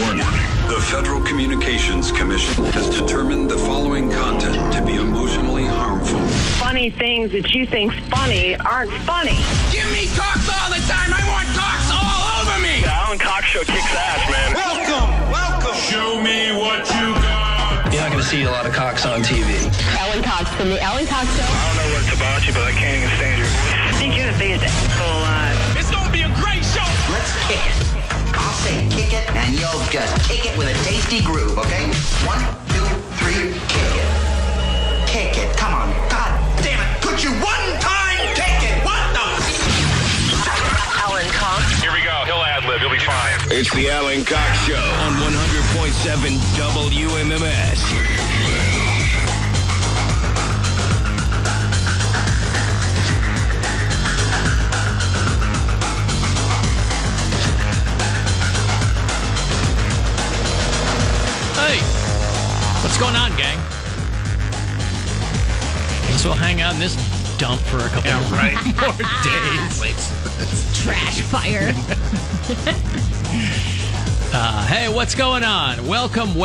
Warning. The Federal Communications Commission has determined the following content to be emotionally harmful. Funny things that you think's funny aren't funny. Give me cocks all the time. I want cocks all over me. The Alan Cox Show kicks ass, man. Welcome. Show me what you got. You're not going to see a lot of cocks on TV. Alan Cox from the Alan Cox Show. I don't know what it's about you, but I can't even stand your voice. I think you're the biggest asshole alive. It's going to be a great show. Let's kick it. I'll say kick it, and you'll just kick it with a tasty groove, okay? 1, 2, 3, kick it. Kick it. Come on. God damn it. Could you one time kick it? What the? Alan Cox. Here we go. He'll ad-lib. He'll be fine. It's the Alan Cox Show on 100.7 WMMS. Hey, what's going on, gang? Guess we'll hang out in this dump for a couple more days. Trash fire. Hey, what's going on? Welcome.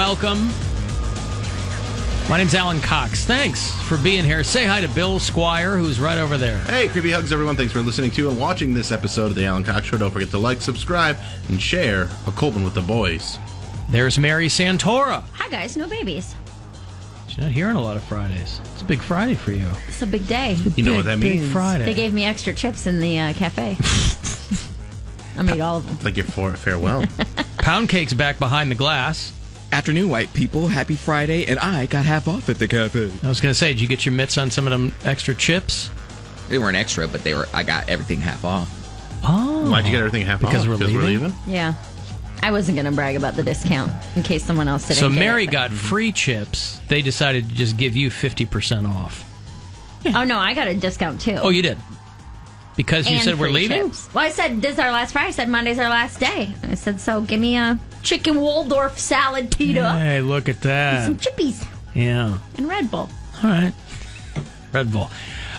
My name's Alan Cox. Thanks for being here. Say hi to Bill Squire, who's right over there. Hey, creepy hugs, everyone. Thanks for listening to and watching this episode of the Alan Cox Show. Don't forget to like, subscribe, and share a cold one with the boys. There's Mary Santora. Hi, guys. No babies. She's not here on a lot of Fridays. It's a big Friday for you. It's a big day. You know what that Big means? Friday. They gave me extra chips in the cafe. I made all of them. Like your farewell. Poundcake's back behind the glass. Afternoon, white people. Happy Friday, and I got half off at the cafe. I was going to say, did you get your mitts on some of them extra chips? They weren't extra, but I got everything half off. Oh. Why'd you get everything half because off? We're leaving? Yeah. I wasn't going to brag about the discount in case someone else didn't. So get Mary it, got free chips. They decided to just give you 50% off. Oh, no, I got a discount, too. Oh, you did? Because you And said we're free leaving? chips. Well, I said, this is our last Friday. I said, Monday's our last day. I said, so give me a chicken Waldorf salad pita. Hey, look at that. Some chippies. Yeah. And Red Bull. All right. Red Bull.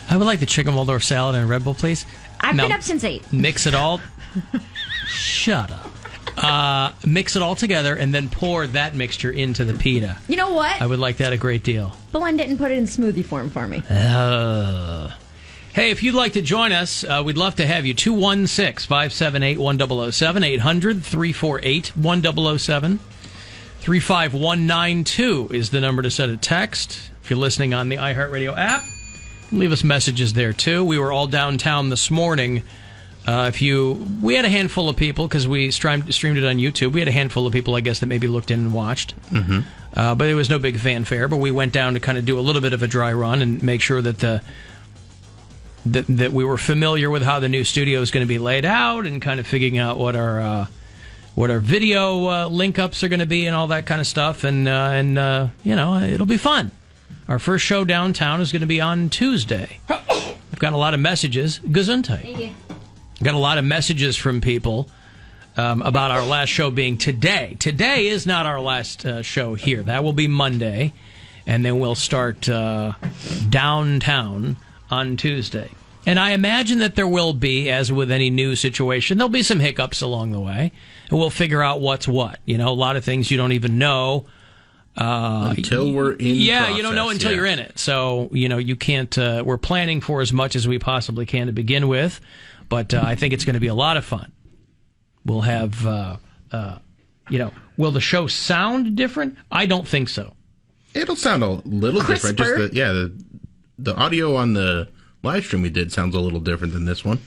I would like the chicken Waldorf salad and Red Bull, please. I've Now, been up since 8. Mix it all. Shut up. Mix it all together and then pour that mixture into the pita. You know what? I would like that a great deal. Belenn didn't put it in smoothie form for me. Hey, if you'd like to join us, we'd love to have you. 216-578-1007, 800-348-1007. 35192 is the number to send a text. If you're listening on the iHeartRadio app, leave us messages there, too. We were all downtown this morning. We had a handful of people, because we streamed it on YouTube. We had a handful of people, I guess, that maybe looked in and watched. Mm-hmm. But there was no big fanfare. But we went down to kind of do a little bit of a dry run and make sure that that we were familiar with how the new studio is going to be laid out and kind of figuring out what our video link ups are going to be and all that kind of stuff. And it'll be fun. Our first show downtown is going to be on Tuesday. I've got a lot of messages. Gesundheit. Thank you. Got a lot of messages from people about our last show being today. Today is not our last show here. That will be Monday, and then we'll start downtown on Tuesday. And I imagine that there will be, as with any new situation, there'll be some hiccups along the way, and we'll figure out what's what. You know, a lot of things you don't even know. Until we're in process, you don't know until you're in it. So, you can't, we're planning for as much as we possibly can to begin with. But I think it's going to be a lot of fun. We'll have, will the show sound different? I don't think so. It'll sound a little different. Just the audio on the live stream we did sounds a little different than this one.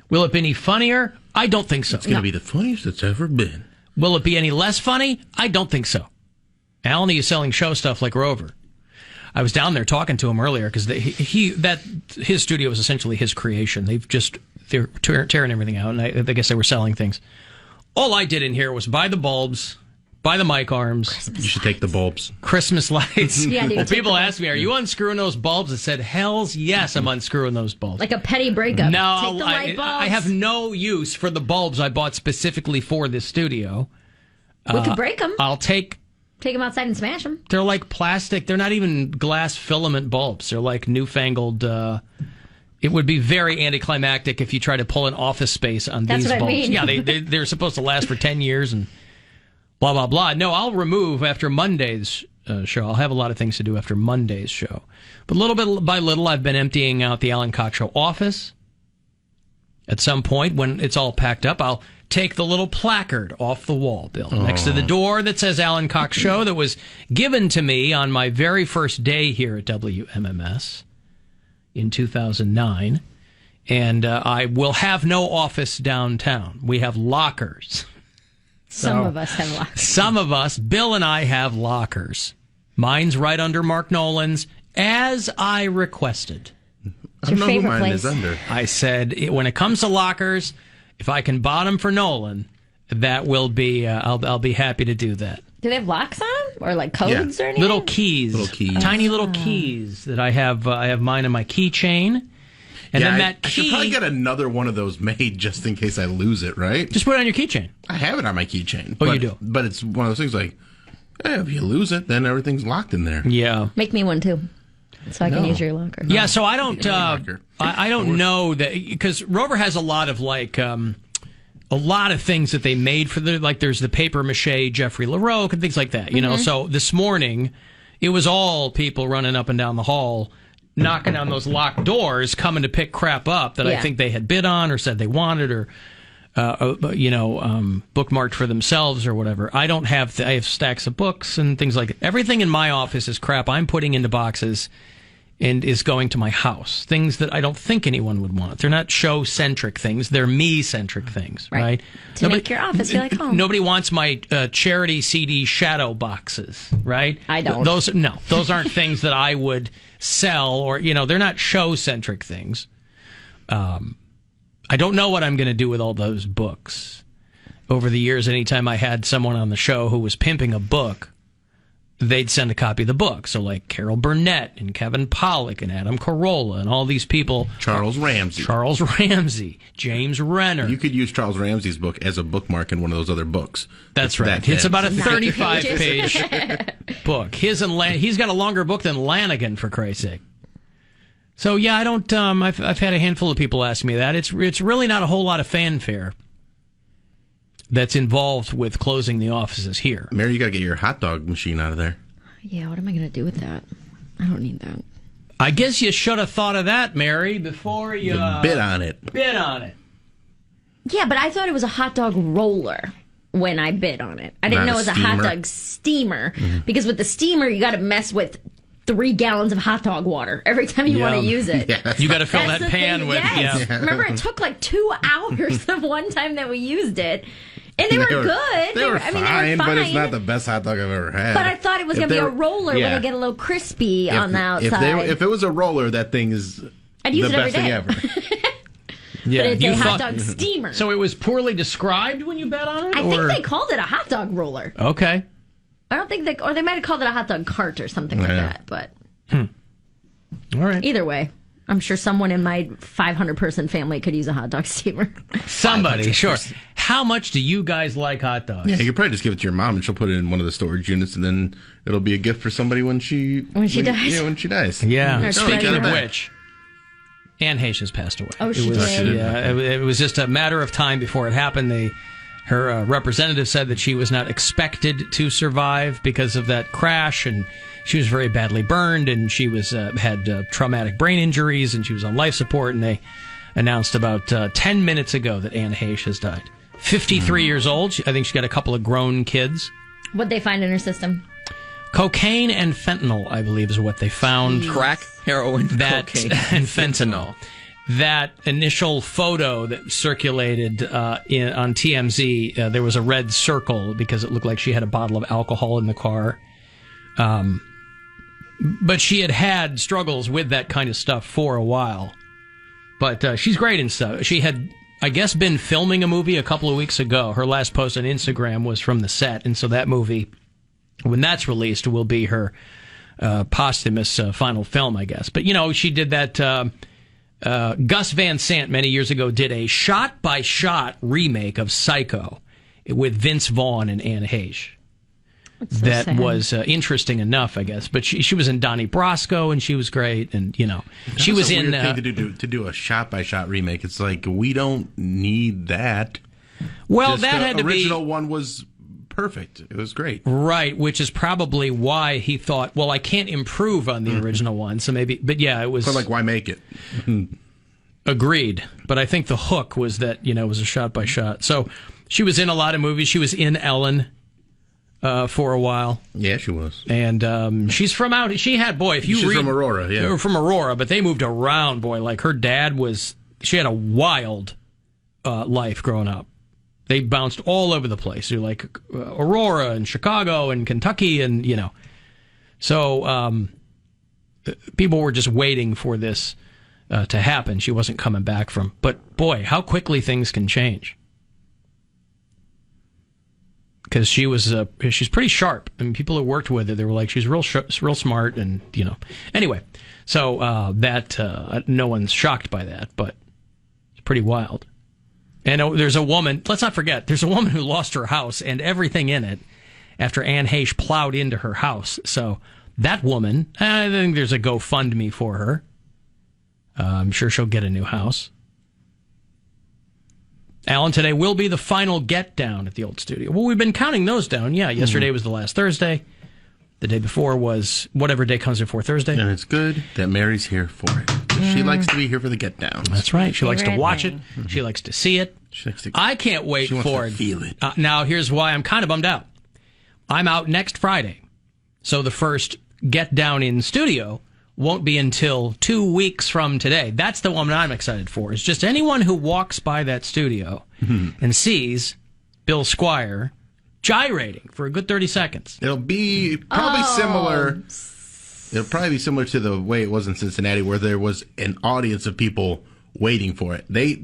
Will it be any funnier? I don't think so. It's going to be the funniest it's ever been. Will it be any less funny? I don't think so. Alan is selling show stuff like Rover. I was down there talking to him earlier because his studio is essentially his creation. They're tearing everything out, and I guess they were selling things. All I did in here was buy the bulbs, buy the mic arms. You should take the bulbs. Christmas lights. Yeah, well, people ask me, "Are you unscrewing those bulbs?" I said, "Hell's yes, I'm unscrewing those bulbs." Like a petty breakup. No, take the light bulbs. I have no use for the bulbs I bought specifically for this studio. We could break them. I'll take them outside and smash them. They're like plastic. They're not even glass filament bulbs. They're like newfangled. It would be very anticlimactic if you try to pull an Office Space on these bulbs. I mean. Yeah, they're supposed to last for 10 years, and blah, blah, blah. No, I'll remove after Monday's show. I'll have a lot of things to do after Monday's show. But little bit by little, I've been emptying out the Alan Cox Show office. At some point, when it's all packed up, I'll take the little placard off the wall, Bill, next to the door that says Alan Cox Show that was given to me on my very first day here at WMMS in 2009. And I will have no office downtown. We have lockers. Some of us have lockers. Some of us, Bill and I, have lockers. Mine's right under Mark Nolan's, as I requested. I don't know who mine is under. I said, when it comes to lockers, if I can bottom for Nolan, that will be, I'll be happy to do that. Do they have locks on? Or like codes or anything? Little keys. Tiny little keys that I have mine in my keychain. And then that I key... should probably get another one of those made just in case I lose it, right? Just put it on your keychain. I have it on my keychain. Oh, you do? But it's one of those things like, if you lose it, then everything's locked in there. Yeah. Make me one, too. So I can use your locker. Yeah, so I don't I don't know that, because Rover has a lot of a lot of things that they made for there's the paper mache Jeffrey LaRoque and things like that, you know. So this morning it was all people running up and down the hall, knocking on those locked doors, coming to pick crap up that I think they had bid on or said they wanted or bookmarked for themselves or whatever. I don't have I have stacks of books and things like that. Everything in my office is crap I'm putting into boxes and is going to my house. Things that I don't think anyone would want. They're not show-centric things. They're me-centric things, right? To make your office feel like home. Nobody wants my charity CD shadow boxes, right? I don't. Those aren't things that I would sell or, they're not show-centric things. I don't know what I'm going to do with all those books. Over the years, anytime I had someone on the show who was pimping a book, they'd send a copy of the book. So like Carol Burnett and Kevin Pollak and Adam Carolla and all these people. Charles Ramsey, James Renner. You could use Charles Ramsey's book as a bookmark in one of those other books. That's right. It's about a 35-page book. He's got a longer book than Lanigan, for Christ's sake. So yeah, I don't. I've had a handful of people ask me that. It's really not a whole lot of fanfare that's involved with closing the offices here. Mary, you got to get your hot dog machine out of there. Yeah, what am I going to do with that? I don't need that. I guess you should have thought of that, Mary, before you bid on it. Yeah, but I thought it was a hot dog roller when I bid on it. I didn't know it was a hot dog steamer, because with the steamer, you got to mess with 3 gallons of hot dog water every time you want to use it. Yeah, you got to fill that pan with. Yes. Yeah. Remember, it took like 2 hours the one time that we used it. And they were good. They were fine, but it's not the best hot dog I've ever had. But I thought it was going to be a roller where they get a little crispy on the outside. If it was a roller, that thing is I'd use the it every best thing day. ever. Yeah, but it's a hot dog steamer. So it was poorly described when you bet on it? I think they called it a hot dog roller. Okay. I don't think or they might have called it a hot dog cart or something like that. But all right. Either way, I'm sure someone in my 500-person family could use a hot dog steamer. Somebody, sure. How much do you guys like hot dogs? Yeah, you could probably just give it to your mom and she'll put it in one of the storage units, and then it'll be a gift for somebody when she dies. Yeah, when she dies. Yeah. Speaking of which, Anne Heche has passed away. Oh, she did. Yeah, it was just a matter of time before it happened. Her representative said that she was not expected to survive because of that crash, and she was very badly burned, and she was had traumatic brain injuries, and she was on life support, and they announced about 10 minutes ago that Anne Heche has died. 53 years old. I think she's got a couple of grown kids. What'd they find in her system? Cocaine and fentanyl, I believe, is what they found. Crack, heroin, cocaine, and fentanyl. That initial photo that circulated on TMZ, there was a red circle because it looked like she had a bottle of alcohol in the car. But she had struggles with that kind of stuff for a while. But she's great and stuff. She had, I guess, been filming a movie a couple of weeks ago. Her last post on Instagram was from the set. And so that movie, when that's released, will be her posthumous final film, I guess. But, she did that... Gus Van Sant many years ago did a shot-by-shot remake of Psycho with Vince Vaughn and Anne Heche. That was interesting enough, I guess. But she was in Donnie Brasco, and she was great. And she was in. Weird thing to do a shot-by-shot remake. It's like we don't need that. Well, just that had to be. The original one was perfect. It was great. Right, which is probably why he thought, well, I can't improve on the original one, so maybe... But yeah, it was... So, like, why make it? Agreed. But I think the hook was that, it was a shot-by-shot. So she was in a lot of movies. She was in Ellen for a while. Yeah, she was. And she's from out... She had, boy, if you She's read... from Aurora, yeah. They were from Aurora, but they moved around, boy. Like, her dad was... She had a wild life growing up. They bounced all over the place. You're like Aurora and Chicago and Kentucky and, So people were just waiting for this to happen. She wasn't coming back from. But, boy, how quickly things can change. Because she's pretty sharp. I mean, people who worked with her, they were like, she's real smart and, Anyway, so no one's shocked by that, but it's pretty wild. And there's a woman, let's not forget, there's a woman who lost her house and everything in it after Anne Heche plowed into her house. So that woman, I think there's a GoFundMe for her. I'm sure she'll get a new house. Alan, today will be the final get down at the old studio. Well, we've been counting those down. Yeah, yesterday was the last Thursday. The day before was whatever day comes before Thursday. And it's good that Mary's here for it. She likes to be here for the get downs. That's right. She likes to watch it. She likes to see it. I can't wait for it. Feel it. Now, here's why I'm kind of bummed out. I'm out next Friday. So the first get down in studio won't be until 2 weeks from today. That's the one I'm excited for. It's just anyone who walks by that studio and sees Bill Squire gyrating for a good 30 seconds. It'll be probably similar. It'll probably be similar to the way it was in Cincinnati, where there was an audience of people waiting for it. They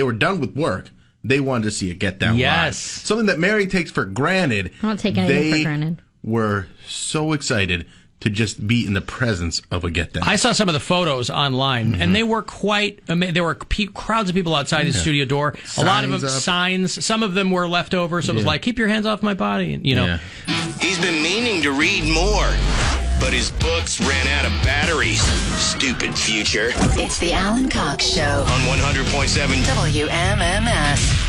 were done with work. They wanted to see it get down live. Something that Mary takes for granted. I don't take anything for granted. They were so excited to just be in the presence of a get down. I saw some of the photos online, and they were quite. There were crowds of people outside his studio door. A lot of them signs. Some of them were left over, so it was like, "Keep your hands off my body." And He's been meaning to read more, but his books ran out of batteries. Stupid future. It's the Alan Cox Show On 100.7 WMMS.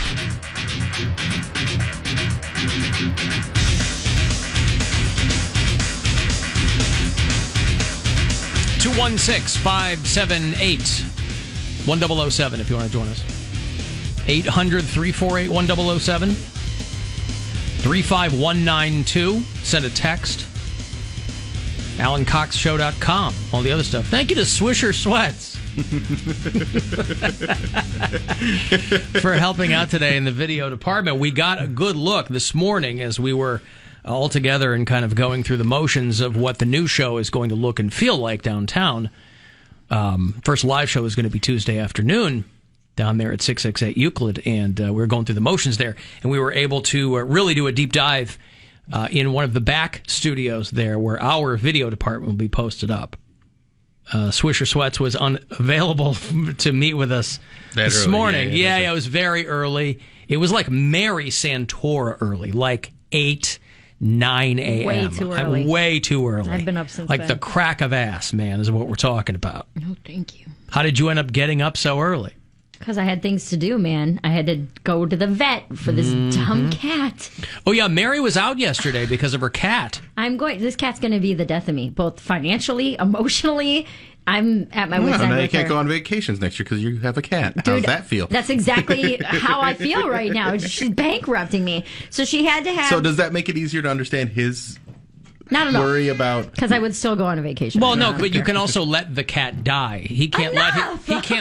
216-578-1007 if you want to join us. 800-348-1007. 35192. Send a text. AlanCoxShow.com. All the other stuff. Thank you to Swisher Sweats for helping out today in the video department. We got a good look this morning as we were all together and kind of going through the motions of what the new show is going to look and feel like downtown. First live show is going to be Tuesday afternoon down there at 668 Euclid, and we were going through the motions there, and we were able to really do a deep dive in one of the back studios there where our video department will be posted up. Swisher Sweats was unavailable to meet with us this morning. Yeah, it was very early. It was like Mary Santora early, like 9 a.m. Way too early. Way too early. I've been up since like then. the crack of ass, man, is what we're talking about. No, thank you. How did you end up getting up so early? Because I had things to do, man. I had to go to the vet for this dumb cat. Oh, yeah, Mary was out yesterday because of her cat. This cat's going to be the death of me, both financially, emotionally. I'm at my wit's end. Now you can't go on vacations next year because you have a cat. Dude, how's that feel? That's exactly how I feel right now. She's bankrupting me. So she had to have... So does that make it easier to understand his... Not at all. Worry about... Because I would still go on a vacation. Well, no, but you can also let the cat die. He can't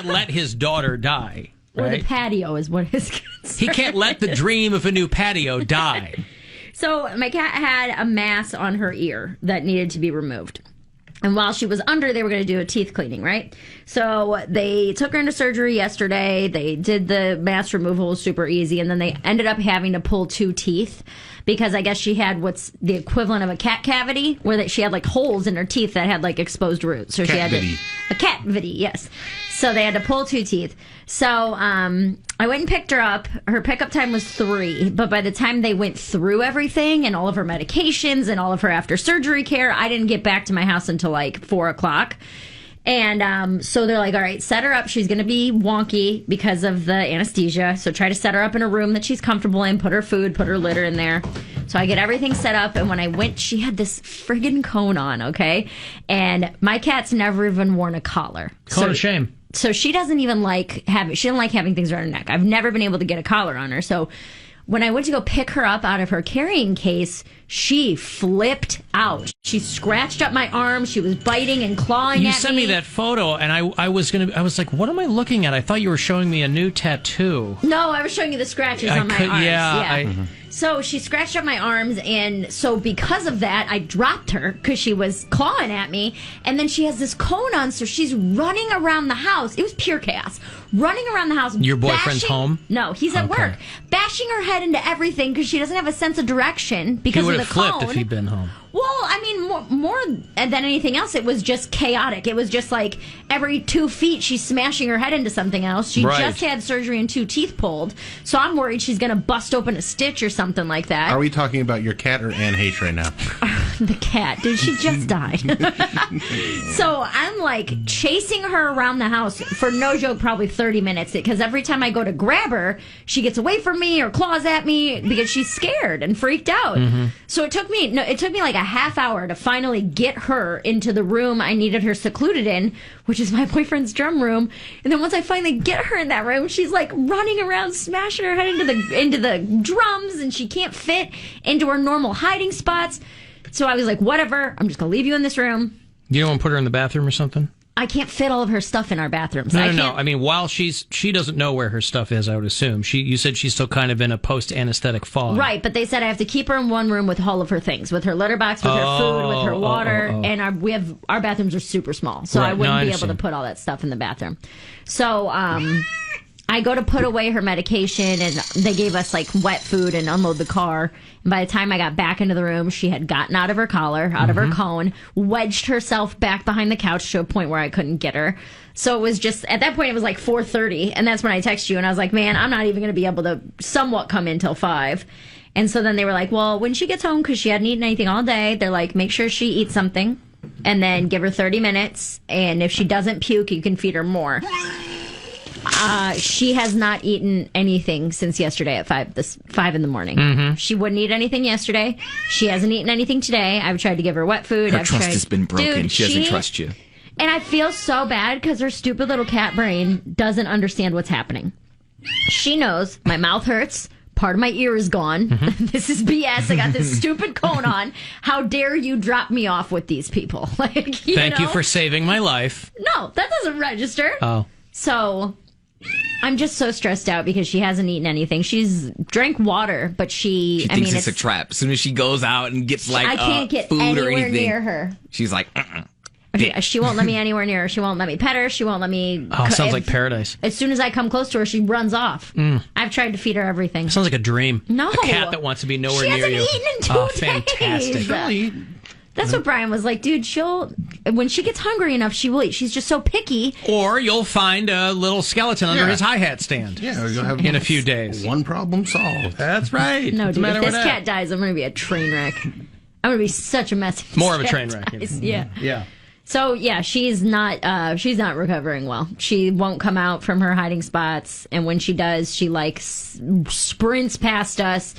let his daughter die. Right? Or the patio is what his concern. He can't let the dream of a new patio die. So my cat had a mass on her ear that needed to be removed. And while she was under, they were going to do a teeth cleaning, right? So they took her into surgery yesterday. They did the mass removal, was super easy. And then they ended up having to pull 2 teeth because I guess she had what's the equivalent of a cat cavity, where she had like holes in her teeth that had like exposed roots. So she had a cavity, yes. So they had to pull 2 teeth. So I went and picked her up. Her pickup time was 3, but by the time they went through everything and all of her medications and all of her after surgery care, I didn't get back to my house until like 4 o'clock. And so they're like, all right, set her up. She's going to be wonky because of the anesthesia. So try to set her up in a room that she's comfortable in, put her food, put her litter in there. So I get everything set up, and when I went, she had this friggin' cone on, okay? And my cat's never even worn a collar. Cone of shame. So she doesn't even like having things around her neck. I've never been able to get a collar on her. So when I went to go pick her up out of her carrying case, she flipped out. She scratched up my arm. She was biting and clawing at me. You sent me that photo, and I was like, what am I looking at? I thought you were showing me a new tattoo. No, I was showing you the scratches on my arms. Yeah. So she scratched up my arms, and so because of that, I dropped her because she was clawing at me. And then she has this cone on, so she's running around the house. It was pure chaos. Running around the house. Your boyfriend's home? No, he's at work. Bashing her head into everything because she doesn't have a sense of direction because of the cone. He would have flipped if he'd been home. Well, I mean, more than anything else, it was just chaotic. It was just like every 2 feet she's smashing her head into something else. She just had surgery and 2 teeth pulled, so I'm worried she's going to bust open a stitch or something like that. Are we talking about your cat or Anne H right now? The cat. Dude, she just died. So I'm like chasing her around the house for no joke, probably 30 minutes, because every time I go to grab her, she gets away from me or claws at me because she's scared and freaked out. So it took me like a half hour to finally get her into the room I needed her secluded in, which is my boyfriend's drum room. And then once I finally get her in that room, she's like running around, smashing her head into the drums, and she can't fit into her normal hiding spots. So I was like, whatever, I'm just gonna leave you in this room. You don't want to put her in the bathroom or something? I can't fit all of her stuff in our bathrooms. No. I mean, while she doesn't know where her stuff is, I would assume. You said she's still kind of in a post-anesthetic fog. Right, but they said I have to keep her in one room with all of her things, with her litter box, with her food, with her water, and our bathrooms are super small, so I wouldn't be able to put all that stuff in the bathroom. So I go to put away her medication, and they gave us like wet food and unload the car. And by the time I got back into the room, she had gotten out of her collar, out of her cone, wedged herself back behind the couch to a point where I couldn't get her. So it was just, at that point, it was like 4:30, and that's when I texted you, and I was like, man, I'm not even going to be able to somewhat come in till 5. And so then they were like, well, when she gets home, because she hadn't eaten anything all day, they're like, make sure she eats something, and then give her 30 minutes, and if she doesn't puke, you can feed her more. She has not eaten anything since yesterday at 5 in the morning. She wouldn't eat anything yesterday. She hasn't eaten anything today. I've tried to give her wet food. Her trust has been broken. Dude, she doesn't trust you. And I feel so bad because her stupid little cat brain doesn't understand what's happening. She knows my mouth hurts. Part of my ear is gone. This is BS. I got this stupid cone on. How dare you drop me off with these people? Thank you for saving my life. No, that doesn't register. Oh. So I'm just so stressed out because she hasn't eaten anything. She's drank water, but she thinks it's a trap. As soon as she goes out and gets like I can't get food anywhere or anything, near her. She's like, She won't let me anywhere near her. She won't let me pet her. She won't let me. Sounds like paradise. As soon as I come close to her, she runs off. I've tried to feed her everything. Sounds like a dream. No. A cat that wants to be nowhere near you. She hasn't eaten in 2 days. Fantastic. Really? That's what Brian was like, dude, when she gets hungry enough, she will eat. She's just so picky. Or you'll find a little skeleton under his hi-hat stand. Yeah, you'll have in a few days. One problem solved. That's right. No, dude, if this cat dies, I'm going to be a train wreck. I'm going to be such a mess. More of a train wreck. Yeah. Yeah. So, yeah, she's not recovering well. She won't come out from her hiding spots, and when she does, she, like, sprints past us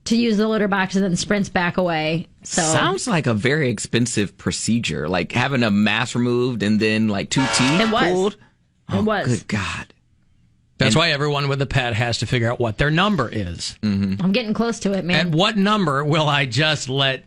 to use the litter box and then sprints back away. So sounds like a very expensive procedure, like having a mass removed and then like 2 teeth pulled. It was. Good God. That's why everyone with a pet has to figure out what their number is. I'm getting close to it, man. At what number will I just let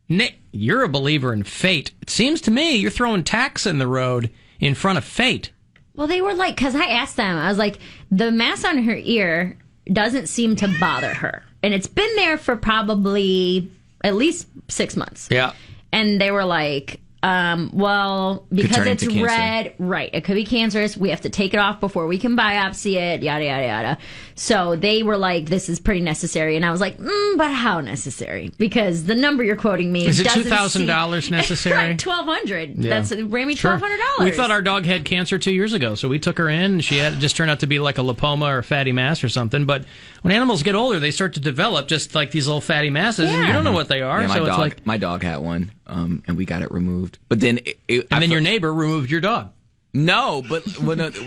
Nick? You're a believer in fate. It seems to me you're throwing tacks in the road in front of fate. Well, they were like, because I asked them, I was like, the mass on her ear doesn't seem to bother her. And it's been there for probably at least 6 months. Yeah. And they were like, well, because it's red, right, it could be cancerous. We have to take it off before we can biopsy it, yada, yada, yada. So they were like, this is pretty necessary. And I was like, but how necessary? Because the number you're quoting me is it $2,000 necessary? Right, $1,200. Yeah. That's ran me Sure. $1,200. We thought our dog had cancer 2 years ago, so we took her in, and she had it just turned out to be like a lipoma or a fatty mass or something. But when animals get older, they start to develop just like these little fatty masses, and you don't know what they are. Yeah, so it's like my dog had one, and we got it removed. But then, then your neighbor removed your dog. No, but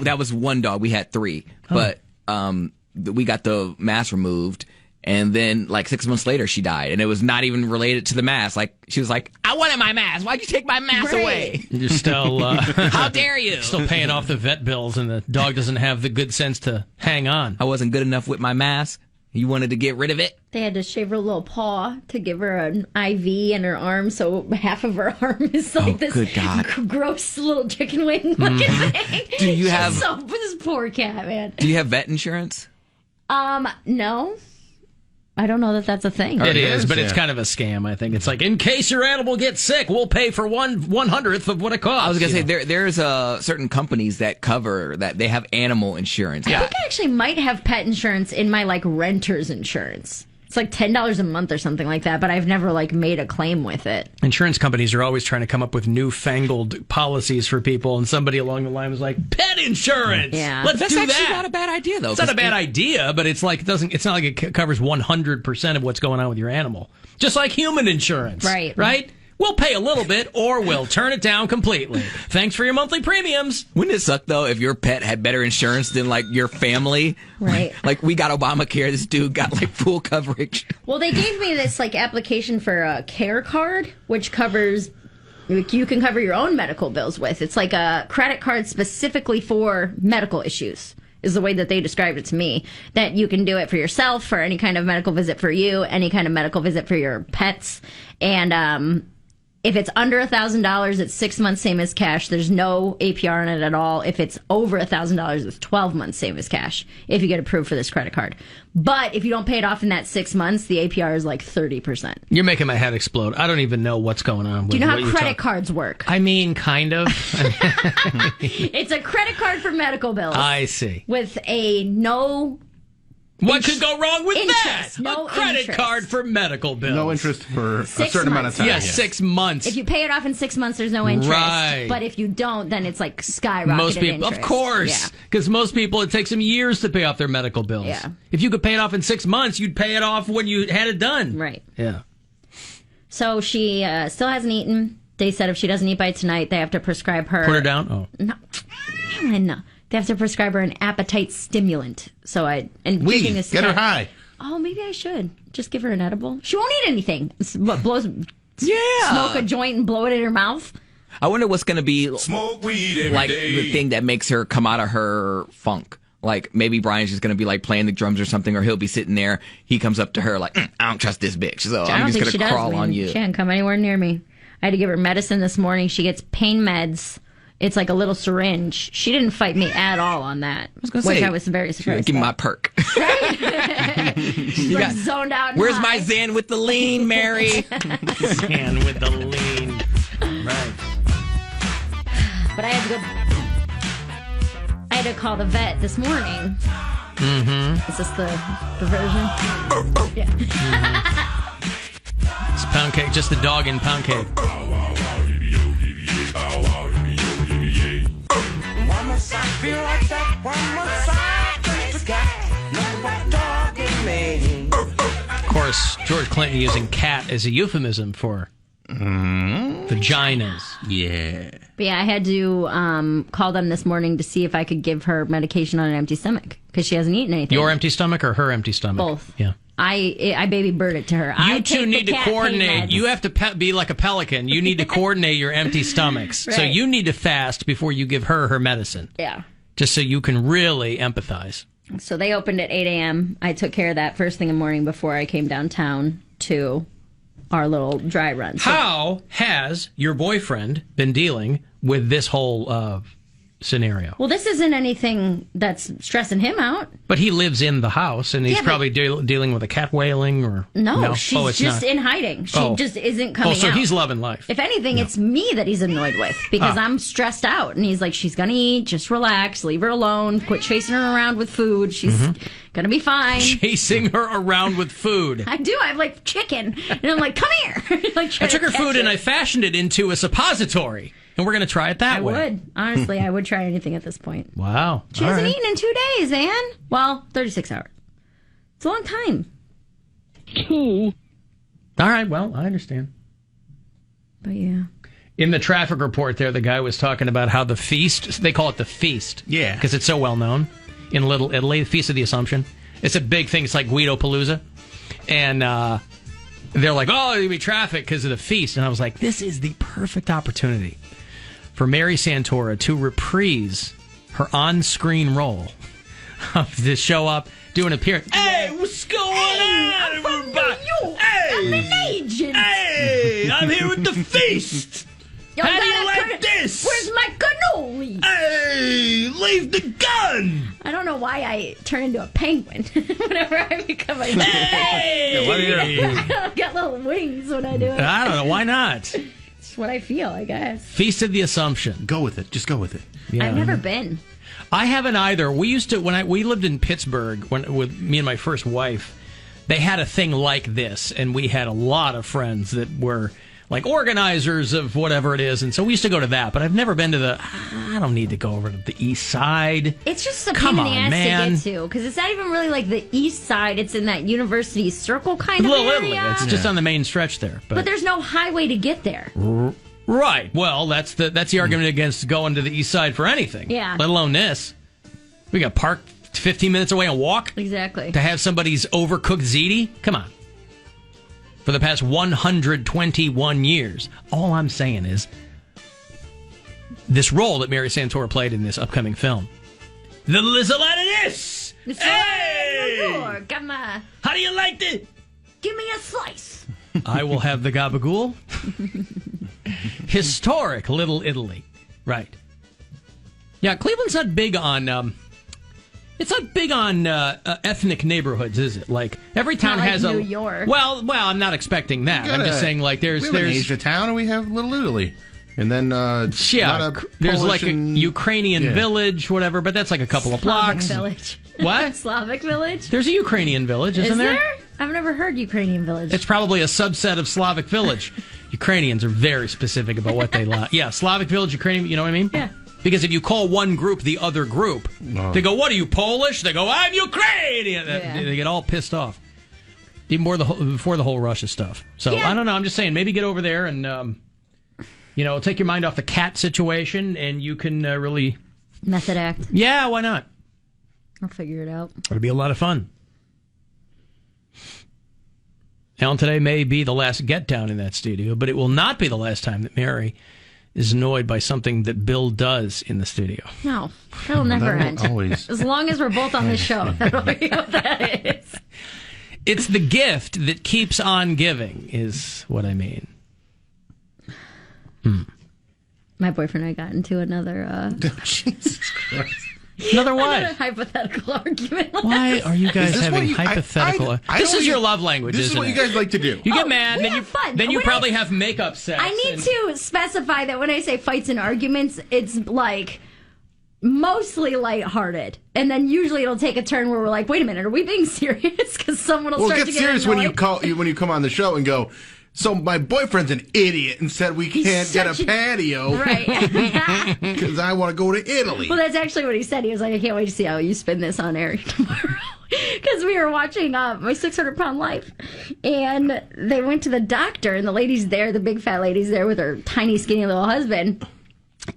that was one dog. We had 3, but we got the mass removed, And then, like, 6 months later, she died. And it was not even related to the mask. Like, she was like, I wanted my mask. Why'd you take my mask away? You're still... How dare you? Still paying off the vet bills, and the dog doesn't have the good sense to hang on. I wasn't good enough with my mask. You wanted to get rid of it? They had to shave her little paw to give her an IV in her arm, so half of her arm is like this good God. Gross little chicken wing looking thing. Do you have... this poor cat, man. Do you have vet insurance? No. I don't know that that's a thing. It is, but it's kind of a scam, I think. It's like, in case your animal gets sick, we'll pay for 1/100th of what it costs. I was going to say, there's certain companies that cover that. They have animal insurance. I think I actually might have pet insurance in my, like, renter's insurance. It's like $10 a month or something like that, but I've never, like, made a claim with it. Insurance companies are always trying to come up with newfangled policies for people, and somebody along the line was like, pet insurance! Yeah. Let's That's do actually that! not a bad idea, though. It's not a bad idea, but it's like it's not like it covers 100% of what's going on with your animal. Just like human insurance. Right. Right? We'll pay a little bit, or we'll turn it down completely. Thanks for your monthly premiums. Wouldn't it suck, though, if your pet had better insurance than, like, your family? Right. Like, we got Obamacare. This dude got, like, full coverage. Well, they gave me this, like, application for a care card, which covers... you can cover your own medical bills with. It's like a credit card specifically for medical issues, is the way that they described it to me. That you can do it for yourself, for any kind of medical visit for you, any kind of medical visit for your pets. And if it's under $1,000, it's 6 months, same as cash. There's no APR on it at all. If it's over $1,000, it's 12 months, same as cash, if you get approved for this credit card. But if you don't pay it off in that 6 months, the APR is like 30%. You're making my head explode. I don't even know what's going on. Do you know how credit cards work? I mean, kind of. It's a credit card for medical bills. I see. With a no... What could go wrong with interest, that? no a credit interest. card for medical bills. No interest for a 6 certain amount of months. time. Yeah, 6 months. If you pay it off in 6 months, there's no interest. Right. But if you don't, then it's like skyrocketed Most people, interest. of course, because most people, it takes them years to pay off their medical bills. Yeah. If you could pay it off in 6 months, you'd pay it off when you had it done. Right. Yeah. So she still hasn't eaten. They said if she doesn't eat by tonight, they have to prescribe her. Put her down? Oh. No. Alan, they have to prescribe her an appetite stimulant. So giving this get her high. Oh, maybe I should just give her an edible. She won't eat anything. What, Yeah. Smoke a joint and blow it in her mouth. I wonder what's going to be Smoke weed every like day. the thing that makes her come out of her funk. Like, maybe Brian's just going to be, like, playing the drums or something, or he'll be sitting there. He comes up to her like, I don't trust this bitch, so I'm just going to crawl on you. She can't come anywhere near me. I had to give her medicine this morning. She gets pain meds. It's like a little syringe. She didn't fight me at all on that, I was very surprised. Give me my perk. You got zoned out. Where's my Xan with the lean, Mary? Xan with the lean. Right. But I had to call the vet this morning. Mm-hmm. Is this the version? Yeah. Mm-hmm. It's Poundcake, just the dog in Poundcake. One more side, feel like that. One more side, dog in me. Of course, George Clinton using cat as a euphemism for vaginas. Yeah. But yeah, I had to call them this morning to see if I could give her medication on an empty stomach because she hasn't eaten anything. Your empty stomach or her empty stomach? Both. Yeah. I baby bird it to her. You two need to coordinate. You have to be like a pelican. You need to coordinate your empty stomachs. Right. So you need to fast before you give her medicine. Yeah. Just so you can really empathize. So they opened at 8 a.m. I took care of that first thing in the morning before I came downtown to our little dry run. So how has your boyfriend been dealing with this whole scenario? well, this isn't anything that's stressing him out. But he lives in the house, and he's probably dealing with a cat wailing, or No, she's just in hiding. She just isn't coming out. Oh, so he's loving life. If anything, it's me that he's annoyed with because I'm stressed out. And he's like, she's going to eat. Just relax. Leave her alone. Quit chasing her around with food. She's going to be fine. Chasing her around with food. I do. I have like chicken. And I'm like, come here. Like, I took her food and I fashioned it into a suppository. And we're going to try it that way. I would. Honestly, I would try anything at this point. Wow. She hasn't eaten in 2 days, Ann. Well, 36 hours. It's a long time. 2. All right. Well, I understand. But yeah. In the traffic report there, the guy was talking about how the feast, they call it the feast. Yeah. Because it's so well known in Little Italy, the Feast of the Assumption. It's a big thing. It's like Guido Palooza. And they're like, oh, there'll be traffic because of the feast. And I was like, this is the perfect opportunity for Mary Santora to reprise her on-screen role to show up, do an appearance. Hey, what's going on, everybody? Hey, I'm an agent. Hey, I'm here with the feast. Yo, how do you like this? Where's my cannoli? Hey, leave the gun. I don't know why I turn into a penguin whenever I become a Hey! What are you? I got little wings when I do it. I don't know. Why not? It's what I feel, I guess. Feast of the Assumption. Go with it. Just go with it. Yeah. I've never been. I haven't either. We used to we lived in Pittsburgh with me and my first wife. They had a thing like this, and we had a lot of friends that were like organizers of whatever it is, and so we used to go to that. But I've never been to I don't need to go over to the East Side. It's just a pain in the ass to get to because it's not even really like the East Side. It's in that University Circle kind of area. Italy. It's just on the main stretch there, but there's no highway to get there. Right. Well, that's the argument against going to the East Side for anything. Yeah. Let alone this. We got parked 15 minutes away and walk. Exactly. To have somebody's overcooked ziti? Come on. For the past 121 years. All I'm saying is this role that Mary Santora played in this upcoming film. There's a lot of this. Hey! Come on. How do you like this? Give me a slice. I will have the gabagool. Historic Little Italy. Right. Yeah, Cleveland's not big on... it's not big on ethnic neighborhoods, is it? Like, every town not has like a... New York. Well, I'm not expecting that. I'm just saying, like, there's... We have an Asia town, and we have Little Italy. And then, there's like a Ukrainian village, whatever, but that's like a couple of blocks. Slavic village. What? Slavic village? There's a Ukrainian village, isn't there? I've never heard Ukrainian village. It's probably a subset of Slavic village. Ukrainians are very specific about what they like. Yeah, Slavic village, Ukrainian, you know what I mean? Yeah. Because if you call one group the other group, they go, what are you, Polish? They go, I'm Ukrainian. Yeah. They get all pissed off. Even before the whole Russia stuff. So, I don't know. I'm just saying, maybe get over there and, take your mind off the cat situation and you can really... Method act. Yeah, why not? I'll figure it out. It'll be a lot of fun. Alan, today may be the last get down in that studio, but it will not be the last time that Mary is annoyed by something that Bill does in the studio. No, that'll never end. Always. As long as we're both on the show, that'll be what that is. It's the gift that keeps on giving, is what I mean. My boyfriend and I got into another... Jesus Christ. Another what? Another hypothetical argument. Why are you guys having hypothetical... This is your love language, isn't it? This is what you guys like to do. You get mad, then you probably have makeup makeup sex. I need to specify that when I say fights and arguments, it's like... mostly lighthearted, and then usually it'll take a turn where we're like, "Wait a minute, are we being serious?" Because someone will start to get serious annoyed. when you come on the show and go. So my boyfriend's an idiot and said we can't get a patio, right? Because I want to go to Italy. Well, that's actually what he said. He was like, "I can't wait to see how you spin this on air tomorrow." Because we were watching My 600-Pound Life, and they went to the doctor, and the lady's there, the big fat lady's there with her tiny, skinny little husband,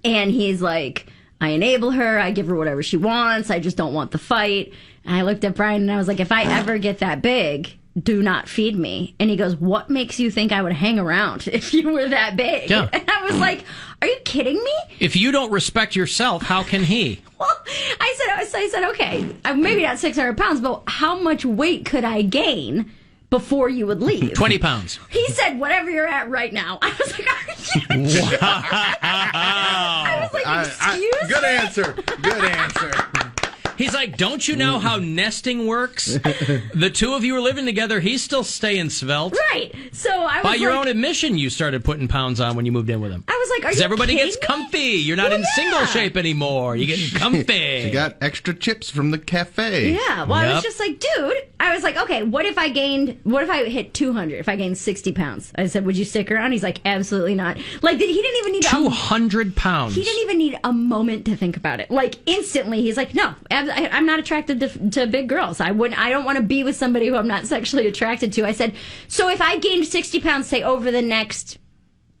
and he's like, I enable her. I give her whatever she wants. I just don't want the fight. And I looked at Brian and I was like, if I ever get that big, do not feed me. And he goes, what makes you think I would hang around if you were that big? Yeah. And I was like, are you kidding me? If you don't respect yourself, how can he? Well, I said, okay, maybe not 600 pounds, but how much weight could I gain before you would leave? 20 pounds. He said, whatever you're at right now. I was like, are you kidding? Wow. I was like, excuse me? Good answer. Good answer. He's like, don't you know how nesting works? The two of you are living together. He's still staying svelte. Right. So I was By your own admission, you started putting pounds on when you moved in with him. I was like, are you everybody kidding gets me? comfy. You're not in single shape anymore. You're getting comfy. She got extra chips from the cafe. Yeah. Well, I was just like, dude, I was like, okay, what if I hit 200? If I gained 60 pounds? I said, would you stick around? He's like, absolutely not. Like, he didn't even need 200 pounds. He didn't even need a moment to think about it. Like, instantly, he's like, no, I'm not attracted to big girls. I don't want to be with somebody who I'm not sexually attracted to. I said, so if I gained 60 pounds, say, over the next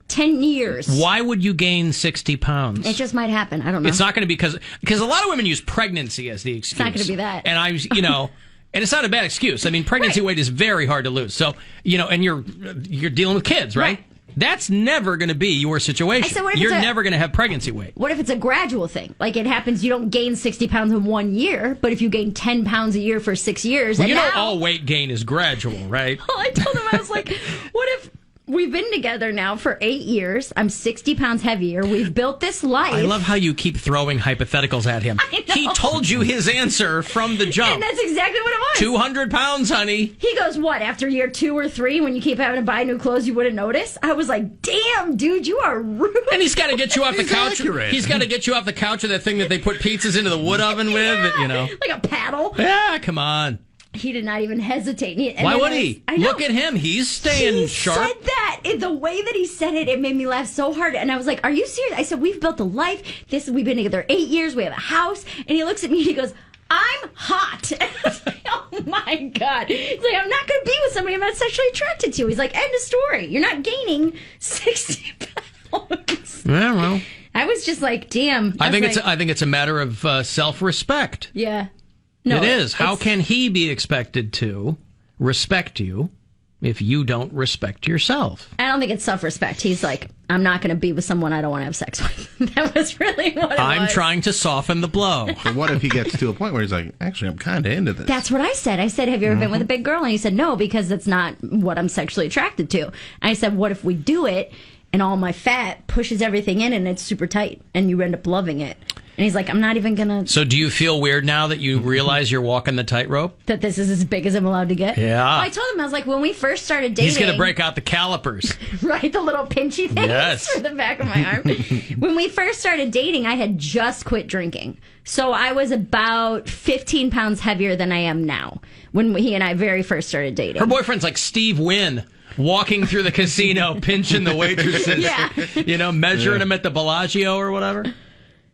10 years. Why would you gain 60 pounds? It just might happen. I don't know. It's not going to be because a lot of women use pregnancy as the excuse. It's not going to be that. And And it's not a bad excuse. I mean, pregnancy weight is very hard to lose. So, and you're dealing with kids, right? That's never going to be your situation. I said, you're never going to have pregnancy weight. What if it's a gradual thing? Like it happens, you don't gain 60 pounds in 1 year, but if you gain 10 pounds a year for 6 years, well, all weight gain is gradual, right? Well, I told him, I was like, what if we've been together now for 8 years, I'm 60 pounds heavier, we've built this life. I love how you keep throwing hypotheticals at him. He told you his answer from the jump. And that's exactly what it was. 200 pounds, honey. He goes, what, after year 2 or 3, when you keep having to buy new clothes, you wouldn't notice? I was like, damn, dude, you are rude. And he's got to get you off the couch. Accurate. He's got to get you off the couch with that thing that they put pizzas into the wood oven with, Like a paddle. Yeah, come on. He did not even hesitate. Why would he? Look at him. He's staying sharp. He said that. The way that he said it, it made me laugh so hard. And I was like, are you serious? I said, we've built a life. We've been together 8 years. We have a house. And he looks at me and he goes, I'm hot. And I was like, oh my God. He's like, I'm not going to be with somebody I'm not sexually attracted to. He's like, end of story. You're not gaining 60 pounds. Yeah, well. I was just like, damn. I think it's a matter of self-respect. Yeah. No, it is. How can he be expected to respect you if you don't respect yourself? I don't think it's self-respect. He's like, I'm not going to be with someone I don't want to have sex with. That was really what it was. I'm trying to soften the blow. But what if he gets to a point where he's like, actually, I'm kind of into this? That's what I said. I said, have you ever been with a big girl? And he said, no, because that's not what I'm sexually attracted to. And I said, what if we do it and all my fat pushes everything in and it's super tight and you end up loving it? And he's like, I'm not even going to... So do you feel weird now that you realize you're walking the tightrope? That this is as big as I'm allowed to get? Yeah. Well, I told him, I was like, when we first started dating... He's going to break out the calipers. Right, the little pinchy things for the back of my arm. When we first started dating, I had just quit drinking. So I was about 15 pounds heavier than I am now when he and I very first started dating. Her boyfriend's like Steve Wynn. Walking through the casino, pinching the waitresses, measuring them at the Bellagio or whatever.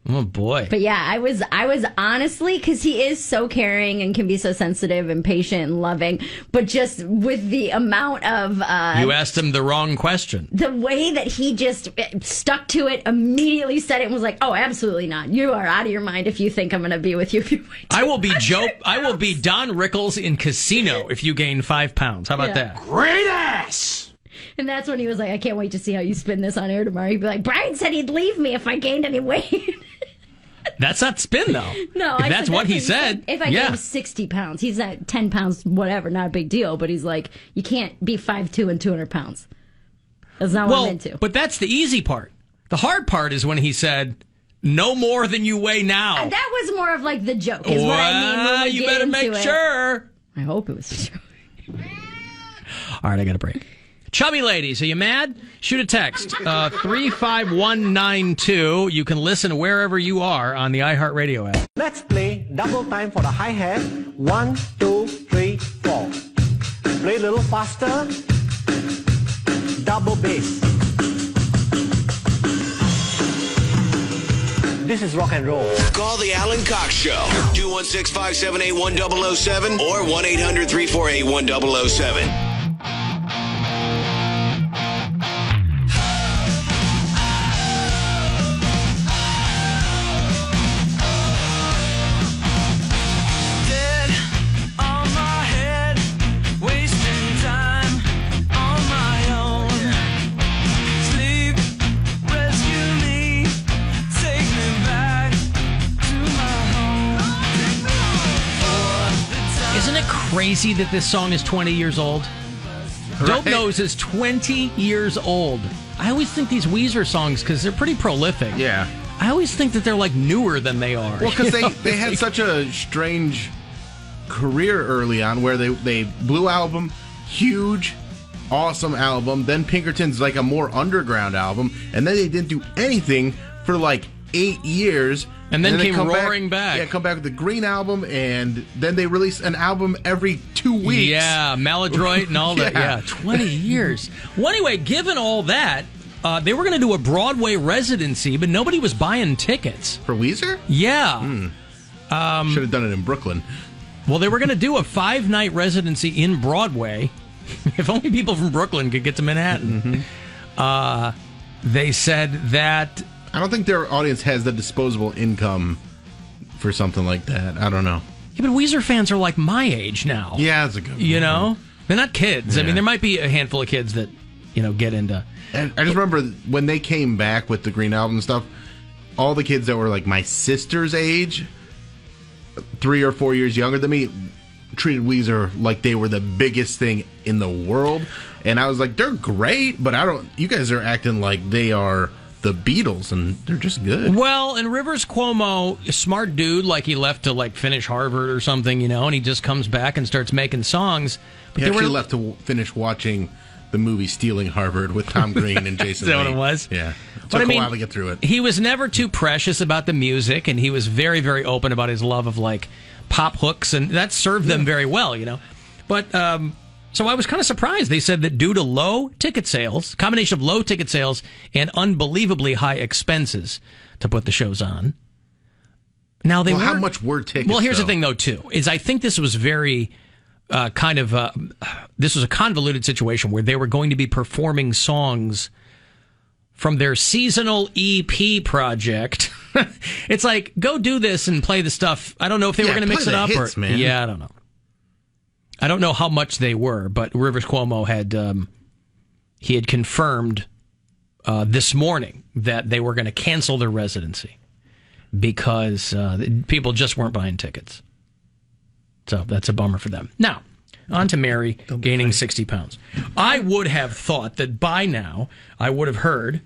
Oh boy! But yeah, I was honestly, because he is so caring and can be so sensitive and patient and loving. But just with the amount of you asked him the wrong question. The way that he just stuck to it, immediately said it, and was like, "Oh, absolutely not! You are out of your mind if you think I'm going to be with you." If you I will be Don Rickles in Casino if you gain 5 pounds. How about that? Great ass. And that's when he was like, I can't wait to see how you spin this on air tomorrow. He'd be like, Brian said he'd leave me if I gained any weight. That's not spin, though. No, if that's what he said. If I gained 60 pounds, he's at 10 pounds, whatever, not a big deal. But he's like, you can't be 5'2" and 200 pounds. That's not what I'm into. But that's the easy part. The hard part is when he said, no more than you weigh now. That was more of like the joke, is what I mean. You better make sure. I hope it was a joke. All right, I got a break. Chubby ladies, are you mad? Shoot a text, 35192. You can listen wherever you are on the iHeartRadio app. Let's play double time for the hi-hat. 1, 2, 3, 4. Play a little faster. Double bass. This is rock and roll. Call the Alan Cox Show. 216-578-1007 or 1-800-348-1007. Crazy that this song is 20 years old. Right. Dope Nose is 20 years old. I always think these Weezer songs, because they're pretty prolific. Yeah. I always think that they're like newer than they are. Well, because they had such a strange career early on where they Blue Album, huge, awesome album. Then Pinkerton's like a more underground album. And then they didn't do anything for like 8 years. And then came roaring back. Yeah, come back with the Green Album, and then they release an album every 2 weeks. Yeah, Maladroit and all that. Yeah, 20 years. Well, anyway, given all that, they were going to do a Broadway residency, but nobody was buying tickets. For Weezer? Yeah. Should have done it in Brooklyn. Well, they were going to do a 5-night residency in Broadway. If only people from Brooklyn could get to Manhattan. Mm-hmm. They said that... I don't think their audience has the disposable income for something like that. I don't know. Yeah, but Weezer fans are like my age now. Yeah, that's a good one. You know? They're not kids. Yeah. I mean, there might be a handful of kids that, get into... And I just remember when they came back with the Green Album and stuff, all the kids that were like my sister's age, 3 or 4 years younger than me, treated Weezer like they were the biggest thing in the world. And I was like, they're great, but you guys are acting like they are the Beatles, and they're just good. Well, and Rivers Cuomo, a smart dude, like he left to like finish Harvard or something, and he just comes back and starts making songs. But he actually left to finish watching the movie Stealing Harvard with Tom Green and Jason Is that Lee. what it was? Yeah. Took a while to get through it. He was never too precious about the music, and he was very, very open about his love of like pop hooks, and that served them very well, But so I was kind of surprised. They said that due to low ticket sales, combination of low ticket sales and unbelievably high expenses to put the shows on. Now they how much were tickets? Well, here's the thing, though, too, is I think this was very this was a convoluted situation where they were going to be performing songs from their seasonal EP project. It's like, go do this and play the stuff. I don't know if they were going to mix it up hits, or man. Yeah, I don't know. I don't know how much they were, but Rivers Cuomo had confirmed this morning that they were going to cancel their residency because people just weren't buying tickets. So that's a bummer for them. Now, on to Mary gaining 60 pounds. I would have thought that by now I would have heard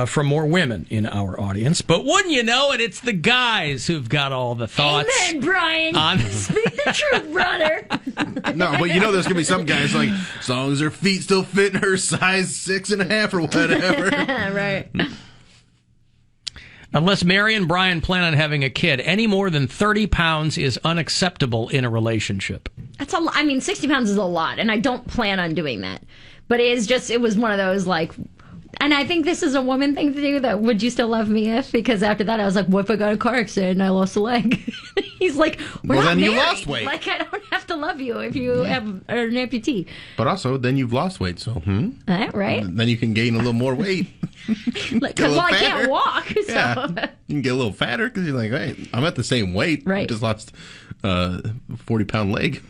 from more women in our audience, but wouldn't you know it, it's the guys who've got all the thoughts. Amen, Brian. Speak the truth, brother. No, but there's going to be some guys like, as long as her feet still fit in her size 6.5 or whatever. Right. Unless Mary and Brian plan on having a kid, any more than 30 pounds is unacceptable in a relationship. That's a lot. I mean, 60 pounds is a lot, and I don't plan on doing that. But it was one of those, like, and I think this is a woman thing to do, that would you still love me if? Because after that, I was like, what if I got a car accident and I lost a leg? He's like, we're not married. You lost weight. Like, I don't have to love you if you are an amputee. But also, then you've lost weight, so, right? Then you can gain a little more weight. Because, I can't walk, so. Yeah. You can get a little fatter because you're like, hey, I'm at the same weight. Right. I just lost a 40-pound leg.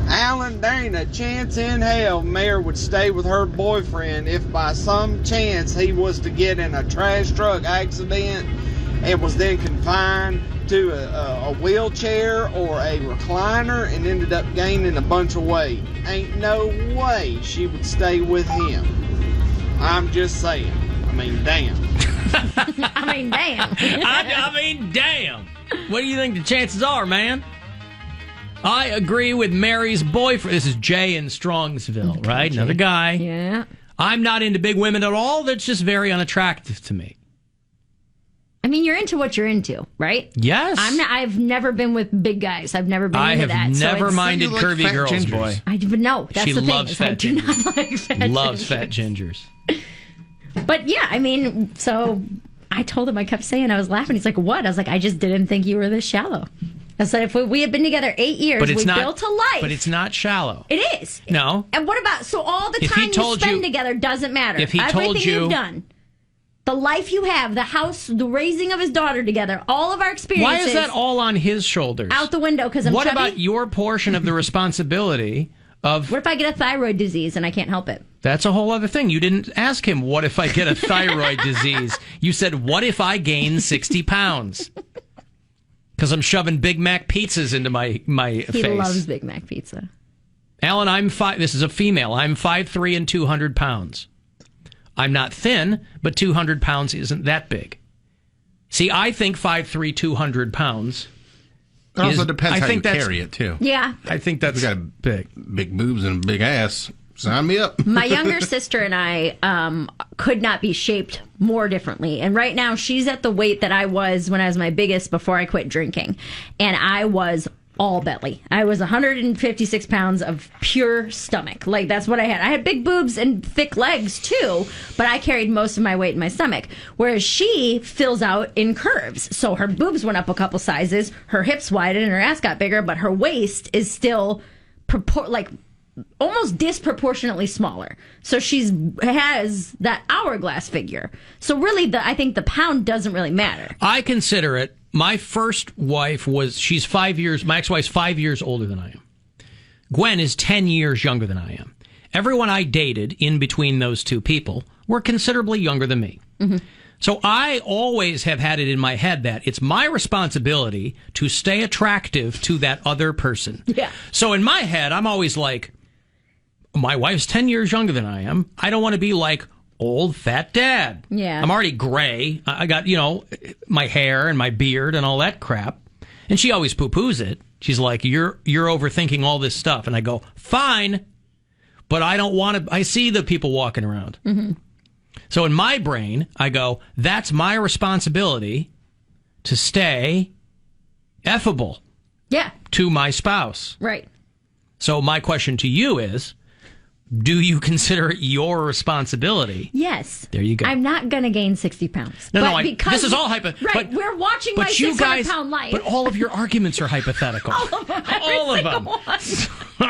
Alan, there ain't a chance in hell Mary would stay with her boyfriend if by some chance he was to get in a trash truck accident and was then confined to a wheelchair or a recliner and ended up gaining a bunch of weight. Ain't no way she would stay with him. I'm just saying. I mean, damn. I mean, damn. I mean, damn. What do you think the chances are, man? I agree with Mary's boyfriend. This is Jay in Strongsville, right? Another guy. Yeah. I'm not into big women at all. That's just very unattractive to me. I mean, you're into what you're into, right? Yes. I've never been with big guys. I've never been into that. I have never minded like curvy girls, gingers. boy. No, that's she the thing. Loves fat I do gingers. not like fat Loves gingers. fat gingers. But yeah, I mean, so I told him, I kept saying, I was laughing. He's like, what? I was like, I just didn't think you were this shallow. I said, if we had been together 8 years, we built a life. But it's not shallow. It is. No. And what about, so all the time you spend together doesn't matter. If he told Everything you've done. The life you have, the house, the raising of his daughter together, all of our experiences. Why is that all on his shoulders? Out the window because I'm What chubby? about your portion of the responsibility of... What if I get a thyroid disease and I can't help it? That's a whole other thing. You didn't ask him, what if I get a thyroid disease? You said, what if I gain 60 pounds? Because I'm shoving Big Mac pizzas into my face. He loves Big Mac pizza. Alan, this is a female. I'm 5'3" and 200 pounds. I'm not thin, but 200 pounds isn't that big. See, I think 5'3", 200 pounds. It also depends how you carry it, too. Yeah. I think that's big boobs and a big ass. Sign me up. My younger sister and I could not be shaped more differently. And right now, she's at the weight that I was when I was my biggest before I quit drinking. And I was all belly. I was 156 pounds of pure stomach. Like, that's what I had. I had big boobs and thick legs, too, but I carried most of my weight in my stomach. Whereas she fills out in curves. So her boobs went up a couple sizes, her hips widened, and her ass got bigger, but her waist is still almost disproportionately smaller. So has that hourglass figure. So really, I think the pound doesn't really matter. I consider it. My first wife my ex-wife's 5 years older than I am. Gwen is 10 years younger than I am. Everyone I dated in between those two people were considerably younger than me. Mm-hmm. So I always have had it in my head that it's my responsibility to stay attractive to that other person. Yeah. So in my head, I'm always like, my wife's 10 years younger than I am. I don't want to be like old fat dad. Yeah. I'm already gray. I got, my hair and my beard and all that crap. And she always poo-poos it. She's like, you're overthinking all this stuff. And I go, fine. But I don't want to. I see the people walking around. Mm-hmm. So in my brain, I go, that's my responsibility to stay effable. Yeah. To my spouse. Right. So my question to you is, do you consider it your responsibility? Yes. There you go. I'm not going to gain 60 pounds. No, this is all Right, we're watching my 600-pound life. But all of your arguments are hypothetical. all of them.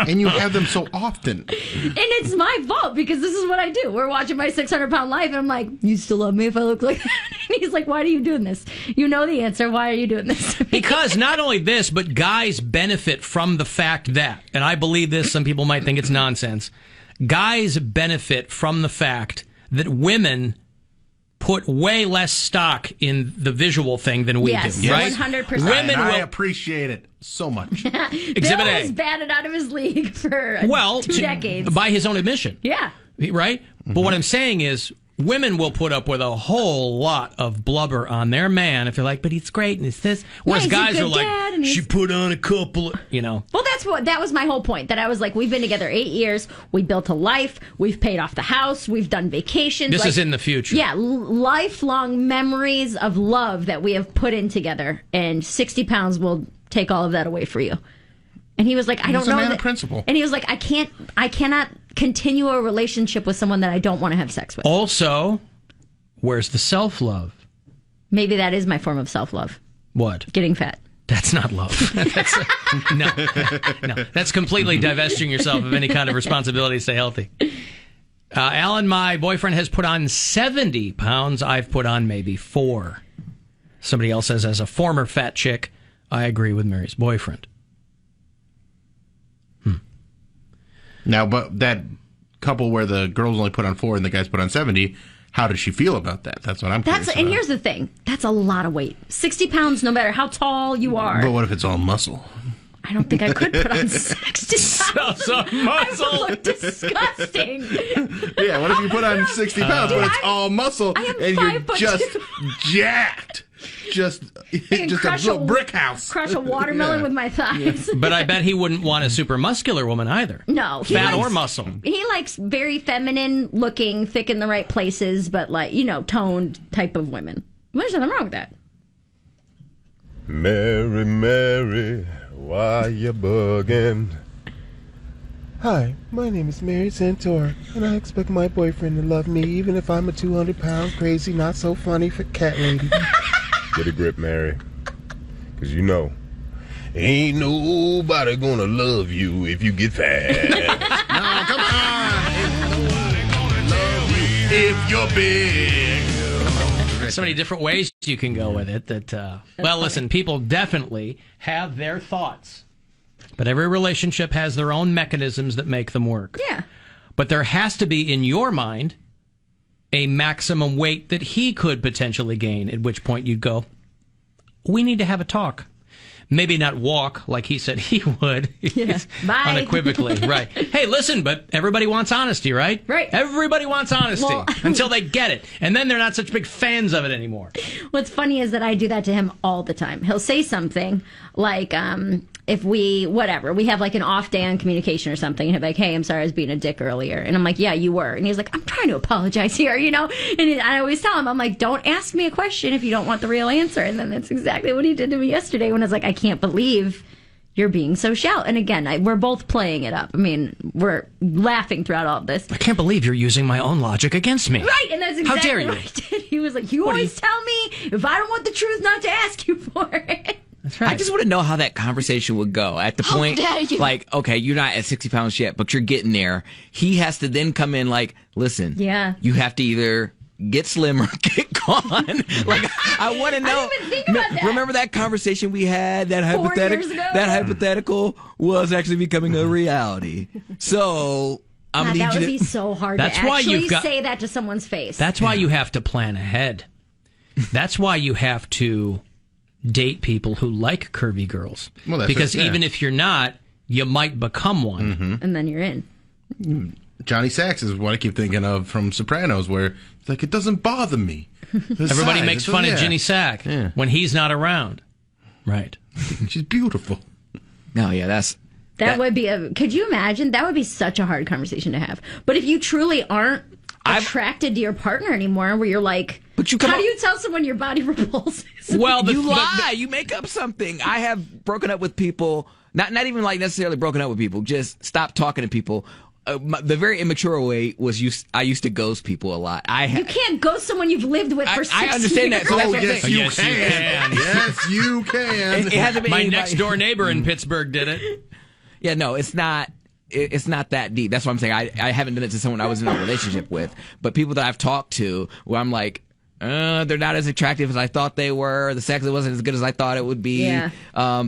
And you have them so often. And it's my fault because this is what I do. We're watching my 600-pound life, and I'm like, you still love me if I look like that? And he's like, why are you doing this? You know the answer. Why are you doing this? Because not only this, but guys benefit from the fact that, and I believe this, some people might think it's nonsense, guys benefit from the fact that women put way less stock in the visual thing than we do, right? 100%. Women I appreciate it so much. Exhibit Bill A. has batted out of his league for 2 decades. By his own admission. Yeah. Right? Mm-hmm. But what I'm saying is, women will put up with a whole lot of blubber on their man if they're like, but he's great and it's this. Whereas guys are like, she put on a couple of, Well, that was my whole point. That I was like, we've been together 8 years. We built a life. We've paid off the house. We've done vacations. This is in the future. Yeah, lifelong memories of love that we have put in together. And 60 pounds will take all of that away for you. And he was like, I don't know. He's a man of principle. And he was like, I cannot continue a relationship with someone that I don't want to have sex with. Also, where's the self-love? Maybe that is my form of self-love. What? Getting fat. That's not love. No. That's completely divesting yourself of any kind of responsibility to stay healthy. Alan, my boyfriend, has put on 70 pounds. I've put on maybe 4. Somebody else says, as a former fat chick, I agree with Mary's boyfriend. Now, but that couple where the girls only put on 4 and the guys put on 70, how does she feel about that? That's what I'm curious about. And here's the thing. That's a lot of weight. 60 pounds, no matter how tall you are. But what if it's all muscle? I don't think I could put on 60 pounds. Some muscle. I would look disgusting. Yeah, what if you put on 60 pounds, but it's all muscle and you're just jacked? Just a little brick house. Crush a watermelon with my thighs. But I bet he wouldn't want a super muscular woman either. No. Fat or muscle. He likes very feminine looking, thick in the right places, but toned type of women. There's nothing wrong with that. Mary, Mary, why you bugging? Hi, my name is Mary Santora, and I expect my boyfriend to love me even if I'm a 200-pound, crazy, not so funny for cat lady. Get a grip, Mary. Because ain't nobody gonna love you if you get fat. No, come on. Ain't nobody gonna love you if you're big. There's so many different ways you can go with it that, listen, people definitely have their thoughts. But every relationship has their own mechanisms that make them work. Yeah. But there has to be, in your mind, a maximum weight that he could potentially gain, at which point you'd go, we need to have a talk. Maybe not walk like he said he would. Yeah. Bye. Unequivocally, right. Hey, listen, but everybody wants honesty, right? Right. Everybody wants honesty until they get it. And then they're not such big fans of it anymore. What's funny is that I do that to him all the time. He'll say something like, if we have like an off day on communication or something, and he'll be like, hey, I'm sorry I was being a dick earlier. And I'm like, yeah, you were. And he's like, I'm trying to apologize here, And I always tell him, I'm like, don't ask me a question if you don't want the real answer. And then that's exactly what he did to me yesterday when I was like, I can't believe you're being so shallow. And again, we're both playing it up. I mean, we're laughing throughout all of this. I can't believe you're using my own logic against me. Right, and that's exactly what I did. He was like, you always tell me if I don't want the truth not to ask you for it. That's right. I just want to know how that conversation would go at the point, like, okay, you're not at 60 pounds yet, but you're getting there. He has to then come in like, listen, you have to either get slim or get gone. Like, I want to know. I didn't even think about that. Remember that conversation we had? That 4 years ago? That hypothetical was actually becoming a reality. So God, that would be so hard That's to why actually you've got- say that to someone's face. That's why you have to plan ahead. That's why you have to date people who like curvy girls. Well, that's because it, yeah. even if you're not, you might become one. And then you're in. Johnny Sachs is what I keep thinking of from Sopranos, where it's like, it doesn't bother me. Everybody makes fun of Ginny Sack when he's not around. Right. She's beautiful. No, yeah, that would be could you imagine? That would be such a hard conversation to have. But if you truly aren't attracted to your partner anymore, where you're like, how do you tell someone your body repulses? Well, you lie. You make up something. I have broken up with people, not even like necessarily broken up with people, just stopped talking to people. The very immature way was I used to ghost people a lot. You can't ghost someone you've lived with for 6 years. I understand that. So that's what yes, you can. Yes, you can. It hasn't been My next door neighbor in Pittsburgh did it. Yeah, no, it's not. It's not that deep. That's what I'm saying. I haven't done it to someone I was in a relationship with, but people that I've talked to, where I'm like, they're not as attractive as I thought they were. The sex wasn't as good as I thought it would be. Yeah.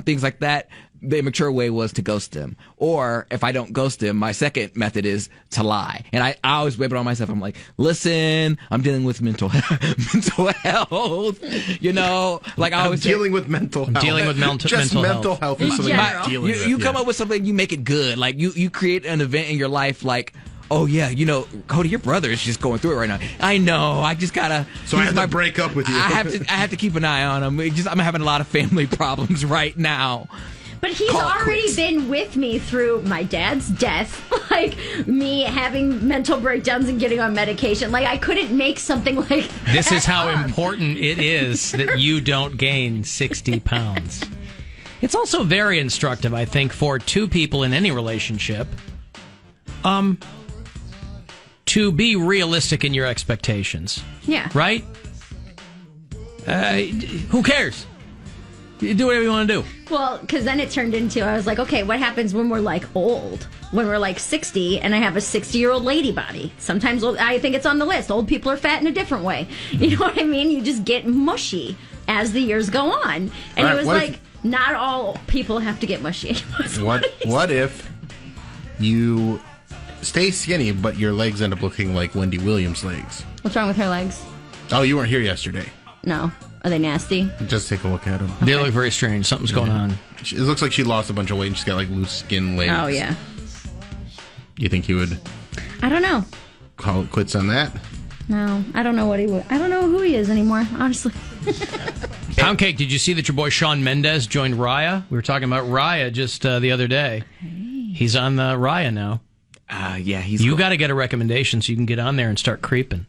Things like that. The immature way was to ghost them. Or if I don't ghost them, my second method is to lie. And I always whip it on myself. I'm like, listen, I'm dealing with mental health. You know, like I always dealing with mental health. Dealing with just mental health. Is something I'm dealing with. You come up with something, you make it good. Like you create an event in your life like, oh yeah, you know, Cody, your brother is just going through it right now. I know. I just gotta. So I have to break up with you. I have to keep an eye on him. I'm having a lot of family problems right now. But he's already been with me through my dad's death, like me having mental breakdowns and getting on medication. Like I couldn't make something like that. This is how important it is that you don't gain 60 pounds. It's also very instructive, I think, for two people in any relationship, to be realistic in your expectations. Yeah. Right? Who cares? You do whatever you want to do. Well, because then it turned into, I was like, okay, what happens when we're like old? When we're like 60 and I have a 60-year-old lady body? Sometimes I think it's on the list. Old people are fat in a different way. You know what I mean? You just get mushy as the years go on. And it was like, not all people have to get mushy anymore. What if you stay skinny, but your legs end up looking like Wendy Williams' legs? What's wrong with her legs? Oh, you weren't here yesterday. No. Are they nasty? Just take a look at them. They look very strange. Something's going on. It looks like she lost a bunch of weight and she's got like loose skin legs. Oh, yeah. You think he would I don't know. call it quits on that? No, I don't know what he would. I don't know who he is anymore, honestly. Poundcake, did you see that your boy Shawn Mendes joined Raya? We were talking about Raya just the other day. He's on the Raya now. Yeah, You got to get a recommendation so you can get on there and start creeping.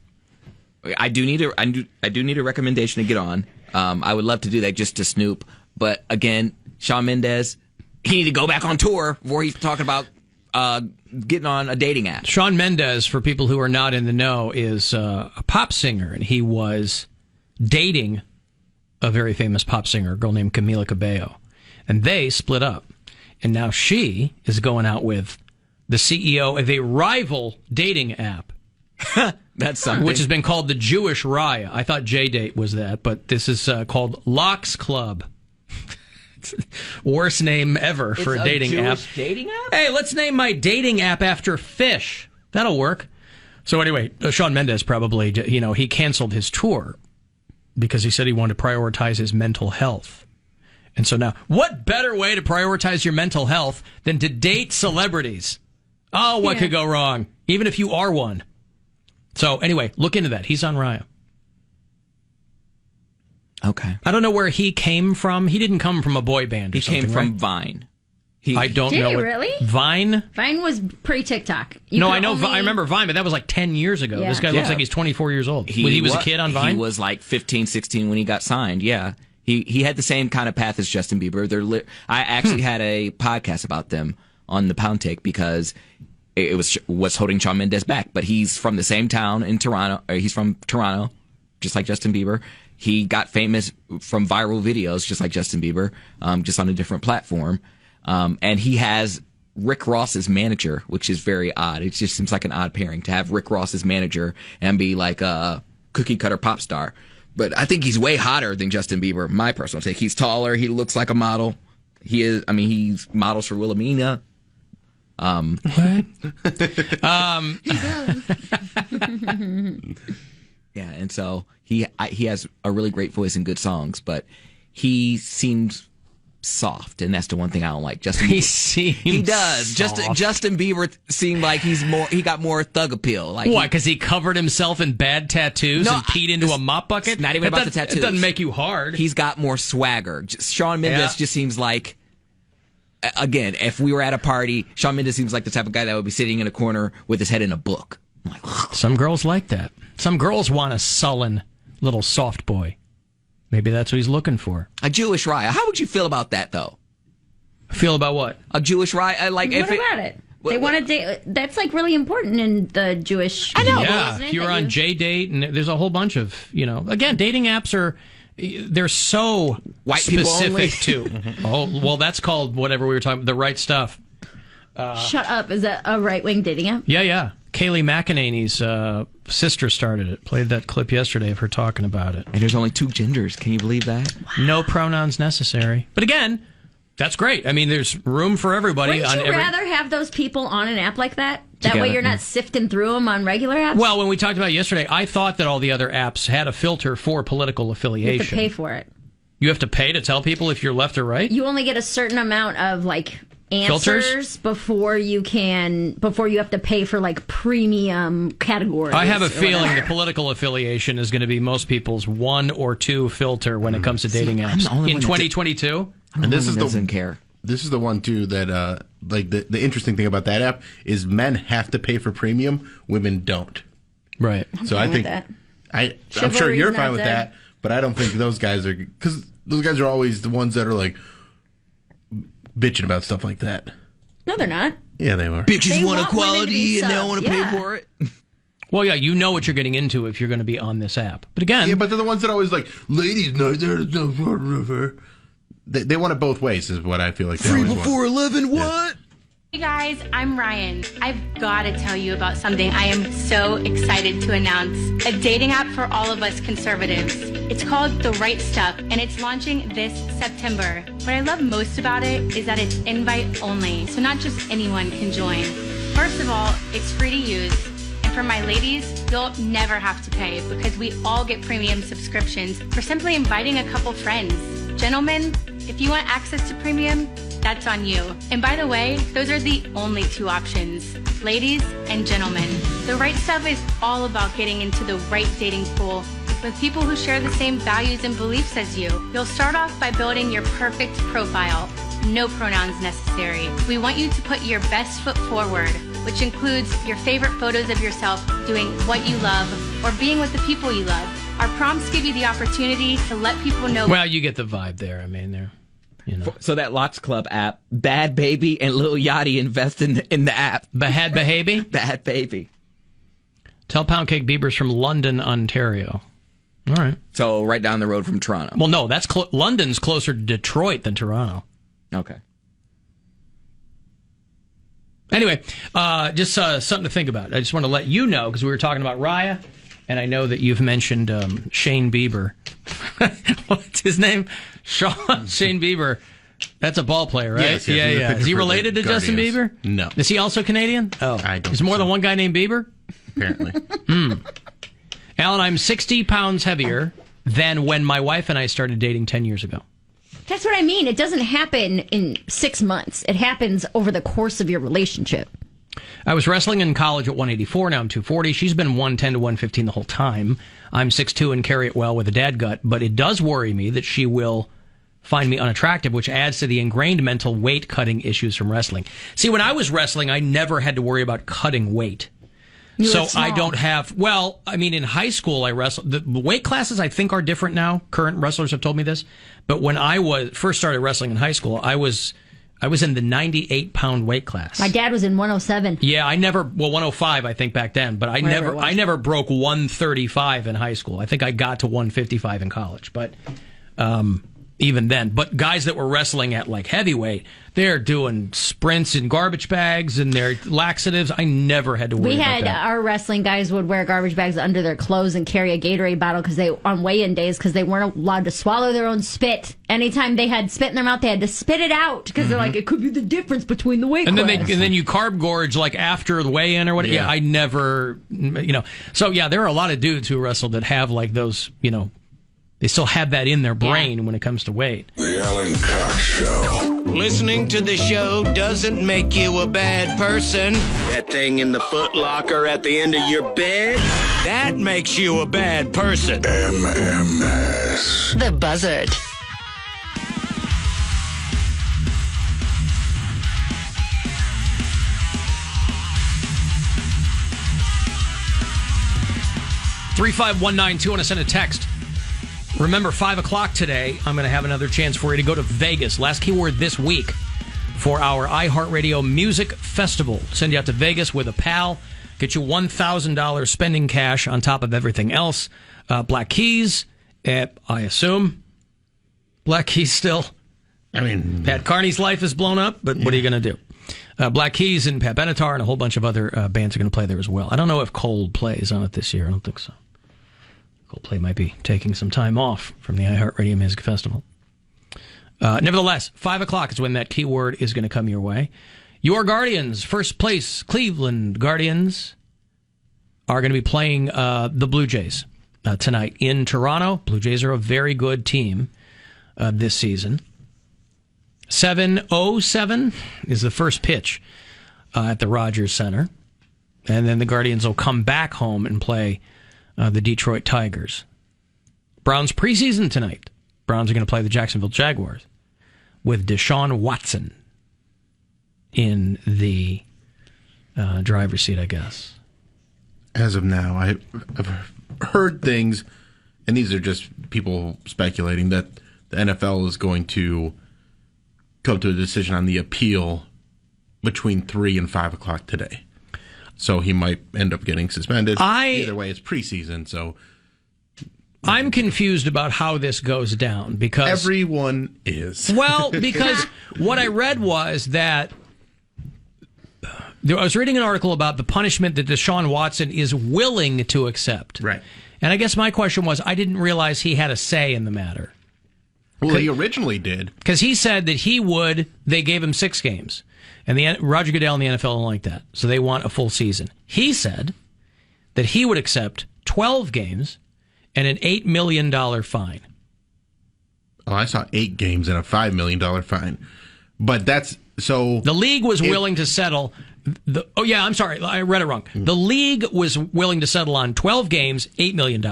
I do need a recommendation to get on. I would love to do that just to snoop. But again, Shawn Mendes, he need to go back on tour before he's talking about getting on a dating app. Shawn Mendes, for people who are not in the know, is a pop singer, and he was dating a very famous pop singer, a girl named Camila Cabello. And they split up. And now she is going out with the CEO of a rival dating app. That's something. Which has been called the Jewish Raya. I thought J-Date was that, but this is called Locks Club. Worst name ever for a dating app. Dating app? Hey, let's name my dating app after fish. That'll work. So anyway, Shawn Mendes probably, he canceled his tour because he said he wanted to prioritize his mental health. And so now, what better way to prioritize your mental health than to date celebrities? Oh, what could go wrong? Even if you are one. So anyway, look into that. He's on Raya. Okay. I don't know where he came from. He didn't come from a boy band. He came from Vine. I don't know. Did he really? Vine? Vine was pre-TikTok. I know. I remember Vine, but that was like 10 years ago. Yeah. This guy looks like he's 24 years old. He was a kid on Vine? He was like 15, 16 when he got signed, yeah. He had the same kind of path as Justin Bieber. I actually had a podcast about them on the Poundcake because it was what's holding Shawn Mendes back. But he's from the same town in Toronto. He's from Toronto, just like Justin Bieber. He got famous from viral videos, just like Justin Bieber, just on a different platform. And he has Rick Ross as manager, which is very odd. It just seems like an odd pairing to have Rick Ross as manager and be like a cookie cutter pop star. But I think he's way hotter than Justin Bieber. My personal take. He's taller. He looks like a model. He models for Wilhelmina. What? Yeah, and so he has a really great voice and good songs, but he seems soft, and that's the one thing I don't like. Justin Bieber, he does. Soft. Justin Bieber seemed like he got more thug appeal. Like why? Because he covered himself in bad tattoos and peed into a mop bucket. Not even about the tattoos. It doesn't make you hard. He's got more swagger. Shawn Mendes just seems like. Again, if we were at a party, Shawn Mendes seems like the type of guy that would be sitting in a corner with his head in a book. I'm like, some girls like that. Some girls want a sullen little soft boy. Maybe that's what he's looking for. A Jewish Raya. How would you feel about that, though? Feel about what? A Jewish Raya? What about it? They want to date. That's like really important in the Jewish. I know. Yeah, if you're on J-Date, and there's a whole bunch of, again, dating apps are. They're so white specific too. Oh, well, that's called whatever we were talking about, the right stuff. Shut up. Is that a right-wing dating app? Yeah. Kaylee McEnany's sister started it. Played that clip yesterday of her talking about it. And there's only 2 genders. Can you believe that? Wow. No pronouns necessary. But again, that's great. I mean, there's room for everybody. Wouldn't you rather have those people on an app like that? That Together. way you're not sifting through them on regular apps? Well, when we talked about it yesterday, I thought that all the other apps had a filter for political affiliation. You have to pay for it. You have to pay to tell people if you're left or right? You only get a certain amount of, answers filters? before you have to pay for, premium categories. I have a feeling the political affiliation is going to be most people's 1 or 2 filter when it comes to dating apps. In 2022? And this doesn't care. This is the one too that the interesting thing about that app is men have to pay for premium, women don't. Right. So I think I'm sure you're fine with that, but I don't think those guys are, because those guys are always the ones that are bitching about stuff like that. No, they're not. Yeah, they are. Bitches want equality and they don't want to pay for it. Well, yeah, you know what you're getting into if you're going to be on this app. But again, yeah, but they're the ones that always ladies know they're. They want it both ways, is what I feel like. Free before 11, what? Yeah. Hey guys, I'm Ryan. I've got to tell you about something I am so excited to announce. A dating app for all of us conservatives. It's called The Right Stuff, and it's launching this September. What I love most about it is that it's invite only, so not just anyone can join. First of all, it's free to use. And for my ladies, you'll never have to pay because we all get premium subscriptions for simply inviting a couple friends. Gentlemen, if you want access to premium, that's on you. And by the way, those are the only 2 options. Ladies and gentlemen, The Right Stuff is all about getting into the right dating pool with people who share the same values and beliefs as you. You'll start off by building your perfect profile. No pronouns necessary. We want you to put your best foot forward, which includes your favorite photos of yourself doing what you love or being with the people you love. Our prompts give you the opportunity to let people know. Well, you get the vibe there. I mean, there. So that Lots Club app, Bad Baby and Lil Yachty invest in the app. Bad Baby? Bad Baby. Tell Poundcake Bieber's from London, Ontario. All right. So right down the road from Toronto. Well, no, that's London's closer to Detroit than Toronto. Okay. Anyway, just something to think about. I just want to let you know, because we were talking about Raya, and I know that you've mentioned Shane Bieber. What's his name? Shane Bieber. That's a ball player, right? Yes, yeah. Is he related to Guardians. Justin Bieber? No. Is he also Canadian? Oh, I don't. Is more than one guy named Bieber? Apparently. Alan, I'm 60 pounds heavier than when my wife and I started dating 10 years ago. That's what I mean. It doesn't happen in 6 months. It happens over the course of your relationship. I was wrestling in college at 184. Now I'm 240. She's been 110 to 115 the whole time. I'm 6'2" and carry it well with a dad gut. But it does worry me that she will find me unattractive, which adds to the ingrained mental weight cutting issues from wrestling. See, when I was wrestling, I never had to worry about cutting weight. So I don't have, in high school I wrestled. The weight classes I think are different now. Current wrestlers have told me this. But when I first started wrestling in high school, I was I was in the 98-pound weight class. My dad was in 107. Yeah, 105, I think, back then. But I never broke 135 in high school. I think I got to 155 in college. But even then. But guys that were wrestling at like heavyweight, they're doing sprints in garbage bags and their laxatives. I never had to worry about that. Our wrestling guys would wear garbage bags under their clothes and carry a Gatorade bottle on weigh-in days because they weren't allowed to swallow their own spit. Anytime they had spit in their mouth, they had to spit it out because they're like, it could be the difference between the weight class. And then you carb gorge like after the weigh-in or whatever. Yeah, I never, So yeah, there are a lot of dudes who wrestle that have like those, they still have that in their brain when it comes to weight. The Alan Cox Show. Listening to the show doesn't make you a bad person. That thing in the foot locker at the end of your bed, that makes you a bad person. MMS. The Buzzard. $35192. Want to send a text. Remember, 5 o'clock today, I'm going to have another chance for you to go to Vegas. Last keyword this week for our iHeartRadio Music Festival. Send you out to Vegas with a pal. Get you $1,000 spending cash on top of everything else. Black Keys, I assume. Black Keys still. Pat Carney's life is blown up, but what are you going to do? Black Keys and Pat Benatar and a whole bunch of other bands are going to play there as well. I don't know if Coldplay is on it this year. I don't think so. Coldplay might be taking some time off from the iHeartRadio Music Festival. Nevertheless, 5 o'clock is when that keyword is going to come your way. Your Guardians, first place, Cleveland Guardians, are going to be playing the Blue Jays tonight in Toronto. Blue Jays are a very good team this season. 7:07 is the first pitch at the Rogers Center. And then the Guardians will come back home and play the Detroit Tigers. Browns preseason tonight. Browns are going to play the Jacksonville Jaguars with Deshaun Watson in the driver's seat, I guess. As of now, I've heard things, and these are just people speculating, that the NFL is going to come to a decision on the appeal between 3 and 5 o'clock today. So he might end up getting suspended. Either way, it's preseason, so... I'm confused about how this goes down because... Everyone is. Well, because what I read was that... I was reading an article about the punishment that Deshaun Watson is willing to accept. Right. And I guess my question was, I didn't realize he had a say in the matter. Well, he originally did. Because he said that he would... They gave him 6 games. And Roger Goodell and the NFL don't like that. So they want a full season. He said that he would accept 12 games and an $8 million fine. Oh, I saw 8 games and a $5 million fine. But that's so... The league was willing to settle... I'm sorry. I read it wrong. The league was willing to settle on 12 games, $8 million.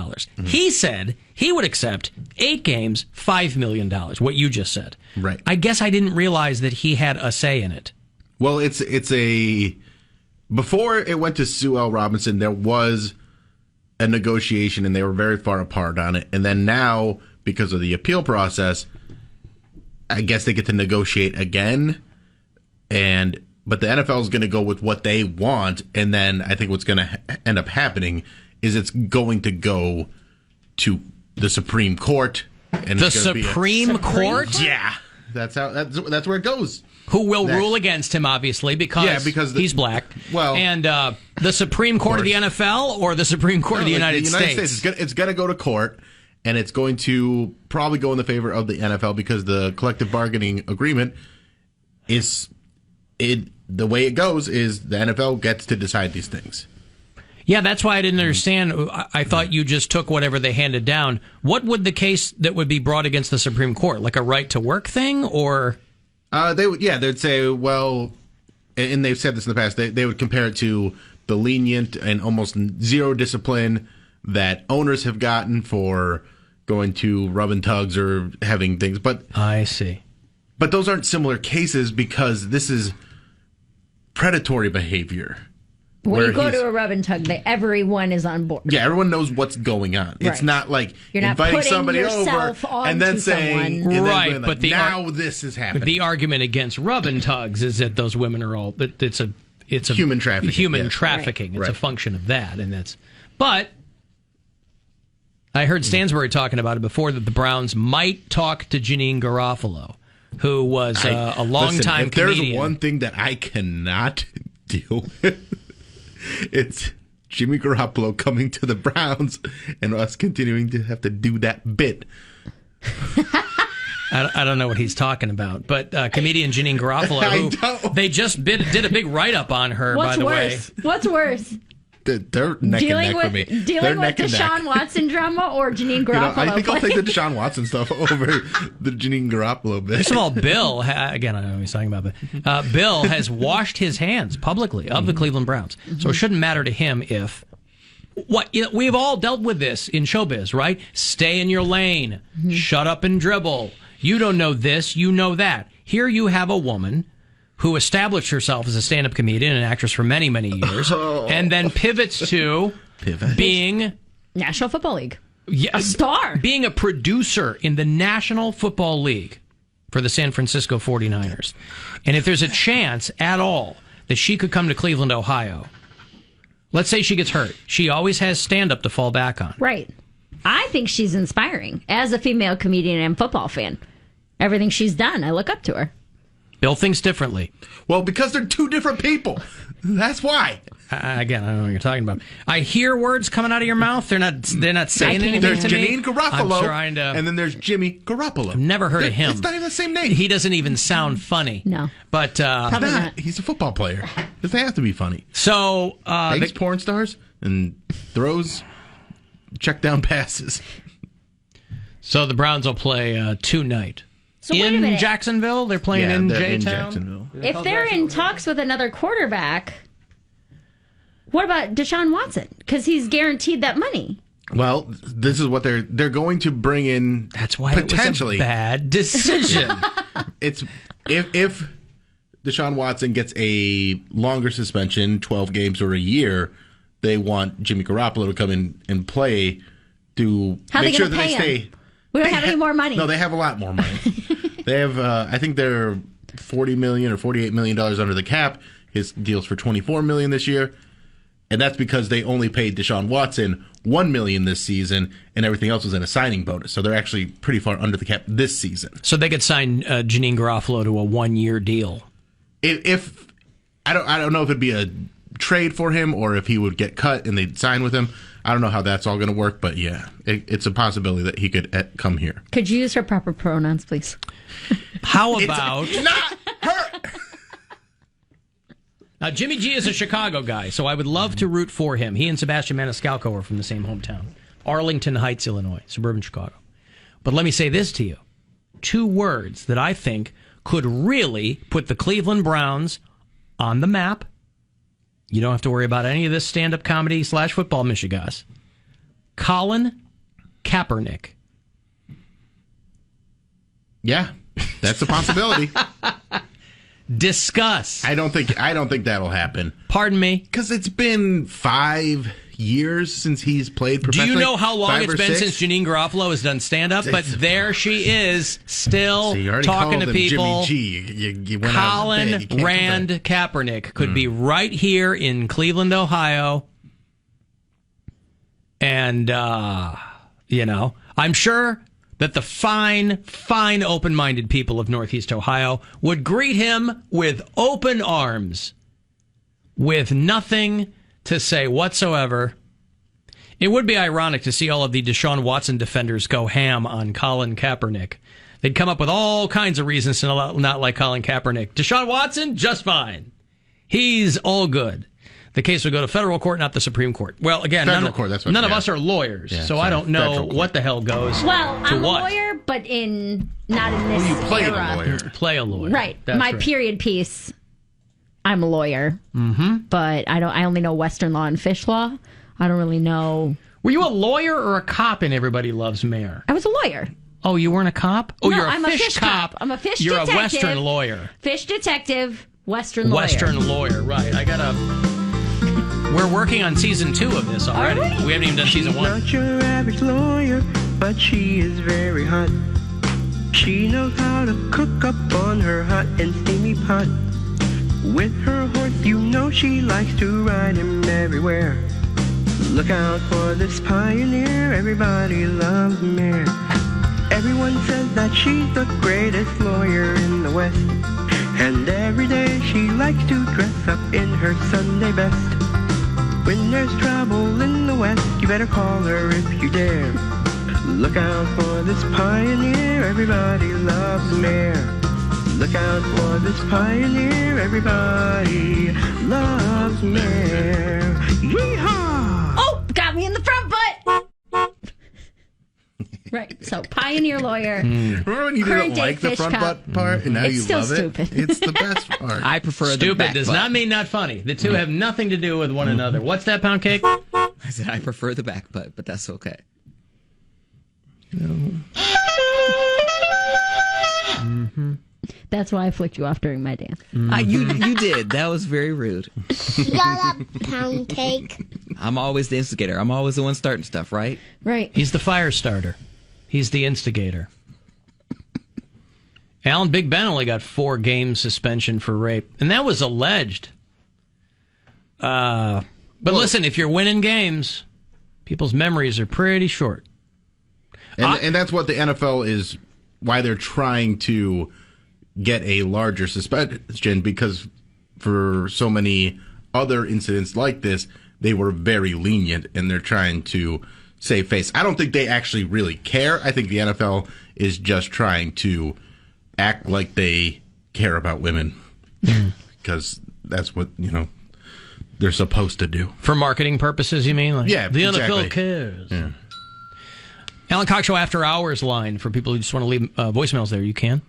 He said he would accept 8 games, $5 million, what you just said. Right. I guess I didn't realize that he had a say in it. Well, it's a... Before it went to Sue L. Robinson, there was a negotiation, and they were very far apart on it. And then now, because of the appeal process, I guess they get to negotiate again. But the NFL is going to go with what they want, and then I think what's going to end up happening is it's going to go to the Supreme Court. And the Supreme Court? Yeah. That's where it goes. Who will rule against him, obviously, because he's black. Well, and the Supreme Court of the NFL or the Supreme Court of the United States? It's going to go to court, and it's going to probably go in the favor of the NFL because the collective bargaining agreement is the way it goes is the NFL gets to decide these things. Yeah, that's why I didn't understand. I thought you just took whatever they handed down. What would the case that would be brought against the Supreme Court? Like a right to work thing, or? They'd say, well, and they've said this in the past, they would compare it to the lenient and almost zero discipline that owners have gotten for going to rub and tugs or having things. But I see. But those aren't similar cases because this is predatory behavior. When you go to a rub and tug, everyone is on board. Yeah, everyone knows what's going on. It's Right. not like You're not inviting putting somebody over yourself and then onto saying, someone. and then Right, going like, but the now this is happening. The argument against rub and tugs is that those women are all it's a human trafficking. Human Yeah. trafficking. Right. It's a function of that, and that's. But I heard Stansbury talking about it before that the Browns might talk to Janine Garofalo, who was a longtime if there's comedian. one thing that I cannot deal with, it's Jimmy Garoppolo coming to the Browns and us continuing to have to do that bit. I don't know what he's talking about, but comedian Janine Garofalo, who they just did a big write-up on her, What's by the worse? way. What's worse? They're neck Dealing and neck for me. with They're dealing with neck and neck. Deshaun Watson drama or Janine Garoppolo? You know, I think I'll take the play? Deshaun Watson stuff over the Janine Garoppolo bit. First of all, Bill, again, I don't know what he's talking about, but Bill has washed his hands publicly of the Cleveland Browns. So it shouldn't matter to him if, we've all dealt with this in showbiz, right? Stay in your lane. Shut up and dribble. You don't know this, you know that. Here you have a woman who established herself as a stand-up comedian and actress for many, many years, and then pivots to being National Football League. A star. Being a producer in the National Football League for the San Francisco 49ers. And if there's a chance at all that she could come to Cleveland, Ohio, let's say she gets hurt, she always has stand-up to fall back on. Right. I think she's inspiring as a female comedian and football fan. Everything she's done, I look up to her. Bill thinks differently. Well, because they're two different people. That's why. Again, I don't know what you're talking about. I hear words coming out of your mouth. They're not saying anything There's to me. Janine Garoppolo, I'm trying to, and then there's Jimmy Garoppolo. I've never heard of him. It's not even the same name. He doesn't even sound funny. No. But Probably not. He's a football player. Does they have to be funny? So Makes porn stars and throws check down passes. So the Browns will play tonight. So wait a in minute. Jacksonville? They're playing in they're in J-Town? Jacksonville. If they're in talks with another quarterback, what about Deshaun Watson? Because he's guaranteed that money. Well, this is what they're going to bring in. That's why potentially it was a bad decision. It's if Deshaun Watson gets a longer suspension, 12 games or a year, they want Jimmy Garoppolo to come in and play to How make they sure gonna that they pay stay. him? We don't have any more money. No, they have a lot more money. They have, I think they're $40 million or $48 million under the cap. His deal's for $24 million this year, and that's because they only paid Deshaun Watson $1 million this season, and everything else was in a signing bonus. So they're actually pretty far under the cap this season. So they could sign Janine Garofalo to a 1-year deal. If I don't know if it'd be a trade for him or if he would get cut and they'd sign with him. I don't know how that's all going to work, but yeah, it's a possibility that he could come here. Could you use her proper pronouns, please? How about... not her! Now, Jimmy G is a Chicago guy, so I would love to root for him. He and Sebastian Maniscalco are from the same hometown. Arlington Heights, Illinois, suburban Chicago. But let me say this to you. 2 words that I think could really put the Cleveland Browns on the map. You don't have to worry about any of this stand-up comedy / football mishigas. Colin Kaepernick. Yeah, that's a possibility. Discuss. I don't think that'll happen. Pardon me? Because it's been 5 years since he's played Do professionally. you know how long 5 it's or been 6? since Janine Garofalo has done stand-up? But there she is, still So you already talking called to him people. Jimmy G. You went out Colin bad. You can't come Rand back. Kaepernick could be right here in Cleveland, Ohio. And, I'm sure that the fine open-minded people of Northeast Ohio would greet him with open arms, with nothing to say whatsoever. It would be ironic to see all of the Deshaun Watson defenders go ham on Colin Kaepernick. They'd come up with all kinds of reasons to not like Colin Kaepernick. Deshaun Watson, just fine. He's all good. The case would go to federal court, not the Supreme Court. Well, again, none of us are lawyers, so I don't know what the hell goes Well, to I'm what. a lawyer, but not in this you played era. a lawyer. Play a lawyer. Right. That's My right. period piece, I'm a lawyer. Mm-hmm. But I only know Western law and fish law. I don't really know. Were you a lawyer or a cop in Everybody Loves Mayor? I was a lawyer. Oh, you weren't a cop? Oh, No, you're a I'm fish cop. I'm a fish You're detective. a Western lawyer. Fish detective, Western lawyer. Western lawyer, right. I got a We're working on season 2 of this already. We haven't even done season 1. Not your average lawyer, but she is very hot. She knows how to cook up on her hot and steamy pot. With her horse, you know she likes to ride him everywhere. Look out for this pioneer, everybody loves Mare. Everyone says that she's the greatest lawyer in the West. And every day she likes to dress up in her Sunday best. When there's trouble in the West, you better call her if you dare. Look out for this pioneer, everybody loves Mare. Look out for this pioneer, everybody loves Mare. Yeehaw! Oh, got me in the front butt! Right, so pioneer lawyer. Remember when you didn't like the front butt part, and now you love it? Stupid. It's the best part. I prefer the Stupid back does butt. not mean not funny. The two have nothing to do with one another. What's that, Poundcake? I said I prefer the back butt, but that's okay. That's why I flicked you off during my dance. You did. That was very rude. Shut up, Poundcake. I'm always the instigator. I'm always the one starting stuff, right? Right. He's the fire starter. He's the instigator. Alan, Big Ben only got 4 game suspension for rape, and that was alleged. But listen, if you're winning games, people's memories are pretty short. And that's what the NFL is, why they're trying to get a larger suspension, because for so many other incidents like this, they were very lenient, and they're trying to save face. I don't think they actually really care. I think the NFL is just trying to act like they care about women, because that's what, they're supposed to do. For marketing purposes, you mean? Yeah, the exactly. NFL cares. Yeah. Alan Cox Show After Hours line, for people who just want to leave voicemails there, you can.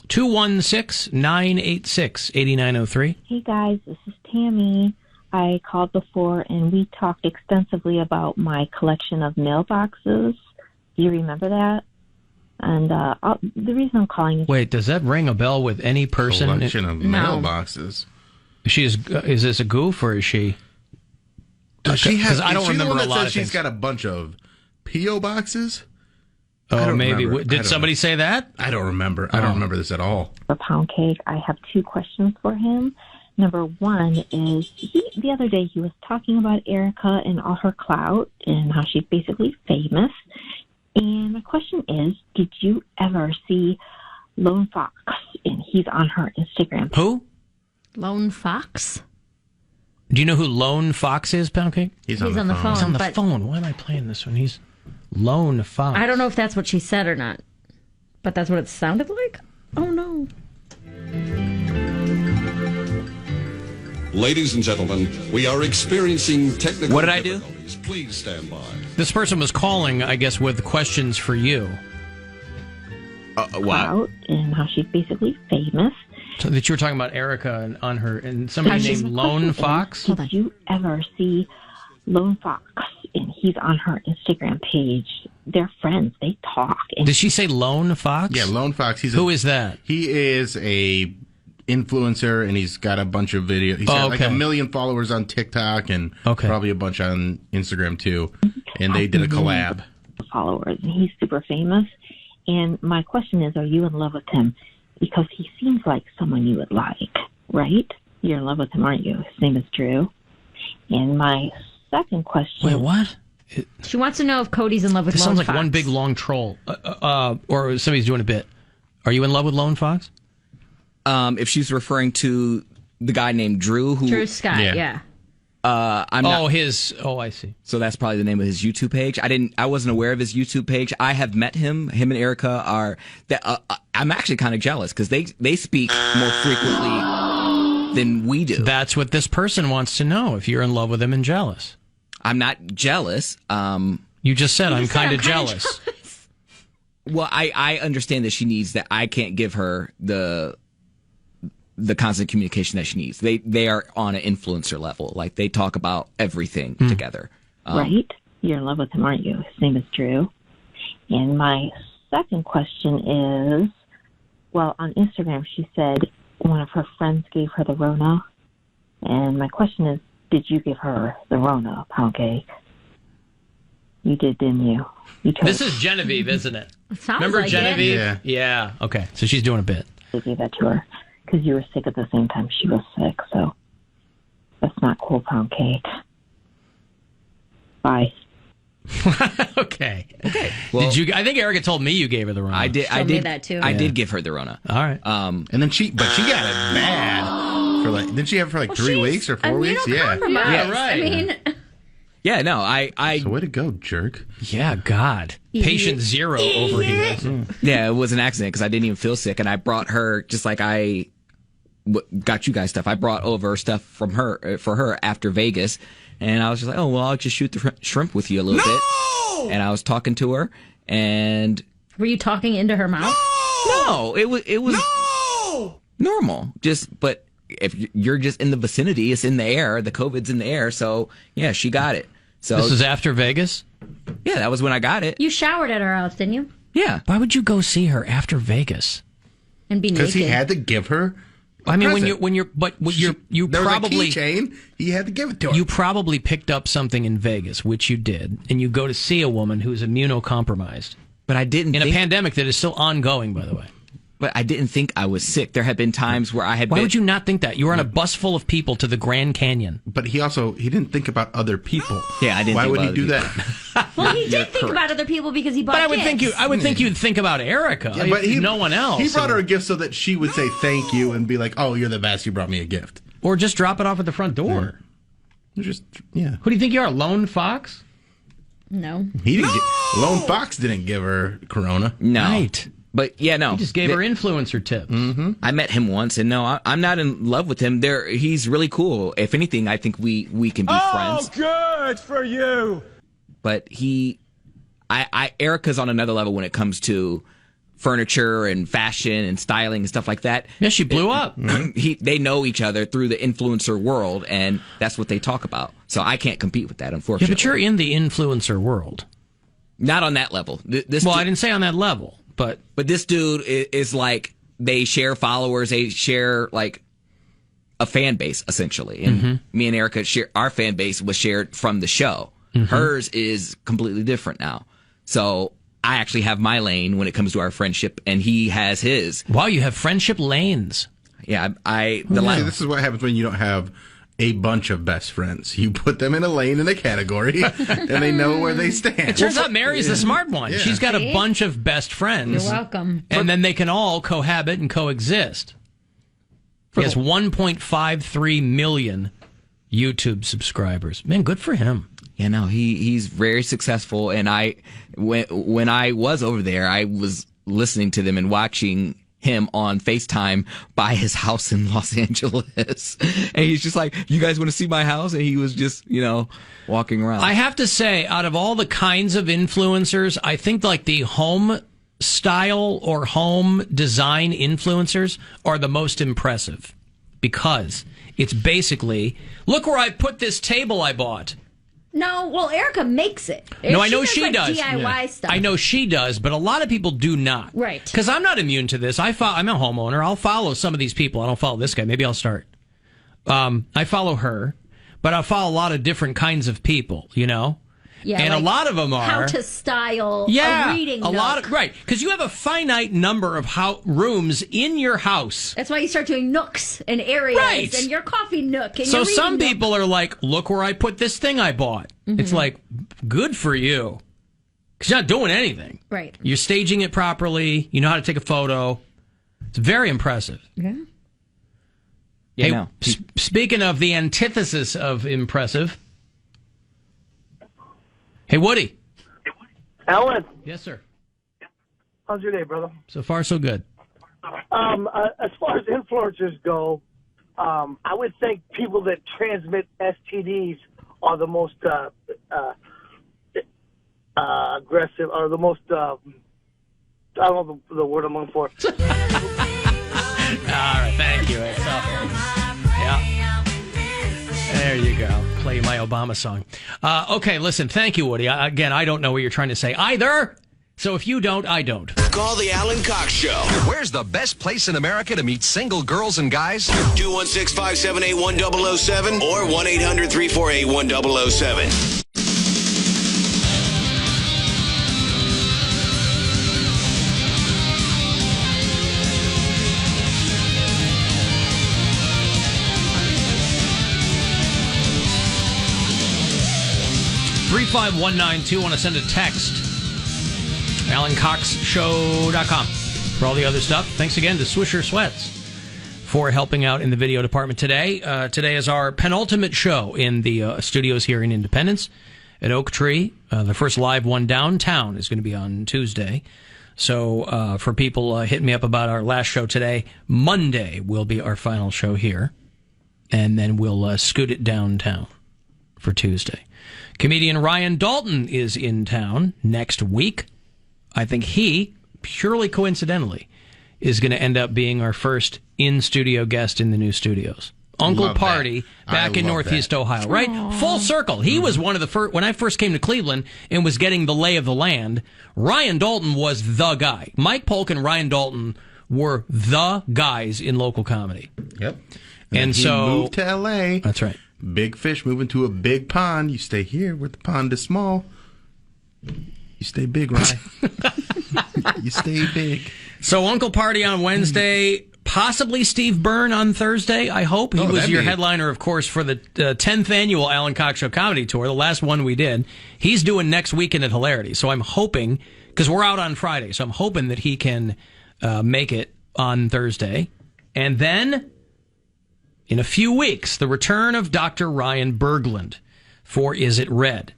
216-986-8903. Hey guys, this is Tammy. I called before and we talked extensively about my collection of mailboxes. Do you remember that? And the reason I'm calling is... Wait, does that ring a bell with any person? Collection of mailboxes. Is this a goof, or is she... Because I don't remember a lot of she's things. got a bunch of P.O. boxes. Oh, maybe. Remember. Did somebody say that? I don't remember. I don't remember this at all. For Poundcake, I have 2 questions for him. Number 1 is, the other day he was talking about Erica and all her clout and how she's basically famous. And my question is, did you ever see Lone Fox? And he's on her Instagram. Who? Lone Fox? Do you know who Lone Fox is, Poundcake? He's on the phone. He's on the but phone. Why am I playing this one? He's Lone Fox. I don't know if that's what she said or not, but that's what it sounded like. Oh, no. Ladies and gentlemen, we are experiencing technical What did I do? difficulties. Please stand by. This person was calling, I guess, with questions for you. Clout and how she's basically famous. So that you were talking about Erica and on her, and somebody named Lone Fox? Did you ever see Lone Fox? And he's on her Instagram page. They're friends. They talk. And Did she say Lone Fox? Yeah, Lone Fox. Who is that? He is a influencer, and he's got a bunch of videos. He's got like 1 million followers on TikTok, and probably a bunch on Instagram too. And they did a collab. Followers, and he's super famous. And my question is, are you in love with him? Because he seems like someone you would like, right? You're in love with him, aren't you? His name is Drew. And my second question... Wait, what? She wants to know if Cody's in love with This Lone sounds like Fox. one big long troll. Or somebody's doing a bit. Are you in love with Lone Fox? If she's referring to the guy named Drew, who Drew Scott, yeah. I'm not. Oh, I see. So that's probably the name of his YouTube page. I wasn't aware of his YouTube page. I have met him. Him and Erica are. I'm actually kind of jealous because they speak more frequently than we do. That's what this person wants to know. If you're in love with him and jealous. I'm not jealous. You just said I'm kind of jealous. Well, I understand that she needs that. I can't give her the constant communication that she needs. They are on an influencer level. Like, they talk about everything together. Right? You're in love with him, aren't you? His name is Drew. And my second question is, well, on Instagram, she said one of her friends gave her the Rona. And my question is, did you give her the Rona, Poundcake? You did, didn't you? This is Genevieve, isn't it? Sounds Remember like Genevieve? it. Yeah. Okay. So she's doing a bit. You gave that to her because you were sick at the same time she was sick. So that's not cool, Poundcake. Bye. Okay. Well, did you? I think Erica told me you gave her the Rona. I did. Told me that too. I did give her the Rona. All right. And then she got it bad for like. Didn't she have it for like 3 weeks or 4 weeks? Yeah. Yeah, right. I mean, Yeah, no, I So way to go, jerk. Yeah, God. Patient zero over here. Yeah, it was an accident because I didn't even feel sick, and I brought her just like I got you guys stuff. I brought over stuff from her for her after Vegas, and I was just like, oh well, I'll just shoot the shrimp with you a little bit. And I was talking to her, and were you talking into her mouth? no, it was normal. But if you're just in the vicinity, it's in the air. The COVID's in the air, so yeah, she got it. So this is after Vegas? Yeah, that was when I got it. You showered at her house, didn't you? Yeah. Why would you go see her after Vegas? And be naked? Because he had to give her. I mean, present. when you're you there probably was a keychain. He had to give it to her. You probably picked up something in Vegas, which you did, and you go to see a woman who's immunocompromised. But I didn't in a pandemic that is still ongoing, by the way. But I didn't think I was sick. There had been times where I had Why would you not think that? You were on a bus full of people to the Grand Canyon. But he didn't think about other people. Yeah, I didn't. Why think would about he do other that? Well, he did think about other people because he bought But I would gifts. think you'd think about Erica. Yeah, but no one else. He brought her a gift so that she would say thank you and be like, "Oh, you're the best. You brought me a gift." Or just drop it off at the front door. Yeah. Who do you think you are, Lone Fox? No. He didn't. Lone Fox didn't give her Corona. No. Right. But yeah, no. He just gave her influencer tips. Mm-hmm. I met him once, and no, I'm not in love with him. He's really cool. If anything, I think we can be friends. Good for you. But Erica's on another level when it comes to furniture and fashion and styling and stuff like that. Yeah, she blew up. They know each other through the influencer world, and that's what they talk about. So I can't compete with that, unfortunately. Yeah, but you're in the influencer world. Not on that level. I didn't say on that level, but this dude is like, they share followers, they share like a fan base essentially, and me and Erica our fan base was shared from the show. Hers is completely different now. So I actually have my lane when it comes to our friendship, and he has his. Wow, you have friendship lanes. Yeah, This is what happens when you don't have a bunch of best friends. You put them in a lane, in a category, and they know where they stand. It turns out Mary's the smart one. Yeah. She's got a bunch of best friends. You're welcome. And then they can all cohabit and coexist. He has 1.53 million YouTube subscribers. Man, good for him. Yeah, no, he's very successful. And when I was over there, I was listening to them and watching him on FaceTime by his house in Los Angeles. And he's just like, you guys want to see my house? And he was just, walking around. I have to say, out of all the kinds of influencers, I think like the home style or home design influencers are the most impressive, because it's basically, look where I put this table I bought. No, well, Erica makes it. No, I know she does. DIY stuff. I know she does, but a lot of people do not. Right. Because I'm not immune to this. I'm a homeowner. I'll follow some of these people. I don't follow this guy. Maybe I'll start. I follow her, but I follow a lot of different kinds of people, Yeah, and like a lot of them are how to style a reading a nook. lot of right, because you have a finite number of rooms in your house. That's why you start doing nooks and areas Right. and your coffee nook. And So your some reading people are like, look where I put this thing I bought. It's like, good for you, because you're not doing anything. Right. You're staging it properly. You know how to take a photo. It's very impressive. Yeah. Hey, no. Speaking of the antithesis of impressive, hey, Woody. Alan. Yes, sir. How's your day, brother? So far, so good. As far as influencers go, I would think people that transmit STDs are the most aggressive, or the most, I don't know the word I'm looking for. All right, thank you. Yeah. There you go. Play my Obama song. Okay, listen, thank you, Woody. Again, I don't know what you're trying to say either. So if you don't, I don't. Call the Alan Cox Show. Where's the best place in America to meet single girls and guys? 216-578-1007 or 1-800-348-1007. $35192. Want to send a text? AlanCoxShow.com for all the other stuff. Thanks again to Swisher Sweats for helping out in the video department today. Today is our penultimate show in the studios here in Independence at Oak Tree. The first live one downtown is going to be on Tuesday. So for people hitting me up about our last show today, Monday will be our final show here. And then we'll scoot it downtown for Tuesday. Comedian Ryan Dalton is in town next week. I think he, purely coincidentally, is going to end up being our first in-studio guest in the new studios. Uncle Love Party that. back in Northeast Ohio, right? Aww. Full circle. He was one of the first, when I first came to Cleveland and was getting the lay of the land, Ryan Dalton was the guy. Mike Polk and Ryan Dalton were the guys in local comedy. Yep. And he so moved to L.A. That's right. Big fish moving to a big pond. You stay here where the pond is small. You stay big, Ryan. You stay big. So Uncle Party on Wednesday, possibly Steve Byrne on Thursday, I hope. He was your headliner, of course, for the 10th annual Alan Cox Show Comedy Tour, the last one we did. He's doing next weekend at Hilarity. So I'm hoping, because we're out on Friday, so I'm hoping that he can make it on Thursday. And then, in a few weeks, the return of Dr. Ryan Berglund for Is It Red?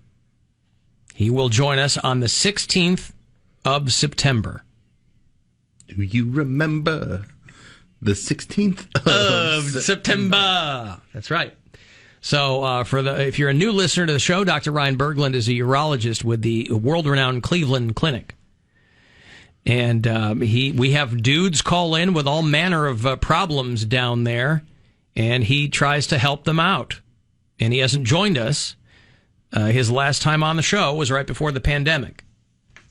He will join us on the 16th of September. Do you remember the 16th of September? That's right. So if you're a new listener to the show, Dr. Ryan Berglund is a urologist with the world-renowned Cleveland Clinic. And we have dudes call in with all manner of problems down there, and he tries to help them out. And he hasn't joined us. His last time on the show was right before the pandemic.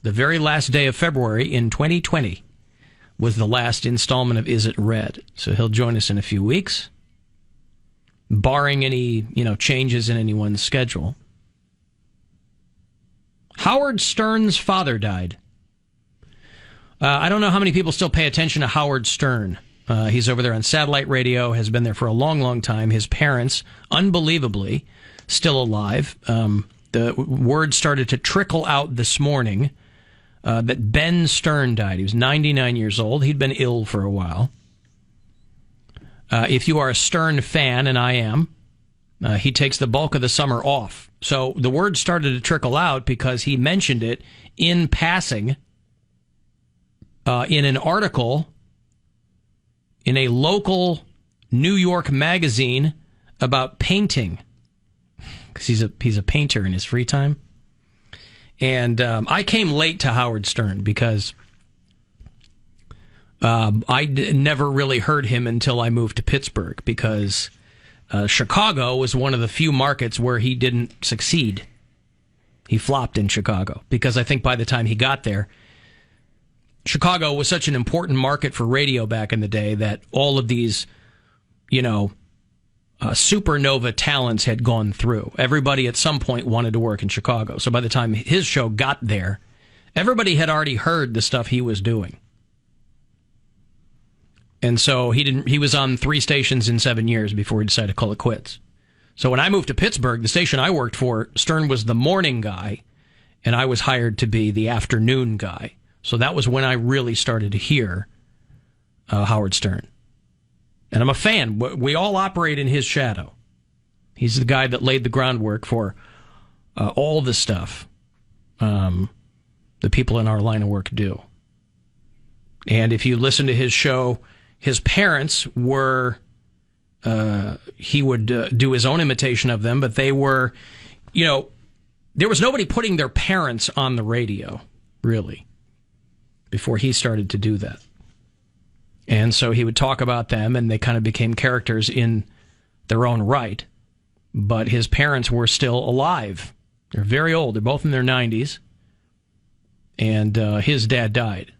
The very last day of February in 2020 was the last installment of Is It Red? So he'll join us in a few weeks, barring any, changes in anyone's schedule. Howard Stern's father died. I don't know how many people still pay attention to Howard Stern. He's over there on satellite radio, has been there for a long, long time. His parents, unbelievably, still alive. The word started to trickle out this morning that Ben Stern died. He was 99 years old. He'd been ill for a while. If you are a Stern fan, and I am, he takes the bulk of the summer off. So the word started to trickle out because he mentioned it in passing in an article in a local New York magazine about painting. Because he's a painter in his free time. And I came late to Howard Stern because never really heard him until I moved to Pittsburgh, because Chicago was one of the few markets where he didn't succeed. He flopped in Chicago because I think by the time he got there, Chicago was such an important market for radio back in the day that all of these, supernova talents had gone through. Everybody at some point wanted to work in Chicago. So by the time his show got there, everybody had already heard the stuff he was doing. And so he was on 3 stations in 7 years before he decided to call it quits. So when I moved to Pittsburgh, the station I worked for, Stern was the morning guy, and I was hired to be the afternoon guy. So that was when I really started to hear Howard Stern. And I'm a fan. We all operate in his shadow. He's the guy that laid the groundwork for all the stuff the people in our line of work do. And if you listen to his show, his parents were, he would do his own imitation of them, but they were, there was nobody putting their parents on the radio, really, before he started to do that. And so he would talk about them, and they kind of became characters in their own right. But his parents were still alive. They're very old. They're both in their 90s. and his dad died.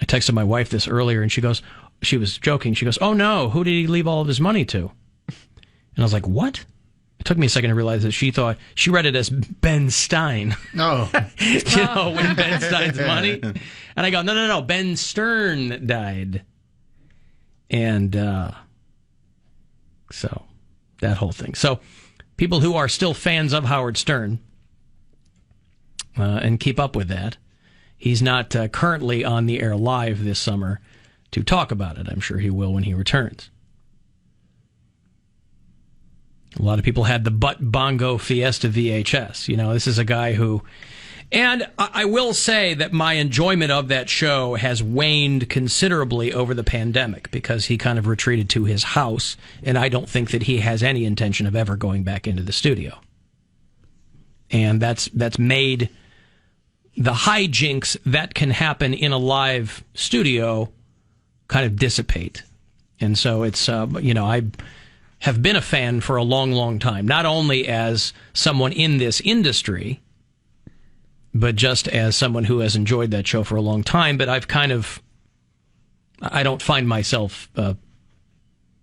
I texted my wife this earlier, and she was joking. She goes, "Oh no, who did he leave all of his money to?" And I was like, "What?" It took me a second to realize that she read it as Ben Stein. Oh. When Ben Stein's money. And I go, no, Ben Stern died. And so that whole thing. So people who are still fans of Howard Stern and keep up with that, he's not currently on the air live this summer to talk about it. I'm sure he will when he returns. A lot of people had the Butt Bongo Fiesta VHS. This is a guy who... And I will say that my enjoyment of that show has waned considerably over the pandemic because he kind of retreated to his house, and I don't think that he has any intention of ever going back into the studio. And that's made the hijinks that can happen in a live studio kind of dissipate. And so it's, I have been a fan for a long, long time, not only as someone in this industry, but just as someone who has enjoyed that show for a long time. But I don't find myself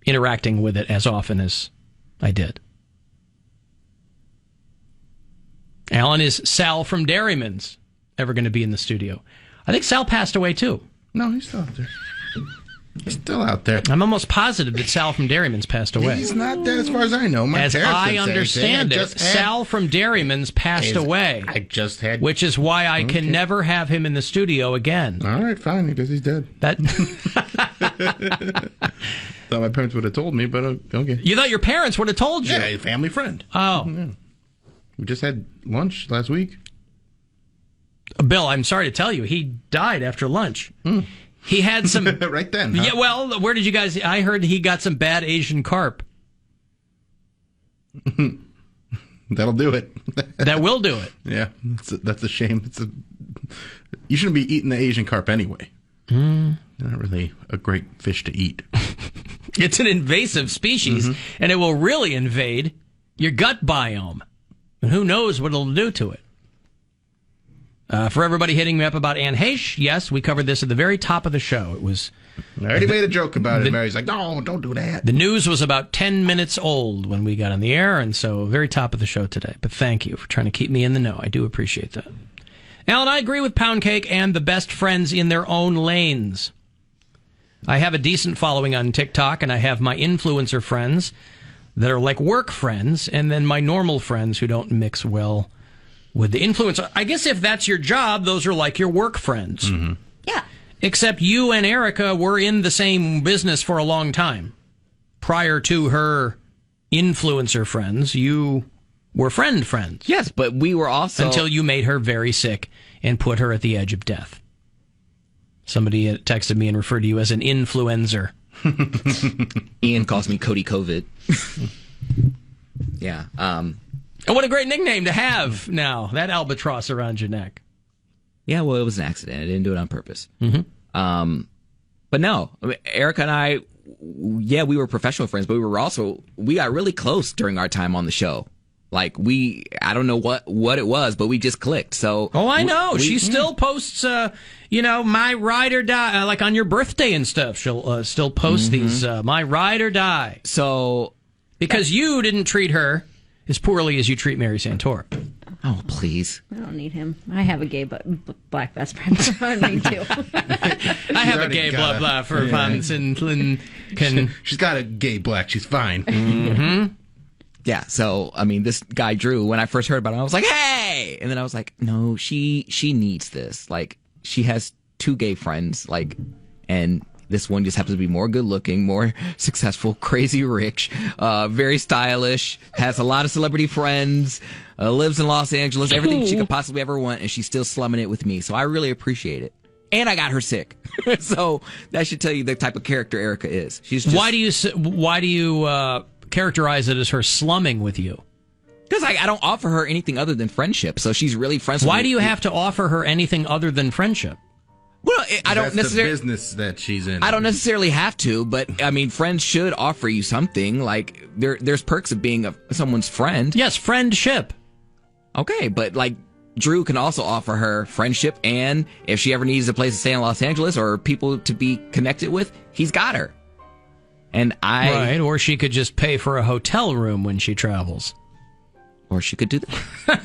interacting with it as often as I did. Alan, is Sal from Dairyman's ever going to be in the studio? I think Sal passed away too. No, he's still out there. He's still out there. I'm almost positive that Sal from Dairyman's passed away. He's not dead as far as I know. As I understand it, Sal from Dairyman's passed away. I just had... Which is why I can never have him in the studio again. All right, fine, because he's dead. Thought my parents would have told me, but okay. You thought your parents would have told you? Yeah, a family friend. Oh. Yeah. We just had lunch last week. Bill, I'm sorry to tell you, he died after lunch. He had some... right then, huh? Yeah, well, where did you guys... I heard he got some bad Asian carp. That'll do it. That will do it. Yeah, that's a shame. You shouldn't be eating the Asian carp anyway. Not really a great fish to eat. It's an invasive species, and it will really invade your gut biome. And who knows what it'll do to it. For everybody hitting me up about Anne Heche, yes, we covered this at the very top of the show. It was... I already made a joke about it. Mary's like, no, don't do that. The news was about 10 minutes old when we got on the air, and so very top of the show today. But thank you for trying to keep me in the know. I do appreciate that. Alan, I agree with Poundcake and the best friends in their own lanes. I have a decent following on TikTok, and I have my influencer friends that are like work friends, and then my normal friends who don't mix well with the influencer. I guess if that's your job, those are like your work friends. Yeah. Except you and Erica were in the same business for a long time. Prior to her influencer friends, you were friends. Yes, but we were also... Until you made her very sick and put her at the edge of death. Somebody texted me and referred to you as an influencer. Ian calls me Cody COVID. Yeah. And what a great nickname to have now, that albatross around your neck. Yeah, well, it was an accident. I didn't do it on purpose. But no, I mean, Erica and I, yeah, we were professional friends, but we got really close during our time on the show. Like, I don't know what it was, but we just clicked. So, I know. She still posts, my ride or die, like on your birthday and stuff. She'll still post these, my ride or die. So, because you didn't treat her as poorly as you treat Mary Santora. Oh, please. I don't need him. I have a gay black best friend. I don't need to. I have a gay blah blah for fans and can. She's got a gay black. She's fine. Yeah. So I mean, this guy Drew. When I first heard about him, I was like, "Hey!" And then I was like, "No, she needs this. Like, she has two gay friends. Like, and." This one just happens to be more good-looking, more successful, crazy rich, very stylish, has a lot of celebrity friends, lives in Los Angeles, everything she could possibly ever want, and she's still slumming it with me. So I really appreciate it. And I got her sick. So that should tell you the type of character Erica is. She's just, why do you characterize it as her slumming with you? Because I don't offer her anything other than friendship. So she's really friends with me. Why do you have to offer her anything other than friendship? Well, I don't necessarily. That's the business that she's in. I don't necessarily have to, but I mean, friends should offer you something. Like there's perks of being someone's friend. Yes, friendship. Okay, but like Drew can also offer her friendship, and if she ever needs a place to stay in Los Angeles or people to be connected with, he's got her. And Right, or she could just pay for a hotel room when she travels. Or she could do that.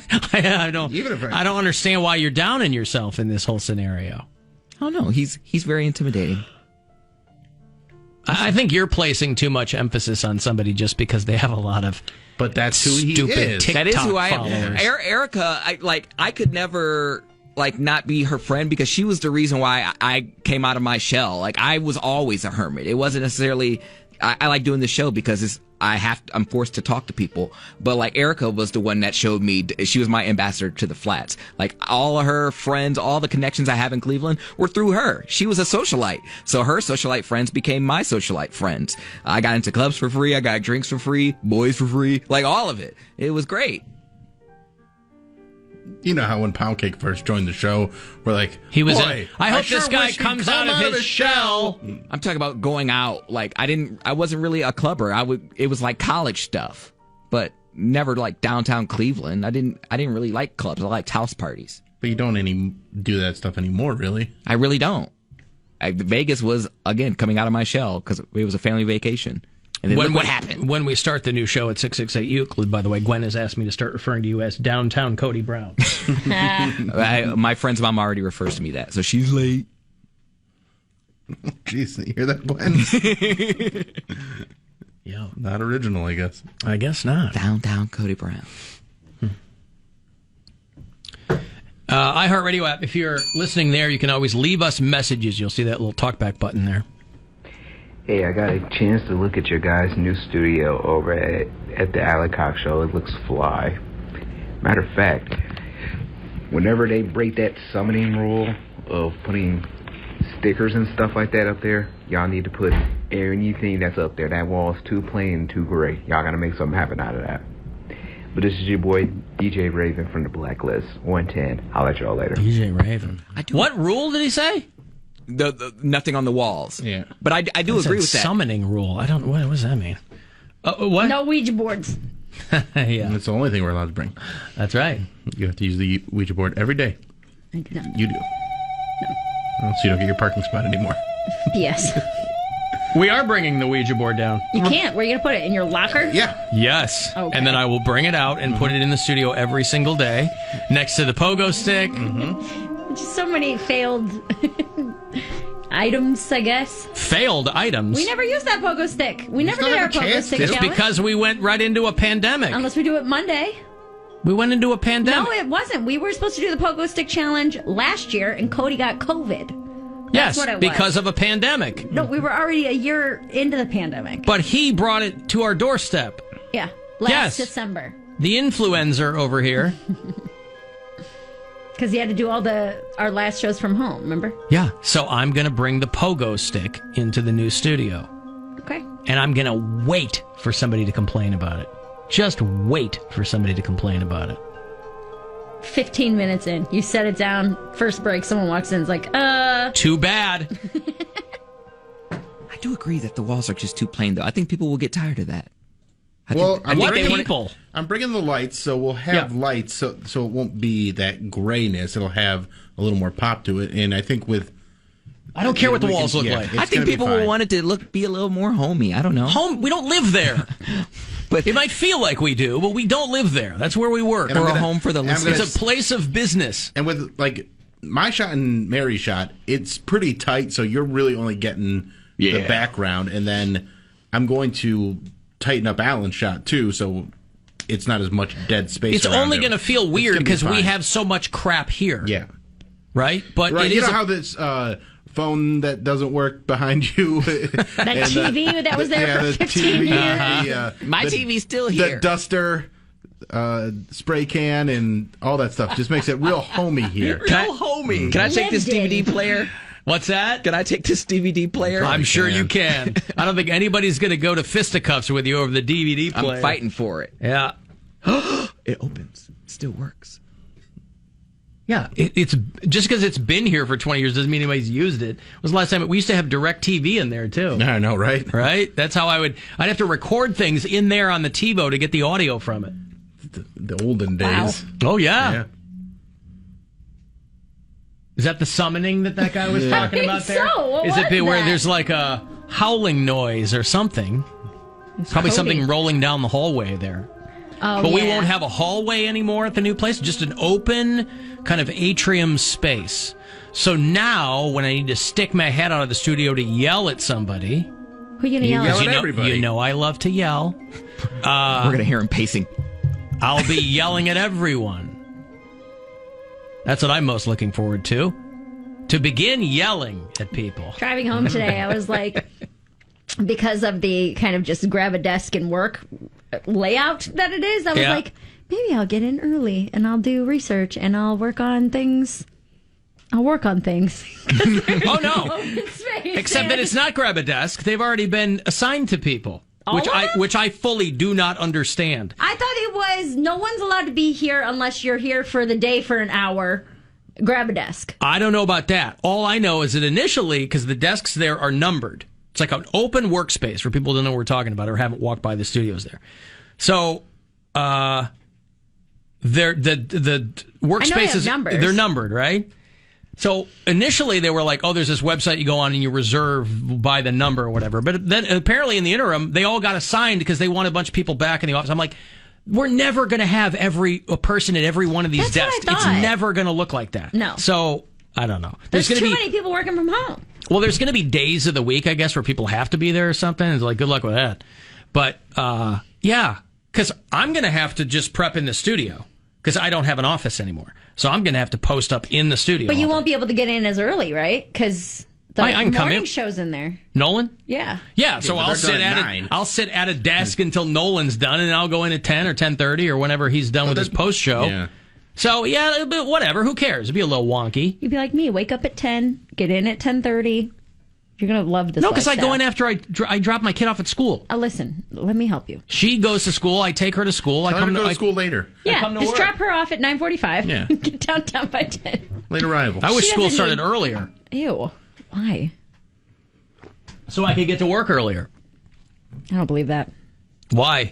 I don't understand why you're downing yourself in this whole scenario. I don't know. He's very intimidating. I think you're placing too much emphasis on somebody just because they have a lot of that's who he stupid is. TikTok That is who I followers. am. Erica, I could never not be her friend because she was the reason why I came out of my shell. Like, I was always a hermit. It wasn't necessarily I like doing the show because I'm forced to talk to people. But like, Erica was the one that showed me. She was my ambassador to the Flats. Like, all of her friends, all the connections I have in Cleveland were through her. She was a socialite, so her socialite friends became my socialite friends. I got into clubs for free. I got drinks for free, boys for free, like all of it. It was great. You know how when Poundcake first joined the show, we're like, he was. Boy, I hope this guy comes out of his shell. I'm talking about going out. Like, I wasn't really a clubber. It was like college stuff, but never like downtown Cleveland. I didn't really like clubs. I liked house parties. But you don't do that stuff anymore, really. I really don't. Vegas was, again, coming out of my shell because it was a family vacation. And then look what happened. When we start the new show at 668 Euclid, by the way, Gwen has asked me to start referring to you as Downtown Cody Brown. My friend's mom already refers to me that, so she's late. Jeez, you hear that, Gwen? Yeah. Not original, I guess. I guess not. Downtown Cody Brown. iHeartRadio app, if you're listening there, you can always leave us messages. You'll see that little talkback button there. Hey, I got a chance to look at your guys' new studio over at the Alan Cox Show. It looks fly. Matter of fact, whenever they break that summoning rule of putting stickers and stuff like that up there, y'all need to put anything that's up there. That wall's too plain and too gray. Y'all gotta make something happen out of that. But this is your boy, DJ Raven from the Blacklist, 110. I'll let y'all later. DJ Raven. What rule did he say? The nothing on the walls. Yeah. But I do agree with that. Summoning rule. I don't. What does that mean? What? No Ouija boards. Yeah. That's the only thing we're allowed to bring. That's right. You have to use the Ouija board every day. I do not. You do. No. So you don't get your parking spot anymore. Yes. We are bringing the Ouija board down. You can't. Where are you going to put it? In your locker? Yeah. Yes. Okay. And then I will bring it out and put it in the studio every single day next to the pogo stick. Just so many failed items, I guess. Failed items? We never used that pogo stick. We never still did our have a pogo chance stick to. It's challenge. because we went right into a pandemic. Unless we do it Monday. We went into a pandemic. No, it wasn't. We were supposed to do the pogo stick challenge last year, and Cody got COVID. Yes, what it was. because of a pandemic. No, we were already a year into the pandemic. But he brought it to our doorstep. Yeah, last Yes. December. The influencer over here. Because he had to do our last shows from home, remember? Yeah. So I'm going to bring the pogo stick into the new studio. Okay. And I'm going to wait for somebody to complain about it. Just wait for somebody to complain about it. 15 minutes in, you set it down, first break, someone walks in, is like, Too bad. I do agree that the walls are just too plain, though. I think people will get tired of that. I'm bringing the lights, so we'll have Yeah. lights, so it won't be that grayness. It'll have a little more pop to it, and I think with... I don't care what the walls look like. I think people will want it to be a little more homey. I don't know. We don't live there. But it might feel like we do, but we don't live there. That's where we work. We're a home for the listeners. It's a place of business. And with, like, my shot and Mary's shot, it's pretty tight, so you're really only getting the background, and then I'm going to tighten up Alan's shot, too, so it's not as much dead space It's around only him. going to feel weird because we fine. have so much crap here. Yeah. Right? But Right, it you is know how this phone that doesn't work behind you? that TV that was there for 15 years. My TV's still here. The duster, spray can, and all that stuff just makes it real homey here. Homey. Can I take this DVD player? What's that? Can I take this DVD player? I'm sure you can. I don't think anybody's going to go to fisticuffs with you over the DVD player. I'm fighting for it. Yeah. It opens. It still works. Yeah, it's just because it's been here for 20 years doesn't mean anybody's used it. When was the last time we used to have DirecTV in there too? I know, right? Right? That's how I'd have to record things in there on the TiVo to get the audio from it. The olden days. Oh yeah. Is that the summoning that guy was talking about there? So, what Is it was where that? there's like a howling noise or something? Probably something rolling down the hallway there. Oh, but we yeah. won't have a hallway anymore at the new place, just an open kind of atrium space. So now, when I need to stick my head out of the studio to yell at somebody... Who are you going to yell at? everybody. You know I love to yell. We're going to hear him pacing. I'll be yelling at everyone. That's what I'm most looking forward to. To begin yelling at people. Driving home today, I was like, because of the kind of just grab a desk and work layout that it is, I was like, maybe I'll get in early and I'll do research and I'll work on things. Oh, no. Except that it's not grab a desk. They've already been assigned to people. Which I fully do not understand. I thought it was no one's allowed to be here unless you're here for the day for an hour. Grab a desk. I don't know about that. All I know is that initially, because the desks there are numbered, it's like an open workspace for people who don't know what we're talking about or haven't walked by the studios there. So, the workspaces, they're numbered, right? So initially they were like, oh, there's this website you go on and you reserve by the number or whatever. But then apparently in the interim, they all got assigned because they want a bunch of people back in the office. I'm like, we're never going to have a person at every one of these desks. It's never going to look like that. No. So I don't know. There's too many people working from home. Well, there's going to be days of the week, I guess, where people have to be there or something. It's like, good luck with that. But yeah, because I'm going to have to just prep in the studio because I don't have an office anymore. So I'm going to have to post up in the studio. But you won't be able to get in as early, right? Because the morning show's in there. Nolan? Yeah. Yeah, so I'll sit at a desk until Nolan's done, and I'll go in at 10 or 10:30 or whenever he's done with his post show. Yeah. So, yeah, but whatever. Who cares? It'd be a little wonky. You'd be like me. Wake up at 10, get in at 10:30. You're going to love this. No, because I go in after I drop my kid off at school. Listen, let me help you. She goes to school. I take her to school. Tell her to go to school later. Yeah, just drop her off at 9:45. Yeah. Get downtown by 10. Late arrival. I wish school started earlier. Ew. Why? So I could get to work earlier. I don't believe that. Why?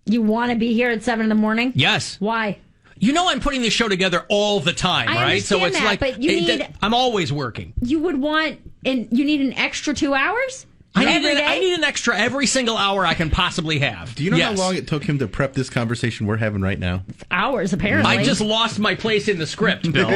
You want to be here at 7 in the morning? Yes. Why? You know I'm putting this show together all the time, I right? So it's understand that, like but you need- I'm always working. You would want, and you need an extra 2 hours? I need an extra every single hour I can possibly have. Do you know how long it took him to prep this conversation we're having right now? Hours, apparently. I just lost my place in the script, Bill.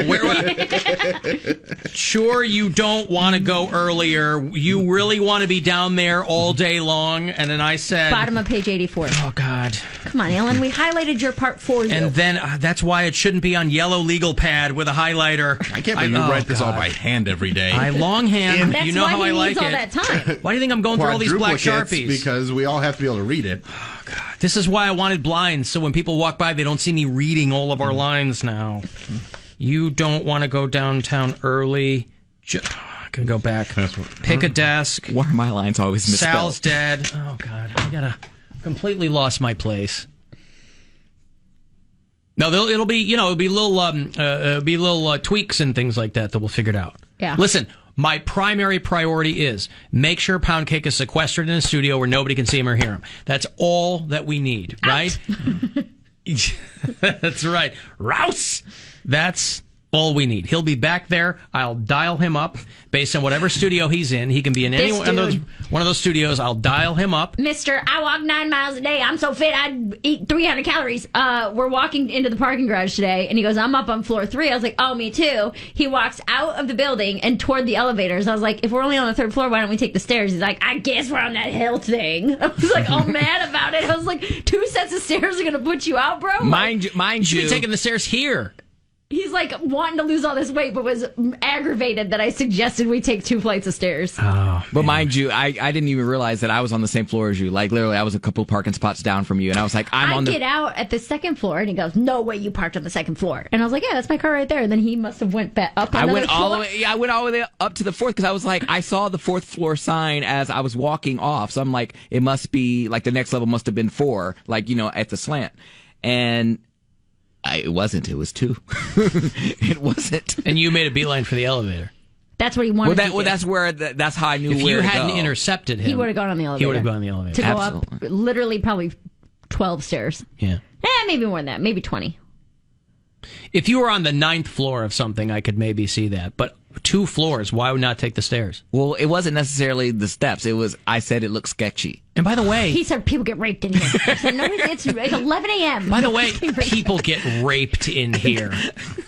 Sure, you don't want to go earlier. You really want to be down there all day long. And then I said... Bottom of page 84. Oh, God. Come on, Alan. We highlighted your part for you. And then that's why it shouldn't be on yellow legal pad with a highlighter. I can't believe you write this all by hand every day. I longhand. That's you know why how he I like needs all it. that time. Why do you think I'm going through all these black Sharpies? Because we all have to be able to read it. Oh, God. This is why I wanted blinds, so when people walk by, they don't see me reading all of our lines now. You don't want to go downtown early. I can go back. Pick a desk. Why are my lines always misspelled? Sal's dead. Oh, God. I completely lost my place. No, it'll be little tweaks and things like that we'll figure it out. Yeah. Listen, my primary priority is make sure Poundcake is sequestered in a studio where nobody can see him or hear him. That's all that we need, right? That's right. Rouse! That's all we need. He'll be back there. I'll dial him up based on whatever studio he's in. He can be in any one of those studios. I'll dial him up. Mister, I walk 9 miles a day. I'm so fit, I'd eat 300 calories. We're walking into the parking garage today, and he goes, I'm up on floor 3. I was like, oh, me too. He walks out of the building and toward the elevators. I was like, if we're only on the 3rd floor, why don't we take the stairs? He's like, I guess we're on that hill thing. I was like, all mad about it. I was like, 2 sets of stairs are going to put you out, bro? Mind you. You should be taking the stairs here. He's like wanting to lose all this weight, but was aggravated that I suggested we take 2 flights of stairs. Oh, but mind you, I didn't even realize that I was on the same floor as you. Like literally, I was a couple parking spots down from you, and I was like, I get out at the 2nd floor, and he goes, "No way, you parked on the 2nd floor." And I was like, "Yeah, that's my car right there." And then he must have went back up. I went all the way. I went all the way up to the 4th because I was like, I saw the 4th floor sign as I was walking off, so I'm like, it must be like the next level must have been 4, like at the slant, and. It wasn't. It was 2. It wasn't. And you made a beeline for the elevator. That's what he wanted to do. That's how I knew if where you to hadn't go. intercepted him, he would have gone on the elevator. He would have gone on the elevator. To go up literally probably 12 stairs. Yeah. Maybe more than that. Maybe 20. If you were on the 9th floor of something, I could maybe see that. But 2 floors, why would not take the stairs? Well, it wasn't necessarily the steps. It was, I said it looked sketchy. And by the way... He said people get raped in here. I said, no, it's 11 a.m. By the way, people get raped in here.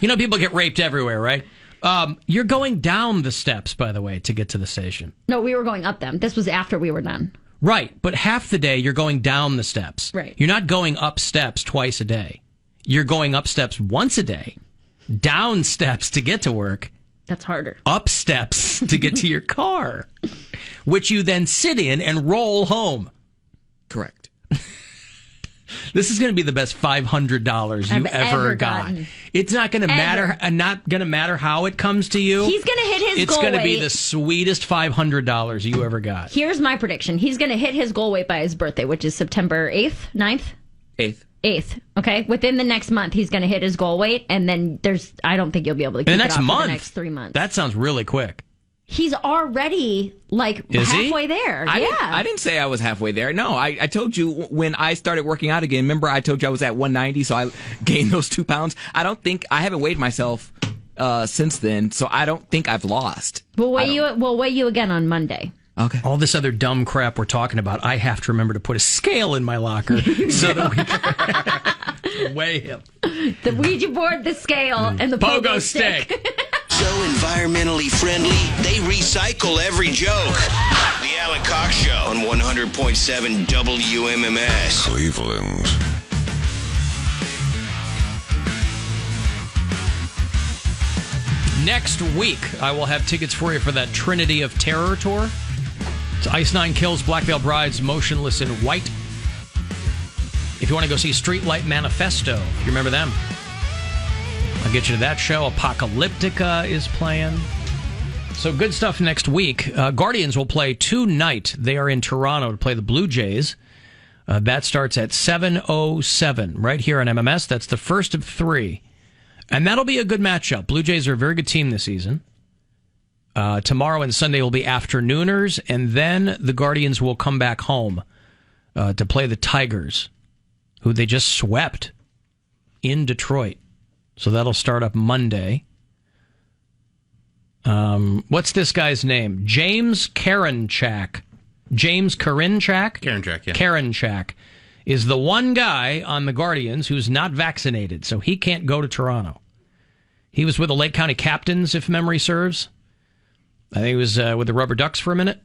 You know, people get raped everywhere, right? You're going down the steps, by the way, to get to the station. No, we were going up them. This was after we were done. Right, but half the day you're going down the steps. Right. You're not going up steps twice a day. You're going up steps once a day, down steps to get to work. That's harder. Up steps to get to your car, which you then sit in and roll home. Correct. This is going to be the best $500 you ever got. Gotten. It's not going to matter. Not going to matter how it comes to you. He's going to hit his goal weight. It's going to be the sweetest $500 you ever got. Here's my prediction. He's going to hit his goal weight by his birthday, which is September 8th, 9th? 8th. Okay. Within the next month, he's going to hit his goal weight, and then I don't think you'll be able to keep it off for the next 3 months. That sounds really quick. He's already halfway there. I didn't say I was halfway there. No, I told you when I started working out again. Remember, I told you I was at 190, so I gained those 2 pounds. I haven't weighed myself since then, so I don't think I've lost. We'll weigh you again on Monday. Okay. All this other dumb crap we're talking about, I have to remember to put a scale in my locker so that we can weigh him. The Ouija board, the scale, and the pogo stick. So environmentally friendly, they recycle every joke. The Alan Cox Show on 100.7 WMMS. Cleveland. Next week, I will have tickets for you for that Trinity of Terror tour. It's Ice Nine Kills, Black Veil Brides, Motionless in White. If you want to go see Streetlight Manifesto, you remember them? I'll get you to that show. Apocalyptica is playing. So good stuff next week. Guardians will play tonight. They are in Toronto to play the Blue Jays. That starts at 7:07 right here on MMS. That's the first of 3. And that'll be a good matchup. Blue Jays are a very good team this season. Tomorrow and Sunday will be afternooners, and then the Guardians will come back home to play the Tigers, who they just swept in Detroit. So that'll start up Monday. What's this guy's name? James Karinchak. James Karinchak? Karinchak, yeah. Karinchak is the one guy on the Guardians who's not vaccinated, so he can't go to Toronto. He was with the Lake County Captains, if memory serves. I think he was with the Rubber Ducks for a minute.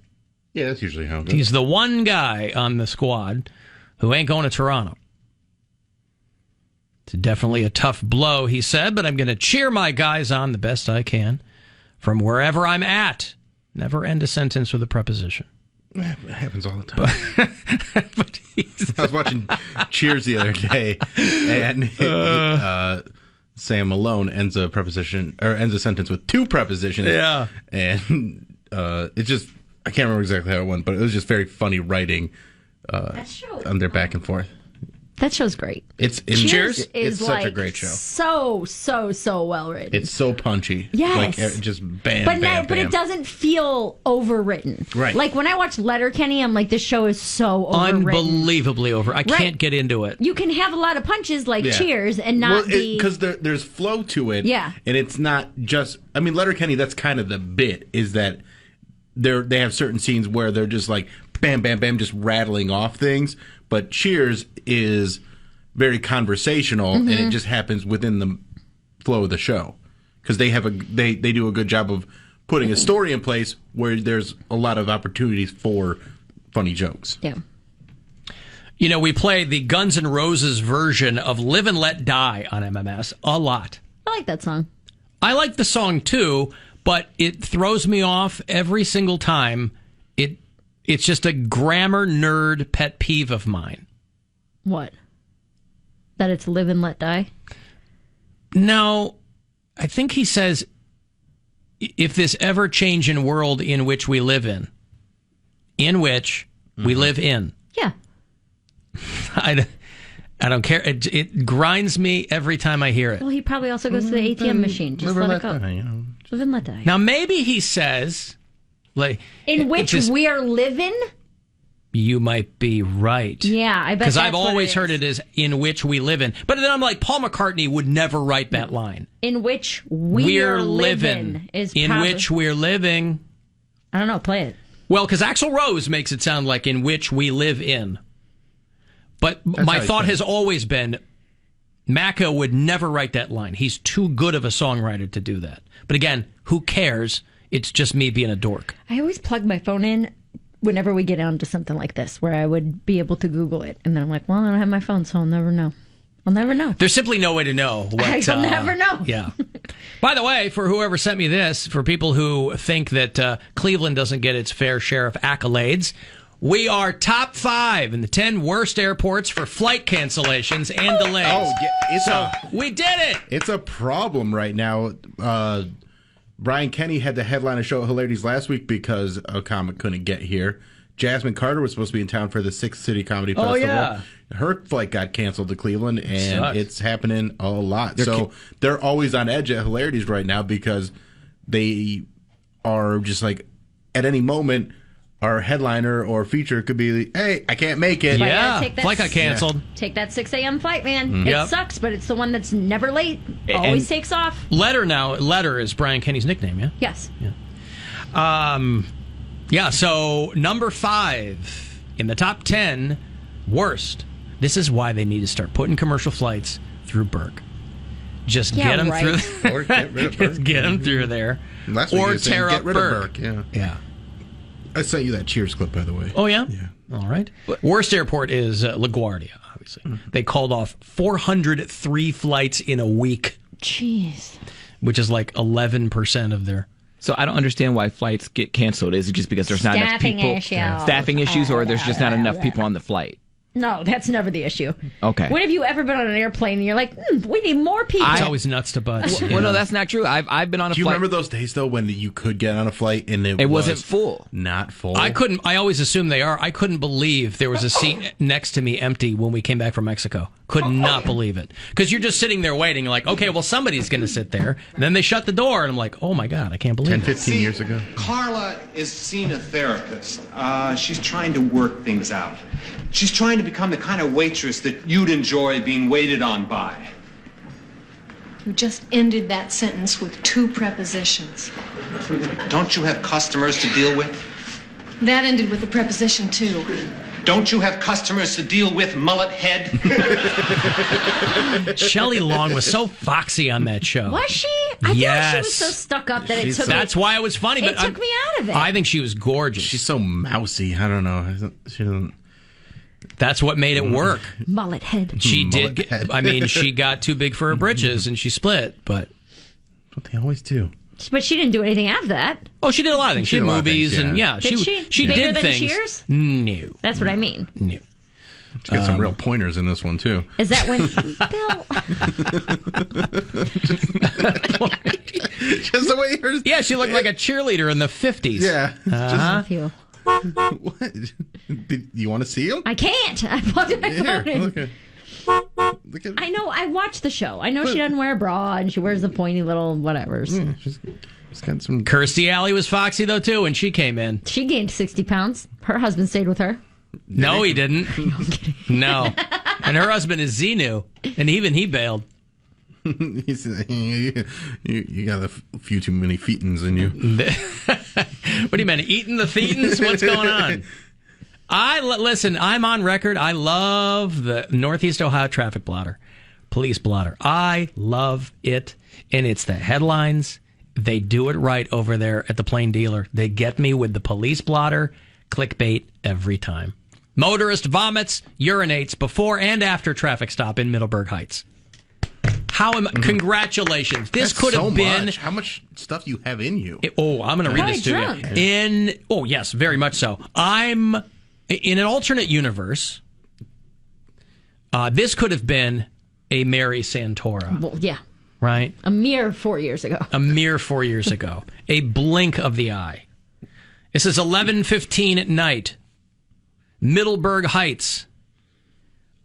Yeah, that's usually how it goes. He's the one guy on the squad who ain't going to Toronto. It's definitely a tough blow, he said, but I'm going to cheer my guys on the best I can from wherever I'm at. Never end a sentence with a preposition. It happens all the time. I was watching Cheers the other day, and Sam Malone ends a sentence with 2 prepositions. Yeah, and it's just I can't remember exactly how it went, but it was just very funny writing on their back and forth. That show's great. Cheers is such a great show. So well written. It's so punchy. Yes. Just bam, but it doesn't feel overwritten. Right. Like when I watch Letterkenny, I'm like, this show is so overwritten. Unbelievably over. I can't get into it. You can have a lot of punches like Cheers and not be... Because there's flow to it. Yeah. And it's not just... I mean, Letterkenny, that's kind of the bit, is that they have certain scenes where they're just like, bam, bam, bam, just rattling off things. But Cheers is very conversational, and it just happens within the flow of the show because they do a good job of putting a story in place where there's a lot of opportunities for funny jokes. Yeah. You know, we play the Guns N' Roses version of "Live and Let Die" on MMS a lot. I like that song. I like the song too, but it throws me off every single time. It's just a grammar nerd pet peeve of mine. What? That it's live and let die? No, I think he says, if this ever changing world in which we live in which we live in. Yeah. I don't care. It grinds me every time I hear it. Well, he probably also goes to the ATM machine. Just let it go. Live and let die. Now, maybe he says... in which we're living? You might be right. Yeah, I bet because that's I've what always it heard is. it as "in which we live in," but then I'm like, Paul McCartney would never write that line. In which we're living is in probably, which we're living. I don't know. Play it. Well, because Axl Rose makes it sound like "in which we live in," but That's my how thought he has always been, Macca would never write that line. He's too good of a songwriter to do that. But again, who cares? It's just me being a dork. I always plug my phone in whenever we get onto something like this, where I would be able to Google it, and then I'm like, well, I don't have my phone, so I'll never know. I'll never know. There's simply no way to know. I'll never know. Yeah. By the way, for whoever sent me this, for people who think that Cleveland doesn't get its fair share of accolades, we are top 5 in the 10 worst airports for flight cancellations and delays. Oh, yeah, we did it. It's a problem right now. Brian Kenny had to headline a show at Hilarities last week because a comic couldn't get here. Jasmine Carter was supposed to be in town for the 6th City Comedy Festival. Yeah. Her flight got canceled to Cleveland, and Sucks. it's happening a lot. They're always on edge at Hilarities right now because they are just like, at any moment, our headliner or feature could be, hey, I can't make it. Flight got canceled. Take that 6 a.m. flight, man. Mm. It Yep. sucks, but it's the one that's never late. Always takes off. Letter is Brian Kenny's nickname, yeah? Yes. Yeah, so number 5 in the top 10 worst. This is why they need to start putting commercial flights through Burke. Just get them through. Or get rid of Burke. Just get them through there. Last week you Or were saying tear get up rid of Burke. Yeah. I sent you that Cheers clip, by the way. Oh, yeah? Yeah. All right. Worst airport is LaGuardia, obviously. They called off 403 flights in a week. Jeez. Which is like 11% of their... So I don't understand why flights get canceled. Is it just because there's not enough Staffing people? issues. Staffing issues, or there's just not enough people on the flight? No, that's never the issue. Okay. When have you ever been on an airplane and you're like, we need more people? It's always nuts to butts. Well, no, that's not true. I've been on a Do you flight. remember those days, though, when you could get on a flight and it wasn't full? Not full. I always assume they are. I couldn't believe there was a seat next to me empty when we came back from Mexico. Could not believe it. Because you're just sitting there waiting. You're like, okay, well, somebody's going to sit there. And then they shut the door, and I'm like, oh, my God, I can't believe 10, it. 15 years ago. Carla is seeing a therapist. She's trying to work things out. She's trying to become the kind of waitress that you'd enjoy being waited on by. You just ended that sentence with 2 prepositions. Don't you have customers to deal with? That ended with a preposition, too. Don't you have customers to deal with, mullet head? Shelley Long was so foxy on that show. Was she? I feel like she was so stuck up that it took That's why it was funny. It But took me out of it. I think she was gorgeous. She's so mousy. I don't know. She doesn't... That's what made it work. Mullet head. She did. I mean, she got too big for her britches and she split, but. That's what they always do. But she didn't do anything after that. Oh, she did a lot of things. She did movies and yeah, Did she Bigger did than things. Cheers? No. That's what I mean. No. She's got some real pointers in this one, too. Is that when Just the way hers. Yeah, she looked like a cheerleader in the 50s. Yeah. Bill? What? You want to see him? I can't. I plugged my phone in. Look at I know. I watched the show. I know she doesn't wear a bra and she wears the pointy little whatevers. she's got some. Kirstie Alley was foxy, though, too, when she came in. She gained 60 pounds. Her husband stayed with her. No, he didn't. No. And her husband is Xenu, and even he bailed. He said, you got a few too many fetins in you. What do you mean, eating the thetans? What's going on? Listen, I'm on record. I love the Northeast Ohio traffic blotter, police blotter. I love it, and it's the headlines. They do it right over there at the Plain Dealer. They get me with the police blotter, clickbait every time. Motorist vomits, urinates before and after traffic stop in Middleburg Heights. Congratulations. This That's could have so been. much. How much stuff you have in you? I'm going to read this to you. Yes, very much so. I'm in an alternate universe. This could have been a Mary Santora. Well, yeah. Right? A mere 4 years ago. A mere 4 years ago. A blink of the eye. This is 11:15 at night. Middleburg Heights.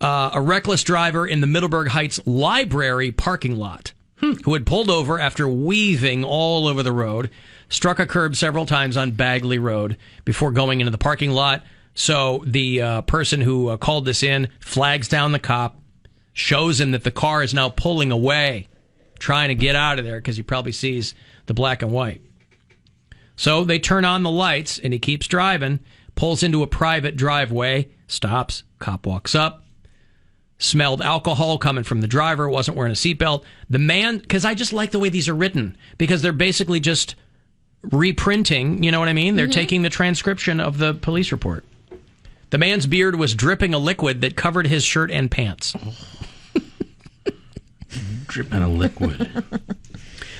A reckless driver in the Middleburg Heights Library parking lot who had pulled over after weaving all over the road, struck a curb several times on Bagley Road before going into the parking lot, So the person who called this in flags down the cop, shows him that the car is now pulling away, trying to get out of there because he probably sees the black and white. So they turn on the lights, and he keeps driving, pulls into a private driveway, stops, cop walks up, smelled alcohol coming from the driver, wasn't wearing a seatbelt. The man, because I just like the way these are written, because they're basically just reprinting, you know what I mean? They're taking the transcription of the police report. The man's beard was dripping a liquid that covered his shirt and pants. Dripping a liquid.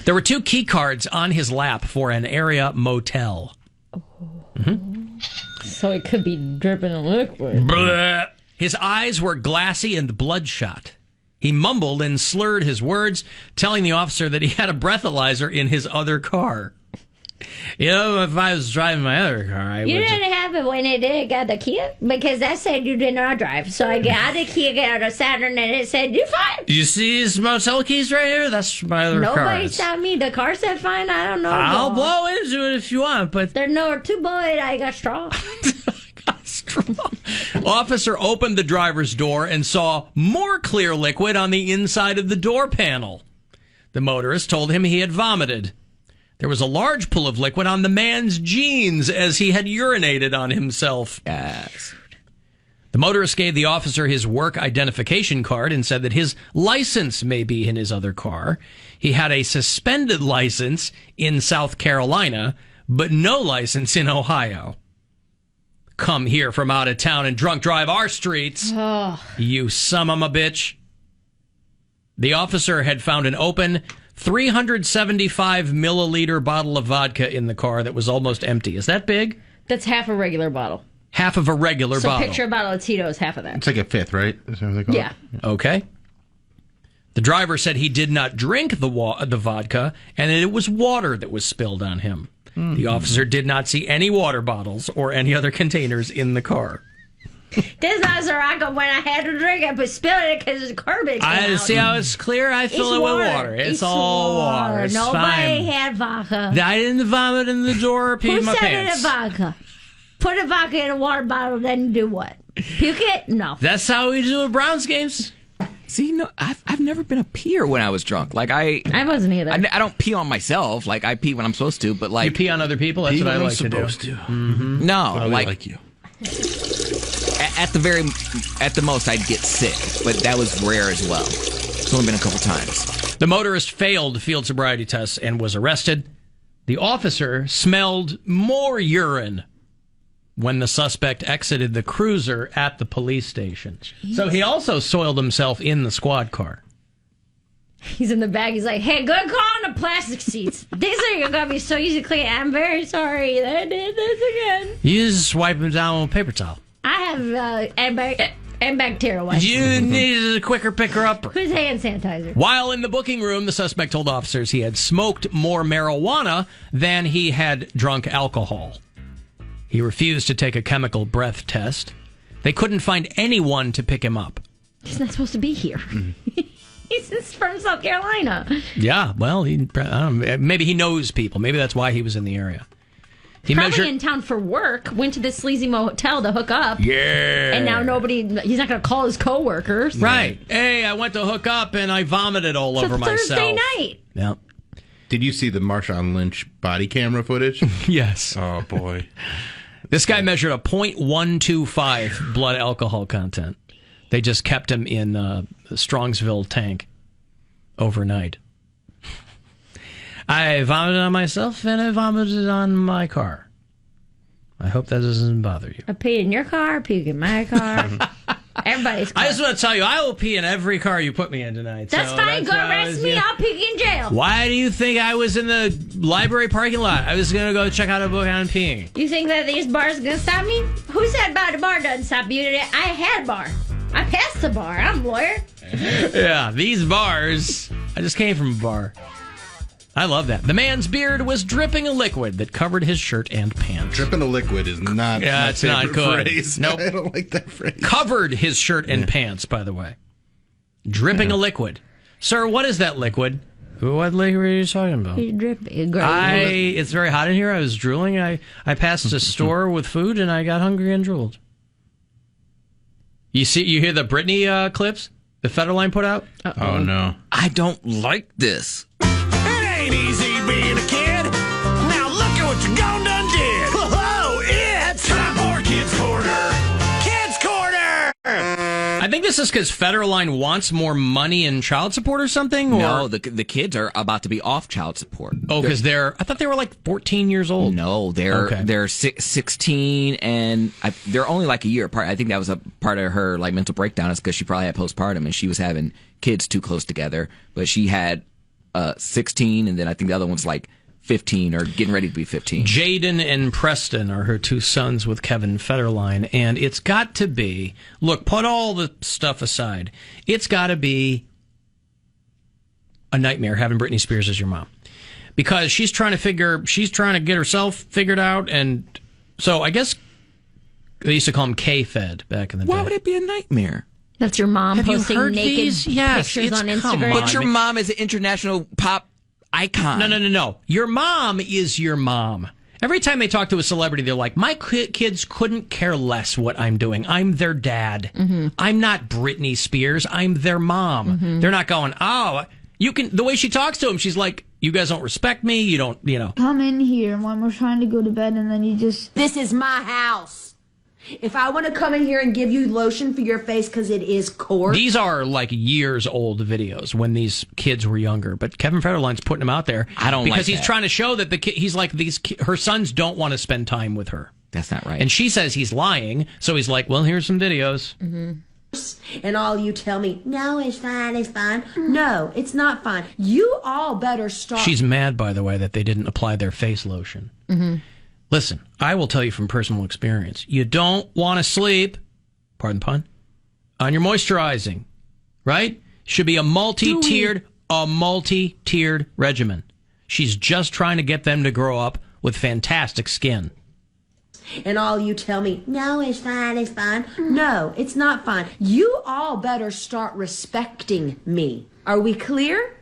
There were 2 key cards on his lap for an area motel. So it could be dripping a liquid. Blah. His eyes were glassy and bloodshot. He mumbled and slurred his words, telling the officer that he had a breathalyzer in his other car. You know, if I was driving my other car, I would... You didn't have it when it did got the Kia? Because that said you did not drive. So I got out of the Kia, got out of Saturn, and it said, you're fine. You see these motel keys right here? That's my other car. Nobody stopped me. The car said fine. I don't know. I'll blow into it if you want, but... There's no 2 bullet. I got straw. Officer opened the driver's door and saw more clear liquid on the inside of the door panel. The motorist told him he had vomited. There was a large pool of liquid on the man's jeans as he had urinated on himself. Yes. The motorist gave the officer his work identification card and said that his license may be in his other car. He had a suspended license in South Carolina, but no license in Ohio. Come here from out of town and drunk drive our streets, you son of a bitch. The officer had found an open 375 milliliter bottle of vodka in the car that was almost empty. Is that big? That's half a regular bottle. Half of a regular bottle. So picture a bottle of Tito's, half of that. It's like a fifth, right? Is that what they call Yeah. it? Okay. The driver said he did not drink the vodka and that it was water that was spilled on him. The officer did not see any water bottles or any other containers in the car. This officer, when I had to drink it, but spilled it because it's garbage. I see how it's clear. I fill it with water. It's all water. It's Nobody fine. had vodka. I didn't vomit in the door or pee in my Who said pants. it vodka? Put a vodka in a water bottle, then do what? Puke it? No. That's how we do at Browns games. See, no, I've never been a peer when I was drunk. Like I wasn't either. I don't pee on myself. Like I pee when I'm supposed to, but like you pee on other people. That's what I like to do. Mm-hmm. No, I like you. At the most, I'd get sick, but that was rare as well. It's only been a couple times. The motorist failed field sobriety tests and was arrested. The officer smelled more urine when the suspect exited the cruiser at the police station. Jeez. So he also soiled himself in the squad car. He's in the back. He's like, hey, good call on the plastic seats. These are going to be so easy to clean. I'm very sorry that I did this again. You just wipe them down with a paper towel. I have antibacterial wipes. You needed a quicker picker-upper. Who's hand sanitizer? While in the booking room, the suspect told officers he had smoked more marijuana than he had drunk alcohol. He refused to take a chemical breath test. They couldn't find anyone to pick him up. He's not supposed to be here. He's from South Carolina. Yeah, well, maybe he knows people. Maybe that's why he was in the area. He Probably in town for work, went to this sleazy motel to hook up. Yeah. And now he's not going to call his coworkers. Right. Hey, I went to hook up and I vomited all over myself. Thursday night. Yeah. Did you see the Marshawn Lynch body camera footage? Yes. Oh, boy. This guy measured a .125 blood alcohol content. They just kept him in the Strongsville tank overnight. I vomited on myself and I vomited on my car. I hope that doesn't bother you. I pee in your car, puke in my car. Everybody's car. I just want to tell you, I will pee in every car you put me in tonight. That's fine. Go arrest me. I'll puke in jail. Why do you think I was in the library parking lot? I was going to go check out a book on peeing. You think that these bars are going to stop me? Who said about the bar doesn't stop you? I had a bar. I passed the bar. I'm a lawyer. Yeah, these bars. I just came from a bar. I love that. The man's beard was dripping a liquid that covered his shirt and pants. Dripping a liquid is not my it's not good. Phrase. Nope. I don't like that phrase. Covered his shirt and pants, by the way. Dripping a liquid. Sir, what is that liquid? What lake were you talking about? It's very hot in here. I was drooling. I passed a store with food and I got hungry and drooled. You hear the Britney clips the Federline put out? Uh-oh. Oh no. I don't like this. It ain't easy being a kid. Now look at what you gone done did. Whoa, it's time for Kids Corner. Kids Corner. I think this is because Federline wants more money in child support or something? Or? No, the kids are about to be off child support. Oh, because I thought they were like 14 years old. No, they're 16 and they're only like a year apart. I think that was a part of her like mental breakdown is because she probably had postpartum and she was having kids too close together. But she had 16 and then I think the other one's like 15 or getting ready to be 15. Jaden and Preston are her two sons with Kevin Federline, and it's got to be, look, put all the stuff aside, it's got to be a nightmare having Britney Spears as your mom. Because she's trying to get herself figured out, and so I guess they used to call him K-Fed back in the day. Why would it be a nightmare? That's your mom posting naked these? Yes, pictures on Instagram. But your mom is an international pop icon. No. Your mom is your mom. Every time they talk to a celebrity, they're like, my kids couldn't care less what I'm doing. I'm their dad. Mm-hmm. I'm not Britney Spears. I'm their mom. Mm-hmm. They're not going, you can, the way she talks to him, she's like, you guys don't respect me. You don't, Come in here when we're trying to go to bed and then you just... This is my house. If I want to come in here and give you lotion for your face because it is coarse. These are like years old videos when these kids were younger. But Kevin Federline's putting them out there. I don't because like he's trying to show that he's like her sons don't want to spend time with her. That's not right. And she says he's lying. So he's like, well, here's some videos. Mm-hmm. And all you tell me, no, it's fine, it's fine. No, it's not fine. You all better start. She's mad, by the way, that they didn't apply their face lotion. Mm-hmm. Listen, I will tell you from personal experience, you don't want to sleep, pardon the pun, on your moisturizing, right? Should be a multi-tiered regimen. She's just trying to get them to grow up with fantastic skin. And all you tell me, no, it's fine, it's fine. No, it's not fine. You all better start respecting me. Are we clear?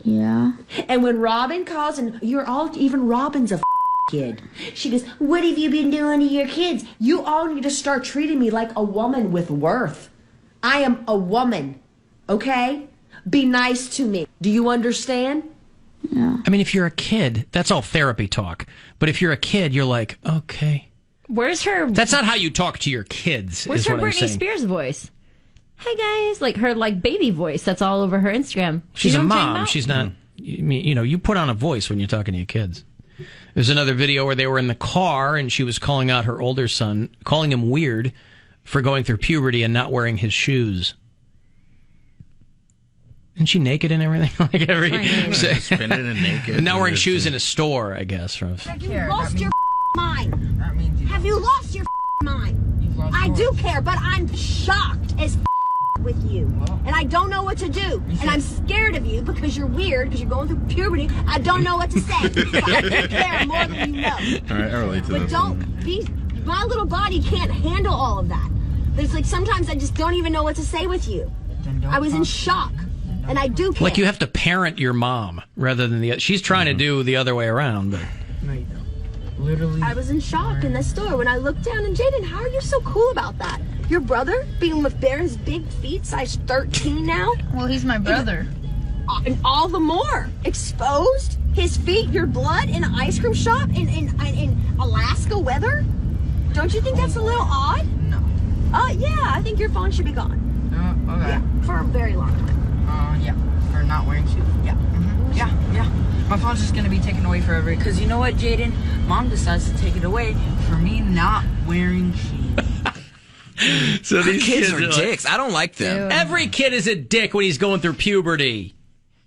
Yeah. And when Robin calls, and even Robin's a kid. She goes, what have you been doing to your kids? You all need to start treating me like a woman with worth. I am a woman, okay? Be nice to me. Do you understand? Yeah. I mean, if you're a kid, that's all therapy talk. But if you're a kid, you're like, okay. Where's her... That's not how you talk to your kids, Where's is her what I'm Britney saying. Spears voice? Hey, guys. Like her baby voice that's all over her Instagram. She's You a know what I'm talking mom. about? She's not... You put on a voice when you're talking to your kids. There's another video where they were in the car and she was calling out her older son, calling him weird for going through puberty and not wearing his shoes. Isn't she naked and everything? Spinning and naked. Not wearing shoes in a store, I guess. Have you lost your mind? Have you lost your mind? I do care, but I'm shocked as with you. And I don't know what to do. And I'm scared of you because you're weird, because you're going through puberty. I don't know what to say. I care more than you know. All right, I relate to But this. don't be... My little body can't handle all of that. There's sometimes I just don't even know what to say with you. I was in shock. And I do care. Like you have to parent your mom rather than the... She's trying to do the other way around, but... No, you don't. Literally. I was in shock in the store when I looked down and Jaden, how are you so cool about that? Your brother being with Baron's big feet, size 13 now? Well, he's my brother. And all the more. Exposed? His feet, your blood in an ice cream shop in Alaska weather? Don't you think that's a little odd? No. Yeah, I think your phone should be gone. Okay. Yeah, for a very long time. Yeah. For not wearing shoes. Yeah. Mm-hmm. Yeah. My phone's just going to be taken away forever. Because you know what, Jaden? Mom decides to take it away for me not wearing shoes. So these kids are dicks. I don't like them. Every kid is a dick when he's going through puberty.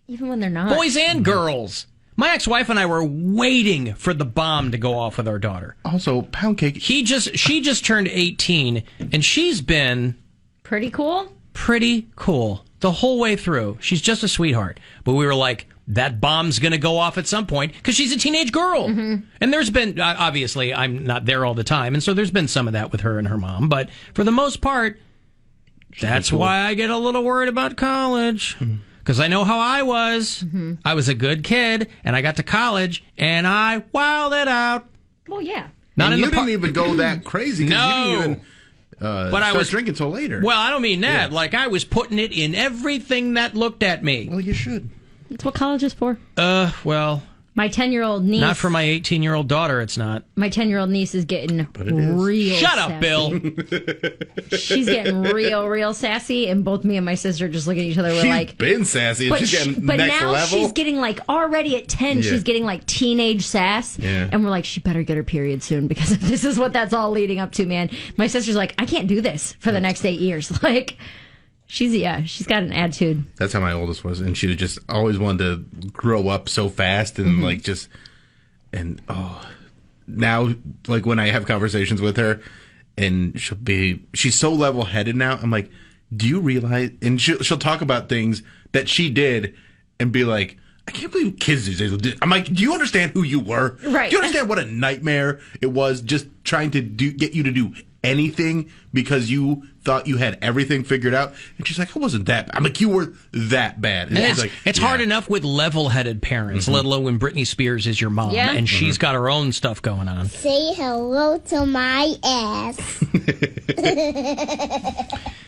Even when they're not. Boys and girls. My ex-wife and I were waiting for the bomb to go off with our daughter. Also, Poundcake. She just turned 18, and she's been... Pretty cool? Pretty cool. The whole way through. She's just a sweetheart. But we were like, that bomb's going to go off at some point, because she's a teenage girl. Mm-hmm. And there's been, obviously, I'm not there all the time, and so there's been some of that with her and her mom. But for the most part, that's why I get a little worried about college. because I know how I was. Mm-hmm. I was a good kid, and I got to college, and I wowed it out. Well, yeah. Not in you the didn't even go that crazy. You didn't even but I was drinking until later. Well, I don't mean that. Like, I was putting it in everything that looked at me. Well, you should. That's what college is for. Well, my 10-year-old niece. not for my 18-year-old daughter. It's not. My 10-year-old niece is getting real. Shut up, sassy. Bill. She's getting real sassy, and both me and my sister just look at each other. We're like, been sassy. And she's getting but next now level. she's getting like already at 10. Yeah. She's getting like teenage sass, and we're like, she better get her period soon because this is what that's all leading up to, man. My sister's like, I can't do this for the next 8 years. Like, she's got an attitude. That's how my oldest was, and she just always wanted to grow up so fast, and like just, and now like when I have conversations with her, and she's so level headed now. I'm like, do you realize? And she'll talk about things that she did, and be like, I can't believe kids these days will do. I'm like, do you understand who you were? Right. Do you understand what a nightmare it was just trying to get you to do anything because you thought you had everything figured out? And she's like, I wasn't that bad. I'm like, you were that bad. And she's like, it's hard enough with level-headed parents, let alone when Britney Spears is your mom, and she's got her own stuff going on. Say hello to my ass.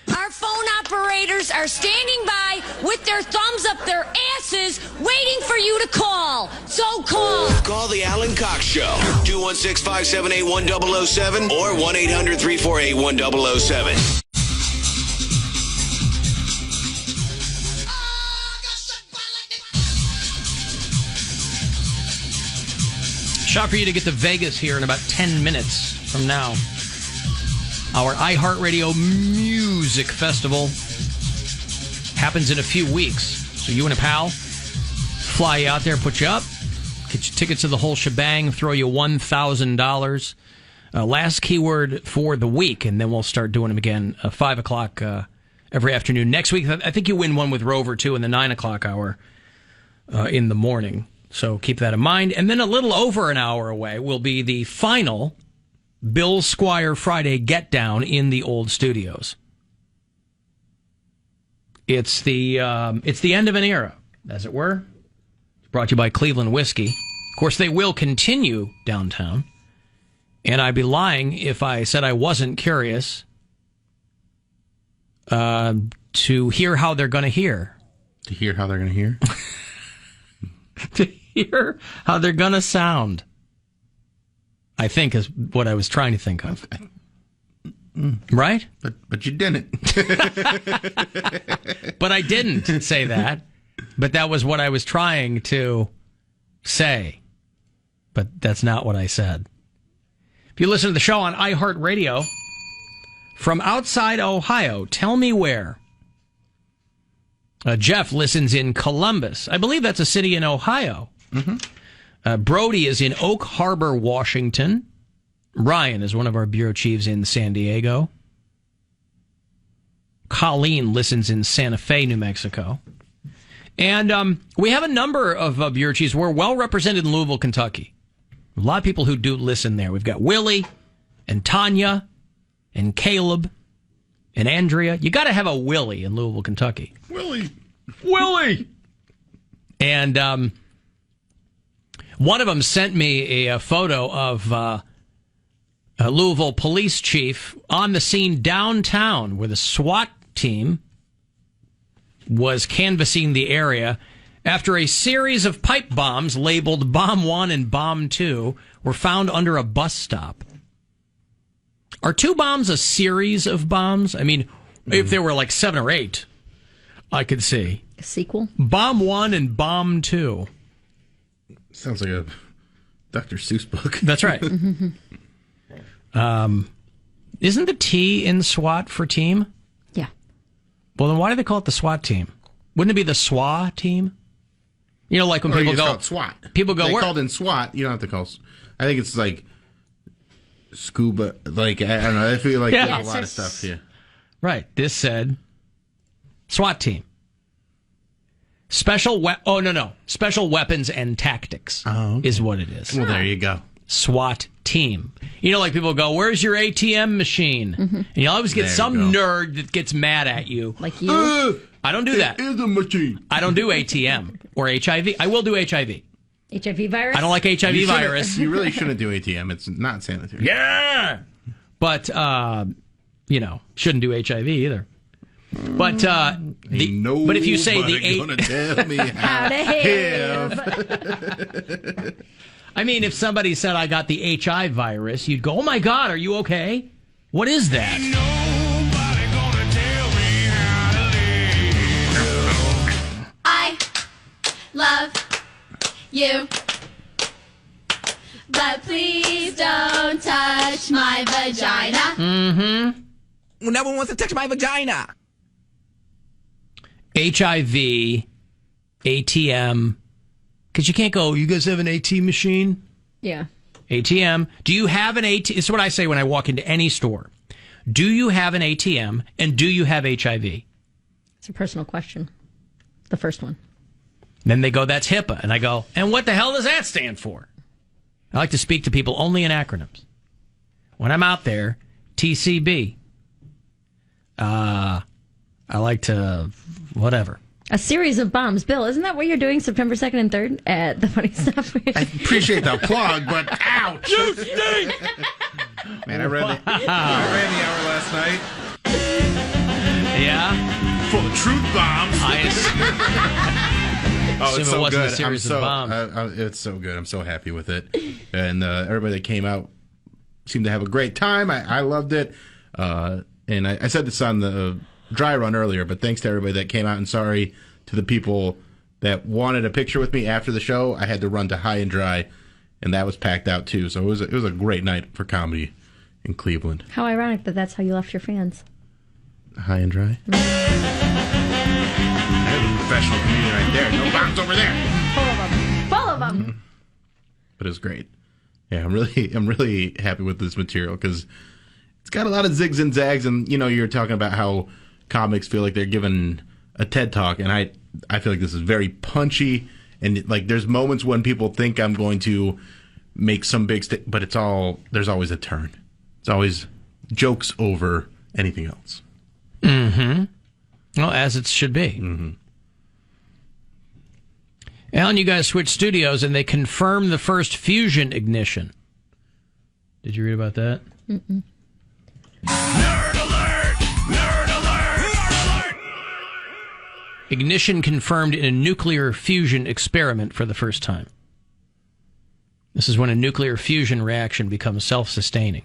Our phone operators are standing by with their thumbs up their asses, waiting for you to call. So call. Call the Alan Cox Show. 216-578-1007 or 1-800-348-1007. Shot for you to get to Vegas here in about 10 minutes from now. Our iHeartRadio Music Festival happens in a few weeks. So you and a pal fly you out there, put you up, get you tickets to the whole shebang, throw you $1,000. Last keyword for the week, and then we'll start doing them again 5 o'clock every afternoon. Next week, I think you win one with Rover, too, in the 9 o'clock hour in the morning. So keep that in mind. And then a little over an hour away will be the final Bill Squire Friday Get Down in the old studios. It's the end of an era, as it were. It's brought to you by Cleveland Whiskey. Of course, they will continue downtown. And I'd be lying if I said I wasn't curious to hear how they're going to hear. To hear how they're going to hear? To hear how they're going to sound. I think is what I was trying to think of. Right? But you didn't. But I didn't say that. But that was what I was trying to say. But that's not what I said. If you listen to the show on iHeartRadio, from outside Ohio, tell me where. Jeff listens in Columbus. I believe that's a city in Ohio. Mm-hmm. Brody is in Oak Harbor, Washington. Ryan is one of our bureau chiefs in San Diego. Colleen listens in Santa Fe, New Mexico. And we have a number of bureau chiefs. We're well represented in Louisville, Kentucky. A lot of people who do listen there. We've got Willie and Tanya and Caleb and Andrea. You got to have a Willie in Louisville, Kentucky. Willie! And one of them sent me a photo of a Louisville police chief on the scene downtown where the SWAT team was canvassing the area after a series of pipe bombs labeled Bomb 1 and Bomb 2 were found under a bus stop. Are 2 bombs a series of bombs? I mean, if there were like 7 or 8, I could see. A sequel? Bomb 1 and Bomb 2. Sounds like a Dr. Seuss book. That's right. Isn't the T in SWAT for team? Yeah. Well, then why do they call it the SWAT team? Wouldn't it be the SWA team? You know, like when people go SWAT. People go, they where? called in SWAT. You don't have to call. I think it's like scuba. Like I don't know. I feel like there's a lot of stuff here. Right. This said SWAT team. Special weapons and tactics is what it is. Well, there you go. SWAT team. You know, like people go, "Where's your ATM machine?" Mm-hmm. And you always get some nerd that gets mad at you. Like you? I don't do that. It is a machine. I don't do ATM or HIV. I will do HIV. HIV virus? I don't like HIV virus. You really shouldn't do ATM. It's not sanitary. Yeah. But, shouldn't do HIV either. But but if you say gonna tell me how to have. I mean, if somebody said I got the HIV virus, you'd go, "Oh my God, are you okay? What is that?" I love you, but please don't touch my vagina. Mm-hmm. No one wants to touch my vagina. HIV, ATM, because you can't go, "You guys have an AT machine?" Yeah. ATM. Do you have an ATM? This is what I say when I walk into any store. Do you have an ATM and do you have HIV? It's a personal question. The first one. Then they go, "That's HIPAA." And I go, "And what the hell does that stand for?" I like to speak to people only in acronyms. When I'm out there, TCB. I like to, whatever. A series of bombs. Bill, isn't that what you're doing September 2nd and 3rd at the Funny Stuff? I appreciate the plug, but ouch! You stink! Man, I ran the hour last night. Yeah? Full of truth bombs. Oh, it's so good. A series of bombs. It's so good. I'm so happy with it. And everybody that came out seemed to have a great time. I loved it. And I said this on the dry run earlier, but thanks to everybody that came out, and sorry to the people that wanted a picture with me after the show. I had to run to High and Dry, and that was packed out too. So it was a great night for comedy in Cleveland. How ironic that that's how you left your fans. High and Dry. There's a professional comedian right there. No bombs over there. Full of them. But it was great. Yeah, I'm really happy with this material because it's got a lot of zigs and zags, and you're talking about how comics feel like they're given a TED Talk, and I feel like this is very punchy, and like there's moments when people think I'm going to make some big but there's always a turn. It's always jokes over anything else. Mm-hmm. Well, as it should be. Mm-hmm. Alan, you guys switched studios, and they confirmed the first fusion ignition. Did you read about that? Mm-mm. Nerd alert! Nerd alert! Nerd alert! Ignition confirmed in a nuclear fusion experiment for the first time. This is when a nuclear fusion reaction becomes self-sustaining.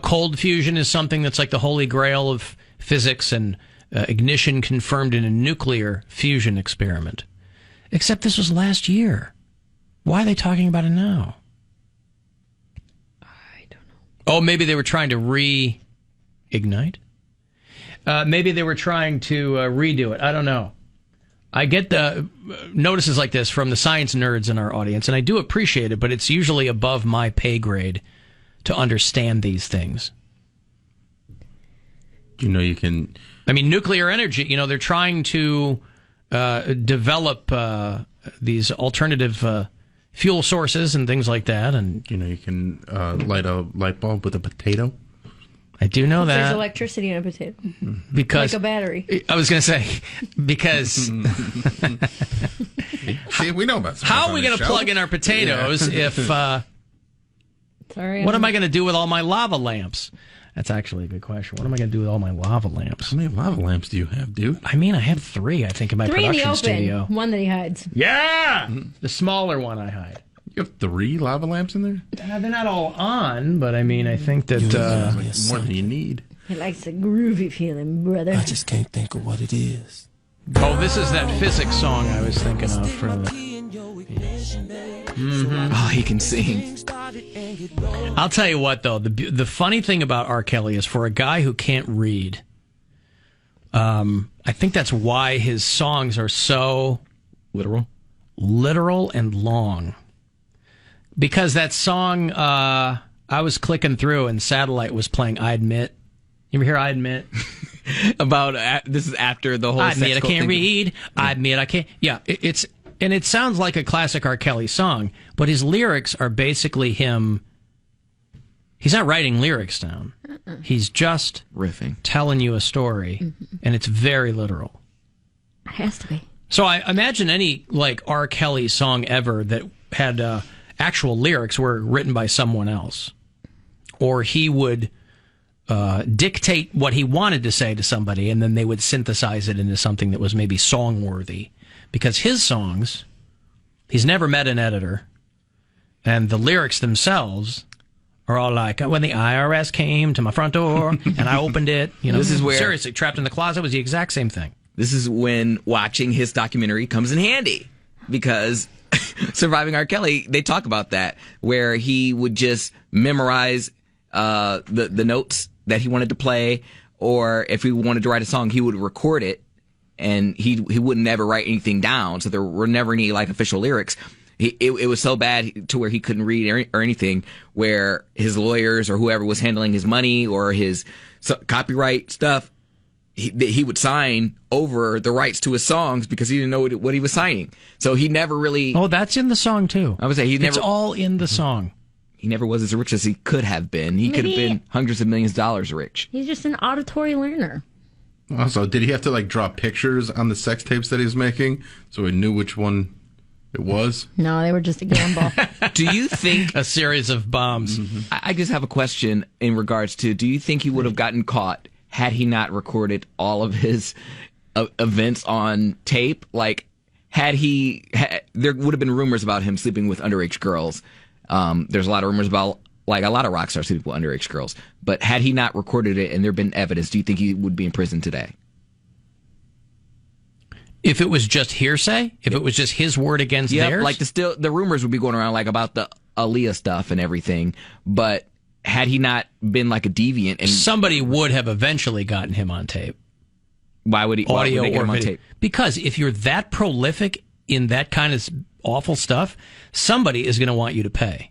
Cold fusion is something that's like the holy grail of physics, and ignition confirmed in a nuclear fusion experiment. Except this was last year. Why are they talking about it now? I don't know. Oh, maybe they were trying to reignite? Maybe they were trying to redo it. I don't know. I get the notices like this from the science nerds in our audience, and I do appreciate it, but it's usually above my pay grade to understand these things. You can... I mean, nuclear energy, they're trying to develop these alternative fuel sources and things like that. And you can light a light bulb with a potato. I do know that. There's electricity in a potato. Because, like a battery. I was going to say, because... See, we know about stuff. How are we going to plug in our potatoes if... Sorry. What am I going to do with all my lava lamps? That's actually a good question. What am I going to do with all my lava lamps? How many lava lamps do you have, dude? I mean, I have 3, I think, in my 3 in the production open. studio. One that he hides. Yeah! The smaller one I hide. You have 3 lava lamps in there? They're not all on, but I mean, I think that... more than you need. He likes the groovy feeling, brother. I just can't think of what it is. Oh, this is that physics song I was thinking of. From the... Oh, he can sing. I'll tell you what, though. The funny thing about R. Kelly is, for a guy who can't read, I think that's why his songs are so... Literal and long. Because that song, I was clicking through and Satellite was playing I Admit. You ever hear I Admit? About, this is after the whole... I admit I can't read. I admit I can't... Yeah, it's... And it sounds like a classic R. Kelly song, but his lyrics are basically him... He's not writing lyrics down. He's just riffing, telling you a story, and it's very literal. has to be. So I imagine any like R. Kelly song ever that had actual lyrics were written by someone else, or he would dictate what he wanted to say to somebody, and then they would synthesize it into something that was maybe song-worthy. Because his songs, he's never met an editor, and the lyrics themselves are all like, when the IRS came to my front door, and I opened it. You know, this is where, seriously, Trapped in the Closet was the exact same thing. This is when watching his documentary comes in handy, because Surviving R. Kelly, they talk about that, where he would just memorize the notes that he wanted to play, or if he wanted to write a song, he would record it, and he would never write anything down, so there were never any like official lyrics. It was so bad to where he couldn't read or anything, where his lawyers or whoever was handling his money or his copyright stuff, he would sign over the rights to his songs because he didn't know what he was signing. So he never really... Oh, that's in the song, too. I would say it's all in the song. He never was as rich as he could have been. He could have been hundreds of millions of dollars rich. He's just an auditory learner. Also, did he have to like draw pictures on the sex tapes that he was making so he knew which one it was? No, they were just a gamble. Do you think... A series of bombs. Mm-hmm. I just have a question in regards to, do you think he would have gotten caught had he not recorded all of his events on tape? Like, there would have been rumors about him sleeping with underage girls. There's a lot of rumors about, like, a lot of rock stars sleeping with underage girls. But had he not recorded it and there been evidence, do you think he would be in prison today? If it was just hearsay? If it was just his word against theirs? Like the rumors would be going around, like, about the Aaliyah stuff and everything. But had he not been like a deviant, and somebody would have eventually gotten him on tape. Why would he? Audio why would they get or him on video? tape? Because if you're that prolific in that kind of awful stuff, somebody is going to want you to pay.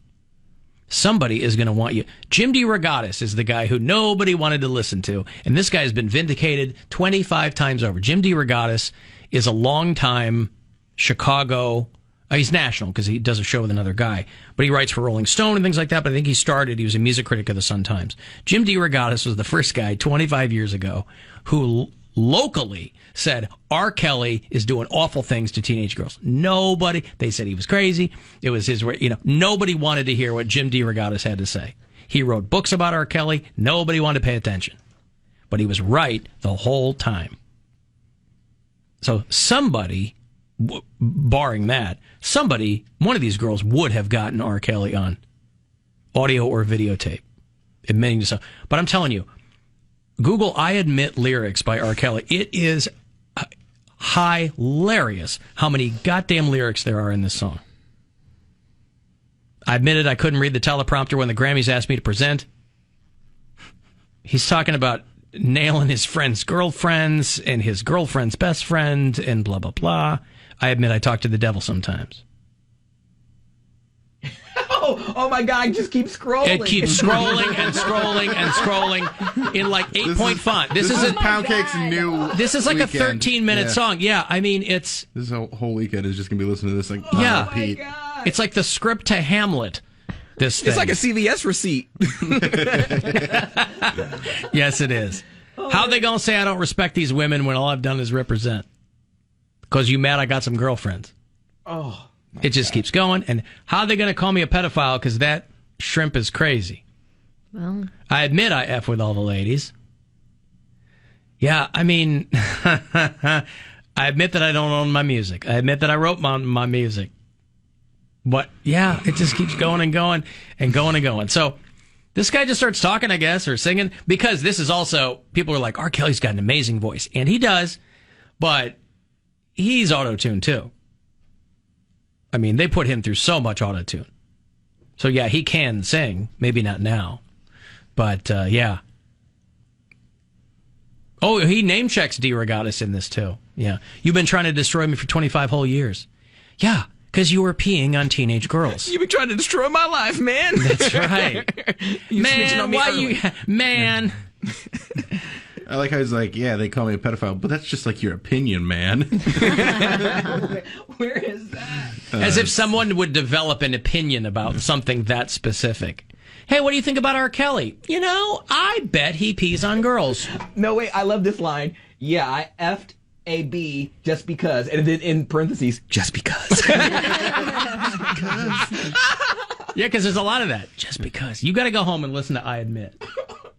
Somebody is going to want you. Jim DeRogatis is the guy who nobody wanted to listen to, and this guy has been vindicated 25 times over. Jim DeRogatis is a longtime Chicago. He's national because he does a show with another guy, but he writes for Rolling Stone and things like that. But I think he was a music critic of the Sun-Times. Jim DeRogatis was the first guy 25 years ago who locally said R. Kelly is doing awful things to teenage girls. They said he was crazy. It was his, nobody wanted to hear what Jim DeRogatis had to say. He wrote books about R. Kelly. Nobody wanted to pay attention, but he was right the whole time. So somebody, barring that, one of these girls would have gotten R. Kelly on audio or videotape, admitting to so. But I'm telling you, Google "I Admit" lyrics by R. Kelly. It is hilarious how many goddamn lyrics there are in this song. I admitted I couldn't read the teleprompter when the Grammys asked me to present. He's talking about nailing his friend's girlfriends and his girlfriend's best friend and blah, blah, blah. I admit I talk to the devil sometimes. Oh my God, just keep scrolling. It keeps scrolling and scrolling and scrolling in like 8-point font. This is Poundcake's new This is like weekend. a 13-minute song. Yeah, I mean, it's... This whole weekend is just going to be listening to this like on repeat. It's like the script to Hamlet. This thing. It's like a CVS receipt. Yes, it is. How they going to say I don't respect these women when all I've done is represent? Because you mad I got some girlfriends. Oh. It just keeps going. And how are they going to call me a pedophile because that shrimp is crazy? Well, I admit I F with all the ladies. Yeah, I mean, I admit that I don't own my music. I admit that I wrote my music. But, yeah, it just keeps going and going and going and going. So this guy just starts talking, I guess, or singing. Because this is also, people are like, R. Kelly's got an amazing voice. And he does. But he's auto-tuned, too. I mean, they put him through so much auto-tune. So, yeah, he can sing. Maybe not now. But, yeah. Oh, he name-checks DeRogatis in this, too. Yeah. You've been trying to destroy me for 25 whole years. Yeah, because you were peeing on teenage girls. You've been trying to destroy my life, man. That's right. Man, why you... Man... I like how he's like, yeah, they call me a pedophile, but that's just like your opinion, man. Where is that? As if someone would develop an opinion about something that specific. Hey, what do you think about R. Kelly? You know, I bet he pees on girls. No, wait, I love this line. Yeah, I effed AB just because, and then in parentheses, just because. Yeah, because there's a lot of that. Just because. You got to go home and listen to I Admit.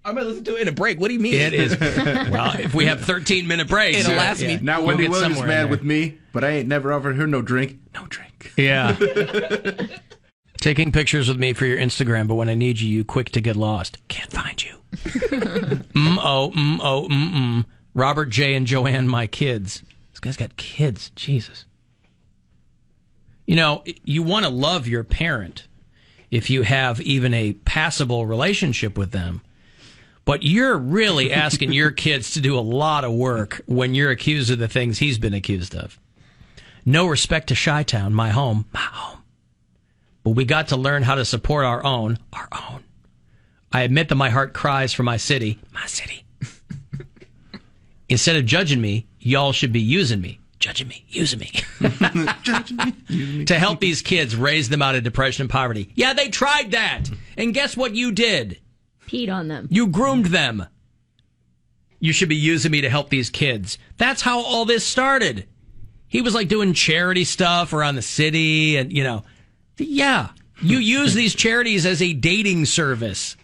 I'm going to listen to it in a break. What do you mean? It is. Well, if we have 13-minute breaks. It'll last me. Now, Wendy Williams mad with me, but I ain't never offered her no drink. No drink. Yeah. Taking pictures with me for your Instagram, but when I need you, you quick to get lost. Can't find you. Robert J. and Joanne, my kids. This guy's got kids. Jesus. You know, you want to love your parent if you have even a passable relationship with them. But you're really asking your kids to do a lot of work when you're accused of the things he's been accused of. No respect to Chi-Town, my home. But we got to learn how to support our own. I admit that my heart cries for my city. Instead of judging me, y'all should be using me. Judging me, using me. To help these kids, raise them out of depression and poverty. Yeah, they tried that. And guess what you did? Peed on them. You groomed them. You should be using me to help these kids. That's how all this started. He was like doing charity stuff around the city and, you know. Yeah, you use these charities as a dating service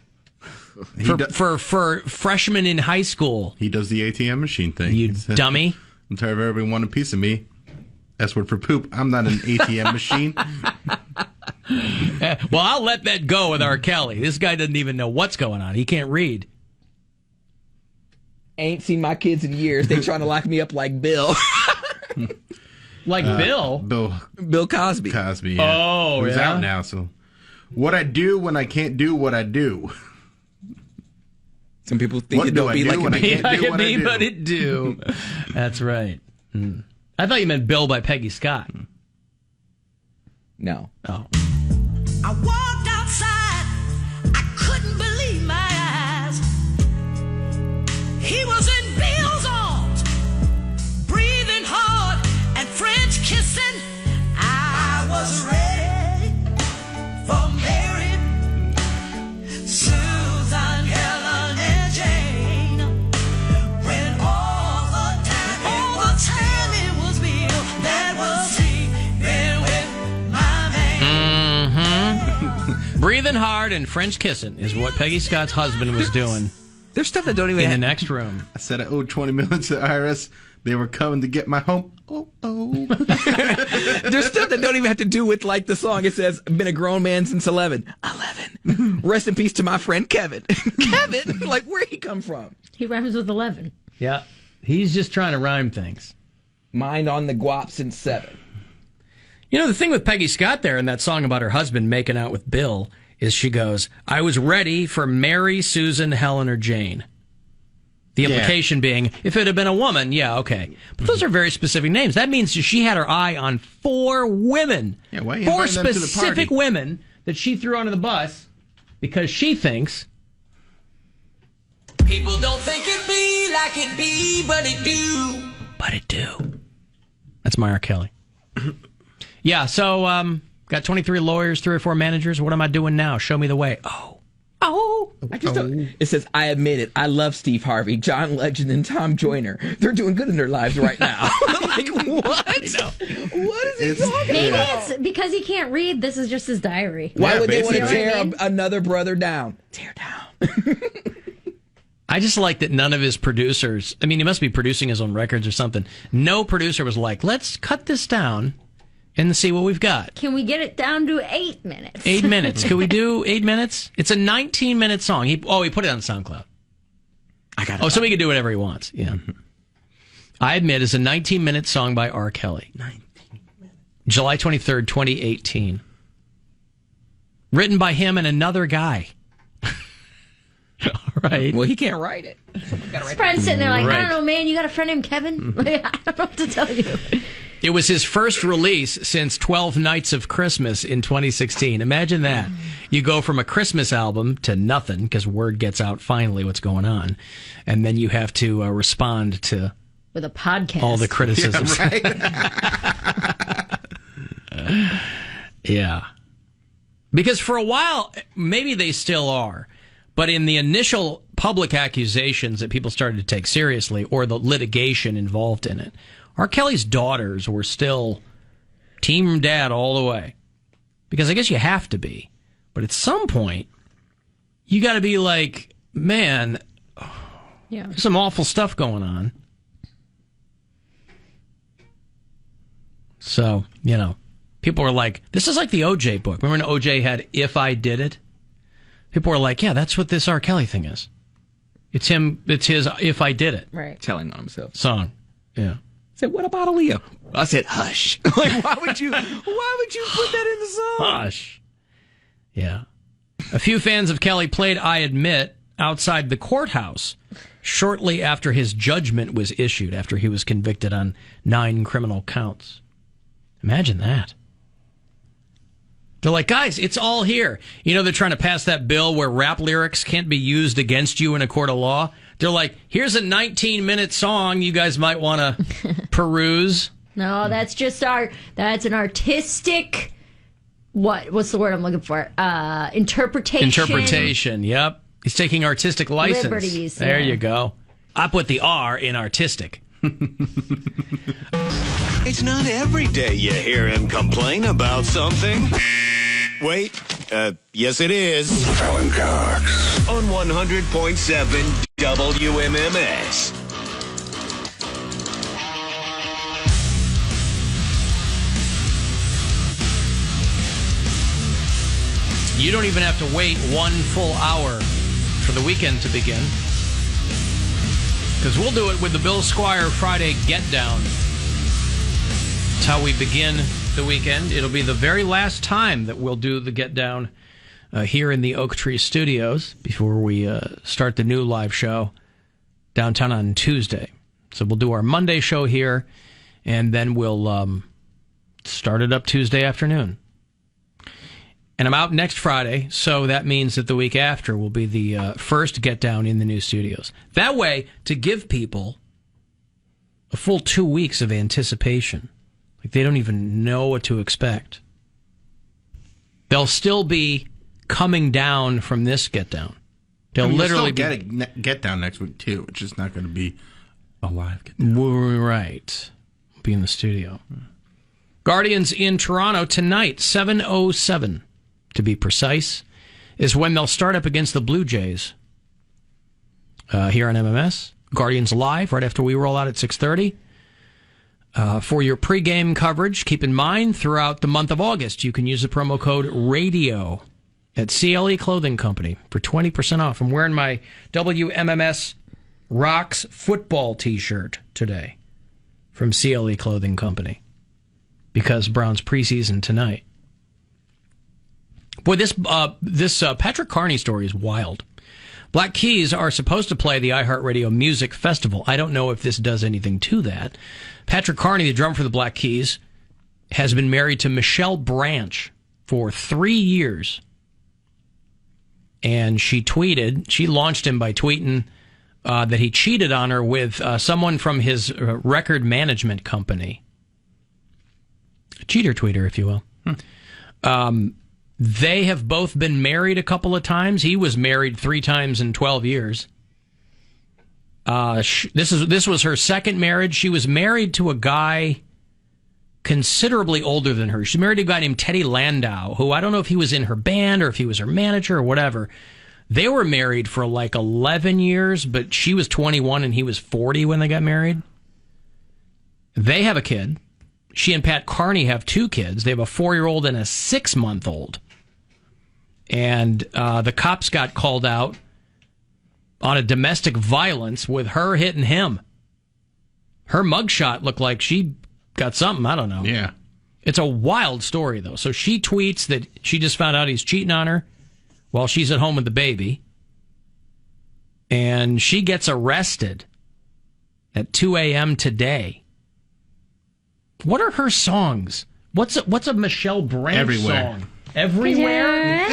for freshmen in high school. He does the ATM machine thing. You dummy. I'm tired of everybody wanting a piece of me. S word for poop. I'm not an ATM machine. Well, I'll let that go with R. Kelly. This guy doesn't even know what's going on. He can't read. Ain't seen my kids in years. They trying to lock me up like Bill. Like Bill? Bill Cosby. Yeah. Oh, He's yeah? out now, so. What I do when I can't do what I do. Some people think it don't be like it but it do. That's right. I thought you meant Bill by Peggy Scott. No. Oh. I walked outside. I couldn't believe my eyes. He was in Bill's arms, breathing hard and French kissing. I was ready for Mary, Susan, Helen, and Jane. When all the time it was Bill that was sleeping with my man. Breathing hard and French kissing is what Peggy Scott's husband was doing. There's stuff that don't even in the next room. I said I owed $20 million to the IRS. They were coming to get my home. Oh. There's stuff that don't even have to do with like the song. It says, been a grown man since 11. Rest in peace to my friend Kevin. Kevin? Like, where'd he come from? He rhymes with 11. Yeah. He's just trying to rhyme things. Mind on the guap since 7. You know, the thing with Peggy Scott there in that song about her husband making out with Bill is she goes, I was ready for Mary, Susan, Helen, or Jane. The implication being, if it had been a woman, yeah, okay. But those are very specific names. That means she had her eye on 4 women. Yeah, why are you 4 inviting them to the specific party? women that she threw onto the bus because she thinks People don't think it be like it be, but it do. But it do. That's my R. Kelly. Yeah, so got 23 lawyers, 3 or 4 managers. What am I doing now? Show me the way. I just don't. It says, I admit it. I love Steve Harvey, John Legend, and Tom Joyner. They're doing good in their lives right now. Like, what? What is he talking Maybe about? it's because he can't read. This is just his diary. Why would they want to You know what I tear mean? another brother down? Tear down. I just like that none of his producers, I mean, he must be producing his own records or something. No producer was like, let's cut this down and see what we've got. Can we get it down to 8 minutes? 8 minutes. Could we do 8 minutes? It's a 19-minute song. He put it on SoundCloud. So he can do whatever he wants. Yeah. I Admit is a 19-minute song by R. Kelly. 19 minutes. July 23rd, 2018. Written by him and another guy. All right. Well, he can't write it. His friend's sitting there like, I don't know, man. You got a friend named Kevin? Like, I don't know what to tell you. It was his first release since 12 Nights of Christmas in 2016. Imagine that. You go from a Christmas album to nothing because word gets out finally what's going on. And then you have to respond to with a podcast. All the criticisms. Yeah, Yeah. Because for a while, maybe they still are, But in the initial public accusations that people started to take seriously, or the litigation involved in it, R. Kelly's daughters were still team dad all the way. Because I guess you have to be. But at some point, you got to be like, man, there's some awful stuff going on. So, people were like, this is like the OJ book. Remember when OJ had If I Did It? People were like, yeah, that's what this R. Kelly thing is. It's his If I Did It. Right. Telling on himself. Song. Yeah. I said, what about Aaliyah? I said, hush. Like, why would you put that in the song? Hush. Yeah. A few fans of Kelly played I Admit outside the courthouse shortly after his judgment was issued, after he was convicted on 9 criminal counts. Imagine that. They're like, guys, it's all here. They're trying to pass that bill where rap lyrics can't be used against you in a court of law. They're like, here's a 19-minute song you guys might want to peruse. No, that's just that's an artistic, what's the word I'm looking for? Interpretation. Interpretation, yep. He's taking artistic license. Liberties. There you go. I put the R in artistic. It's not every day you hear him complain about something. Wait, yes it is. Alan Cox. On 100.7 WMMS. You don't even have to wait 1 full hour for the weekend to begin. Because we'll do it with the Bill Squire Friday Get Down. It's how we begin the weekend. It'll be the very last time that we'll do the Get Down here in the Oak Tree Studios before we start the new live show downtown on Tuesday. So we'll do our Monday show here, and then we'll start it up Tuesday afternoon. And I'm out next Friday, so that means that the week after will be the first Get Down in the new studios. That way, to give people a full 2 weeks of anticipation. Like, they don't even know what to expect. They'll still be coming down from this Get Down. They'll literally get a Get Down next week, too. It's just not going to be a live Get Down. Right. Be in the studio. Guardians in Toronto tonight, 7:07. To be precise, is when they'll start up against the Blue Jays here on MMS. Guardians live right after we roll out at 6:30. For your pregame coverage, keep in mind, throughout the month of August, you can use the promo code RADIO at CLE Clothing Company for 20% off. I'm wearing my WMMS Rocks football t-shirt today from CLE Clothing Company because Browns preseason tonight. Boy, this Patrick Carney story is wild. Black Keys are supposed to play the iHeartRadio Music Festival. I don't know if this does anything to that. Patrick Carney, the drummer for the Black Keys, has been married to Michelle Branch for 3 years. And she launched him by tweeting that he cheated on her with someone from his record management company. A cheater tweeter, if you will. They have both been married a couple of times. He was married 3 times in 12 years. This was her second marriage. She was married to a guy considerably older than her. She married a guy named Teddy Landau, who I don't know if he was in her band or if he was her manager or whatever. They were married for like 11 years, but she was 21 and he was 40 when they got married. They have a kid. She and Pat Carney have 2 kids. They have a 4-year-old and a 6-month-old. And the cops got called out on a domestic violence with her hitting him. Her mugshot looked like she got something. I don't know. Yeah. It's a wild story, though. So she tweets that she just found out he's cheating on her while she's at home with the baby. And she gets arrested at 2 a.m. today. What are her songs? What's a Michelle Branch song? Everywhere?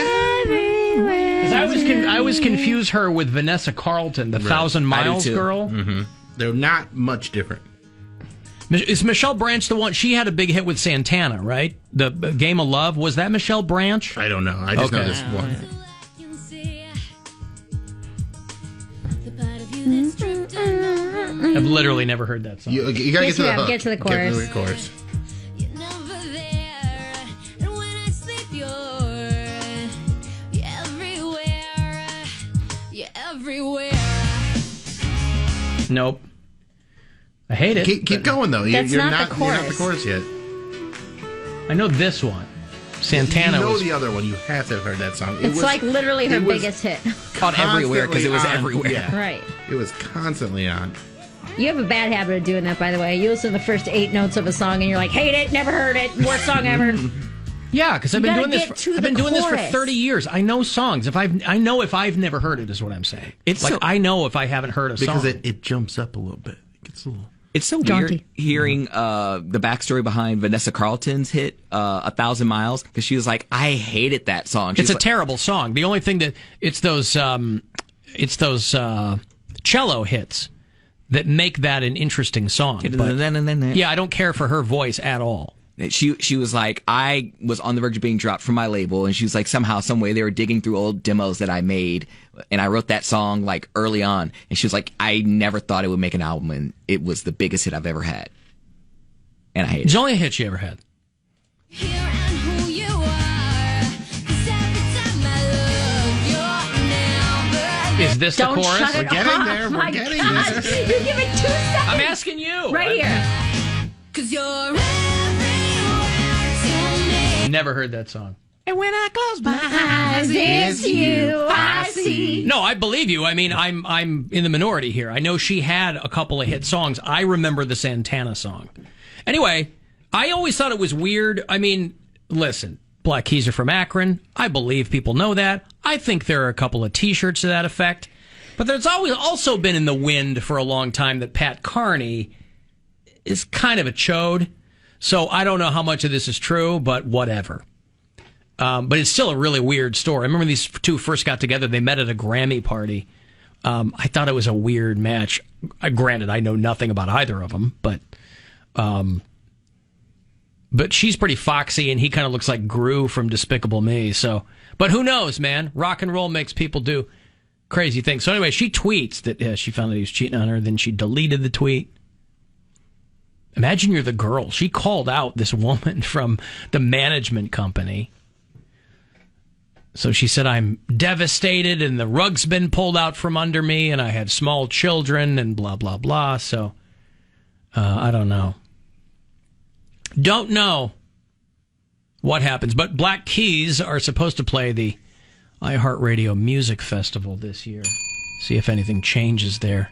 Because I always confuse her with Vanessa Carlton, the 1,000 Miles girl. Mm-hmm. They're not much different. Is Michelle Branch the one? She had a big hit with Santana, right? The Game of Love. Was that Michelle Branch? I don't know. I just know this one. I've literally never heard that song. You gotta get to the hook. Get to the chorus. Get to the chorus. Nope. I hate it. Keep going though. That's You're not the chorus. You're not the chorus yet. I know this one. Santana. You know was the other one. You have to have heard that song. It's like literally her biggest hit. Called Everywhere because it was everywhere. Yeah. Right. It was constantly on. You have a bad habit of doing that, by the way. You listen to the first 8 notes of a song and you're like, hate it, never heard it, worst song ever. Yeah, because I've been doing this. I've been doing this for chorus. 30 years. I know songs. I know if I've never heard it, is what I'm saying. It's like I know if I haven't heard a song because it jumps up a little bit. It gets a little. It's so weird hearing the backstory behind Vanessa Carlton's hit 1,000 Miles because she was like, I hated that song. It's a terrible song. The only thing that it's those cello hits that make that an interesting song. But, yeah, I don't care for her voice at all. She was like, I was on the verge of being dropped from my label, and she was like, somehow, some way, they were digging through old demos that I made, and I wrote that song like early on, and she was like, I never thought it would make an album, and it was the biggest hit I've ever had, and I hate it. It's the only hit she ever had. Is this the chorus? We're getting there. We're getting there. You give it 2 seconds. I'm asking you. Right here. 'Cause you're Never heard that song. And when I close my eyes, it's you I see. No, I believe you. I mean, I'm in the minority here. I know she had a couple of hit songs. I remember the Santana song. Anyway, I always thought it was weird. I mean, listen, Black Keys are from Akron. I believe people know that. I think there are a couple of T-shirts to that effect. But there's always also been in the wind for a long time that Pat Carney is kind of a chode. So I don't know how much of this is true, but whatever. But it's still a really weird story. I remember these two first got together. They met at a Grammy party. I thought it was a weird match. Granted, I know nothing about either of them, but she's pretty foxy, and he kind of looks like Gru from Despicable Me. So, but who knows, man? Rock and roll makes people do crazy things. So anyway, she tweets that she found that he was cheating on her. Then she deleted the tweet. Imagine you're the girl. She called out this woman from the management company. So she said, I'm devastated and the rug's been pulled out from under me and I have small children and blah, blah, blah. So I don't know. Don't know what happens. But Black Keys are supposed to play the iHeartRadio Music Festival this year. See if anything changes there.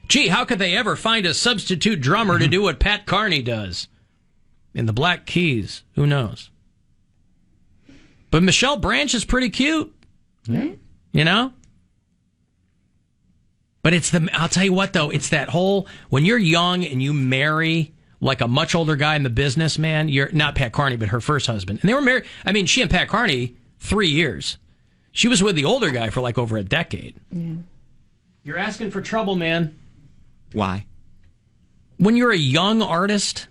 Gee, how could they ever find a substitute drummer to do what Pat Carney does? In the Black Keys, who knows? But Michelle Branch is pretty cute. Yeah. You know? But I'll tell you what though, it's that whole, when you're young and you marry like a much older guy in the business, man, you're not Pat Carney, but her first husband. And they were married, I mean, she and Pat Carney, 3 years. She was with the older guy for like over a decade. Yeah. You're asking for trouble, man. Why? When you're a young artist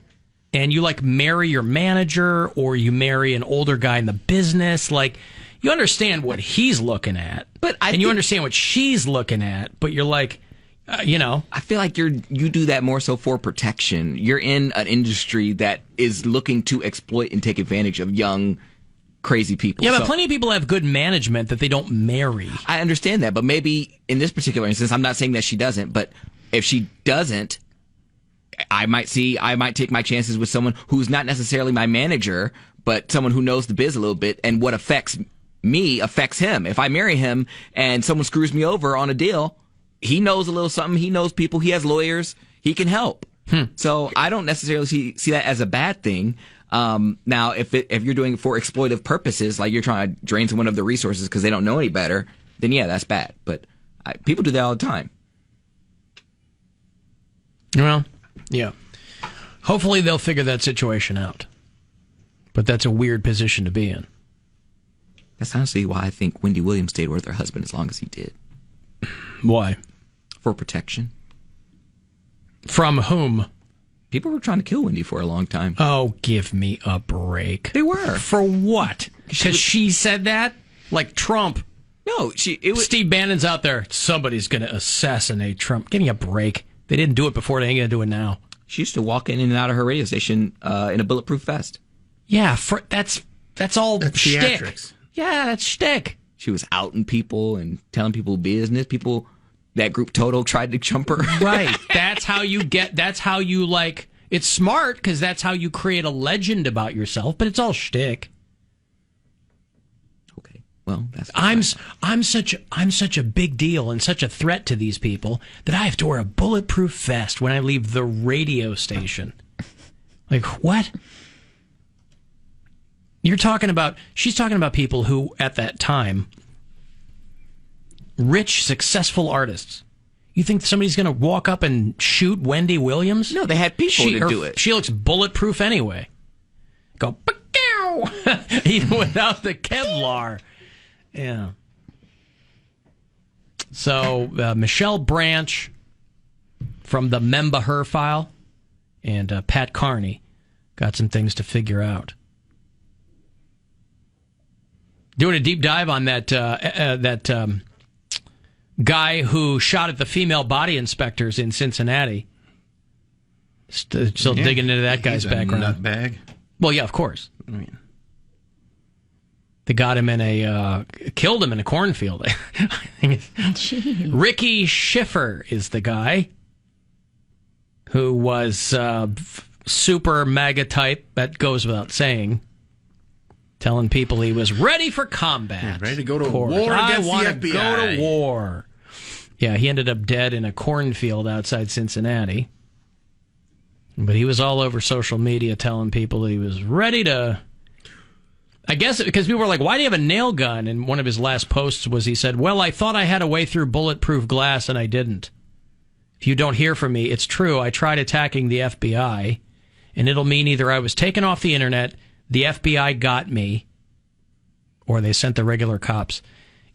and you like marry your manager or you marry an older guy in the business, like you understand what he's looking at, you understand what she's looking at, but you're like, you know, I feel like you do that more so for protection. You're in an industry that is looking to exploit and take advantage of young, crazy people. Yeah, but plenty of people have good management that they don't marry. I understand that, but maybe in this particular instance, I'm not saying that she doesn't, but if she doesn't, I might take my chances with someone who's not necessarily my manager, but someone who knows the biz a little bit, and what affects me affects him. If I marry him and someone screws me over on a deal, he knows a little something. He knows people. He has lawyers. He can help. So I don't necessarily see that as a bad thing. Now, if you're doing it for exploitive purposes, like you're trying to drain someone of their resources because they don't know any better, then yeah, that's bad. But people do that all the time. Well, yeah. Hopefully they'll figure that situation out. But that's a weird position to be in. That's honestly why I think Wendy Williams stayed with her husband as long as he did. Why? For protection. From whom? People were trying to kill Wendy for a long time. Oh, give me a break. They were. For what? Because she said that? Like Trump. No, Steve Bannon's out there. Somebody's going to assassinate Trump. Give me a break. They didn't do it before. They ain't going to do it now. She used to walk in and out of her radio station in a bulletproof vest. Yeah, that's all shtick. Theatrics. Yeah, that's shtick. She was outing people and telling people business. People, that group Total tried to jump her. Right. That's how you like. It's smart because that's how you create a legend about yourself. But it's all shtick. Okay. Well, I'm such a big deal and such a threat to these people that I have to wear a bulletproof vest when I leave the radio station. Like what? She's talking about people who, at that time, rich, successful artists. You think somebody's going to walk up and shoot Wendy Williams? No, they had people to do it. She looks bulletproof anyway. Go, even without the Kevlar. Yeah. So, Michelle Branch from the Memba Her file and Pat Carney got some things to figure out. Doing a deep dive on that guy who shot at the female body inspectors in Cincinnati. Still digging into that guy's background. Nutbag. Well, yeah, of course. I mean, they got him killed him in a cornfield. Ricky Schiffer is the guy who was super MAGA type. That goes without saying. Telling people he was ready for combat. Yeah, ready to go to war against the FBI. I want to go to war. Yeah, he ended up dead in a cornfield outside Cincinnati. But he was all over social media telling people he was ready to... I guess because people were like, why do you have a nail gun? And one of his last posts was he said, well, I thought I had a way through bulletproof glass and I didn't. If you don't hear from me, it's true. I tried attacking the FBI and it'll mean either I was taken off the internet, the FBI got me, or they sent the regular cops.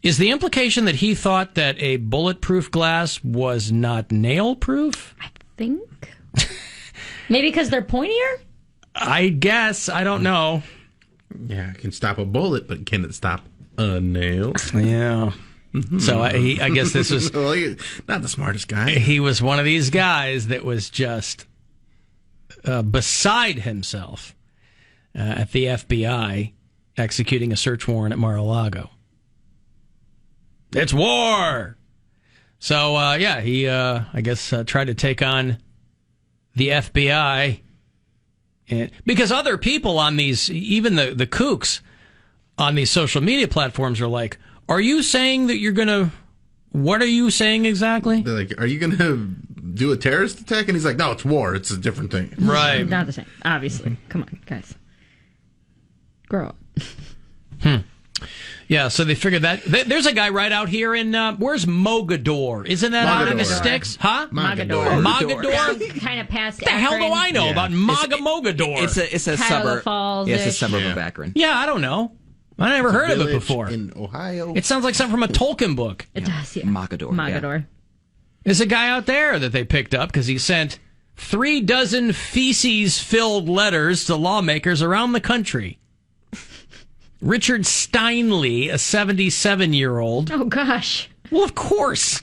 Is the implication that he thought that a bulletproof glass was not nail-proof? I think. Maybe because they're pointier? I guess. I don't know. Yeah, it can stop a bullet, but can it stop a nail? Yeah. So I guess this was... not the smartest guy. He was one of these guys that was just beside himself. At the FBI executing a search warrant at Mar-a-Lago. It's war! So, he, I guess, tried to take on the FBI. Because other people on these, even the kooks on these social media platforms are like, are you saying that you're going to... What are you saying exactly? They're like, are you going to do a terrorist attack? And he's like, no, it's war. It's a different thing. Right. Not the same, obviously. Come on, guys. Grow up. Yeah, so they figured that. There's a guy right out here in, where's Mogador? Isn't that out in the sticks? Huh? Mogador. Kind of past What the hell do I know about Mogador? It's a suburb. It's a suburb of Akron. Yeah, I don't know. I never heard of it before. In Ohio. It sounds like something from a Tolkien book. It does, yeah. Mogador. There's a guy out there that they picked up because he sent 36 feces-filled letters to lawmakers around the country. Richard Steinley, a 77-year-old. Oh, gosh. Well, of course.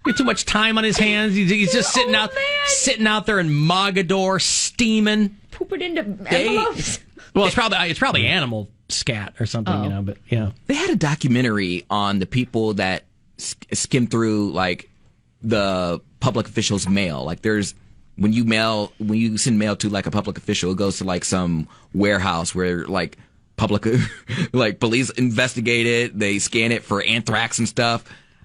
He had too much time on his hands. He's just sitting out there in Mogador, steaming. Pooping into envelopes. Well, it's probably animal scat or something, but They had a documentary on the people that skim through, like, the public officials' mail. Like, there's... When you send mail to, like, a public official, it goes to, like, some warehouse where, like... Public, like, police investigate it. They scan it for anthrax and stuff.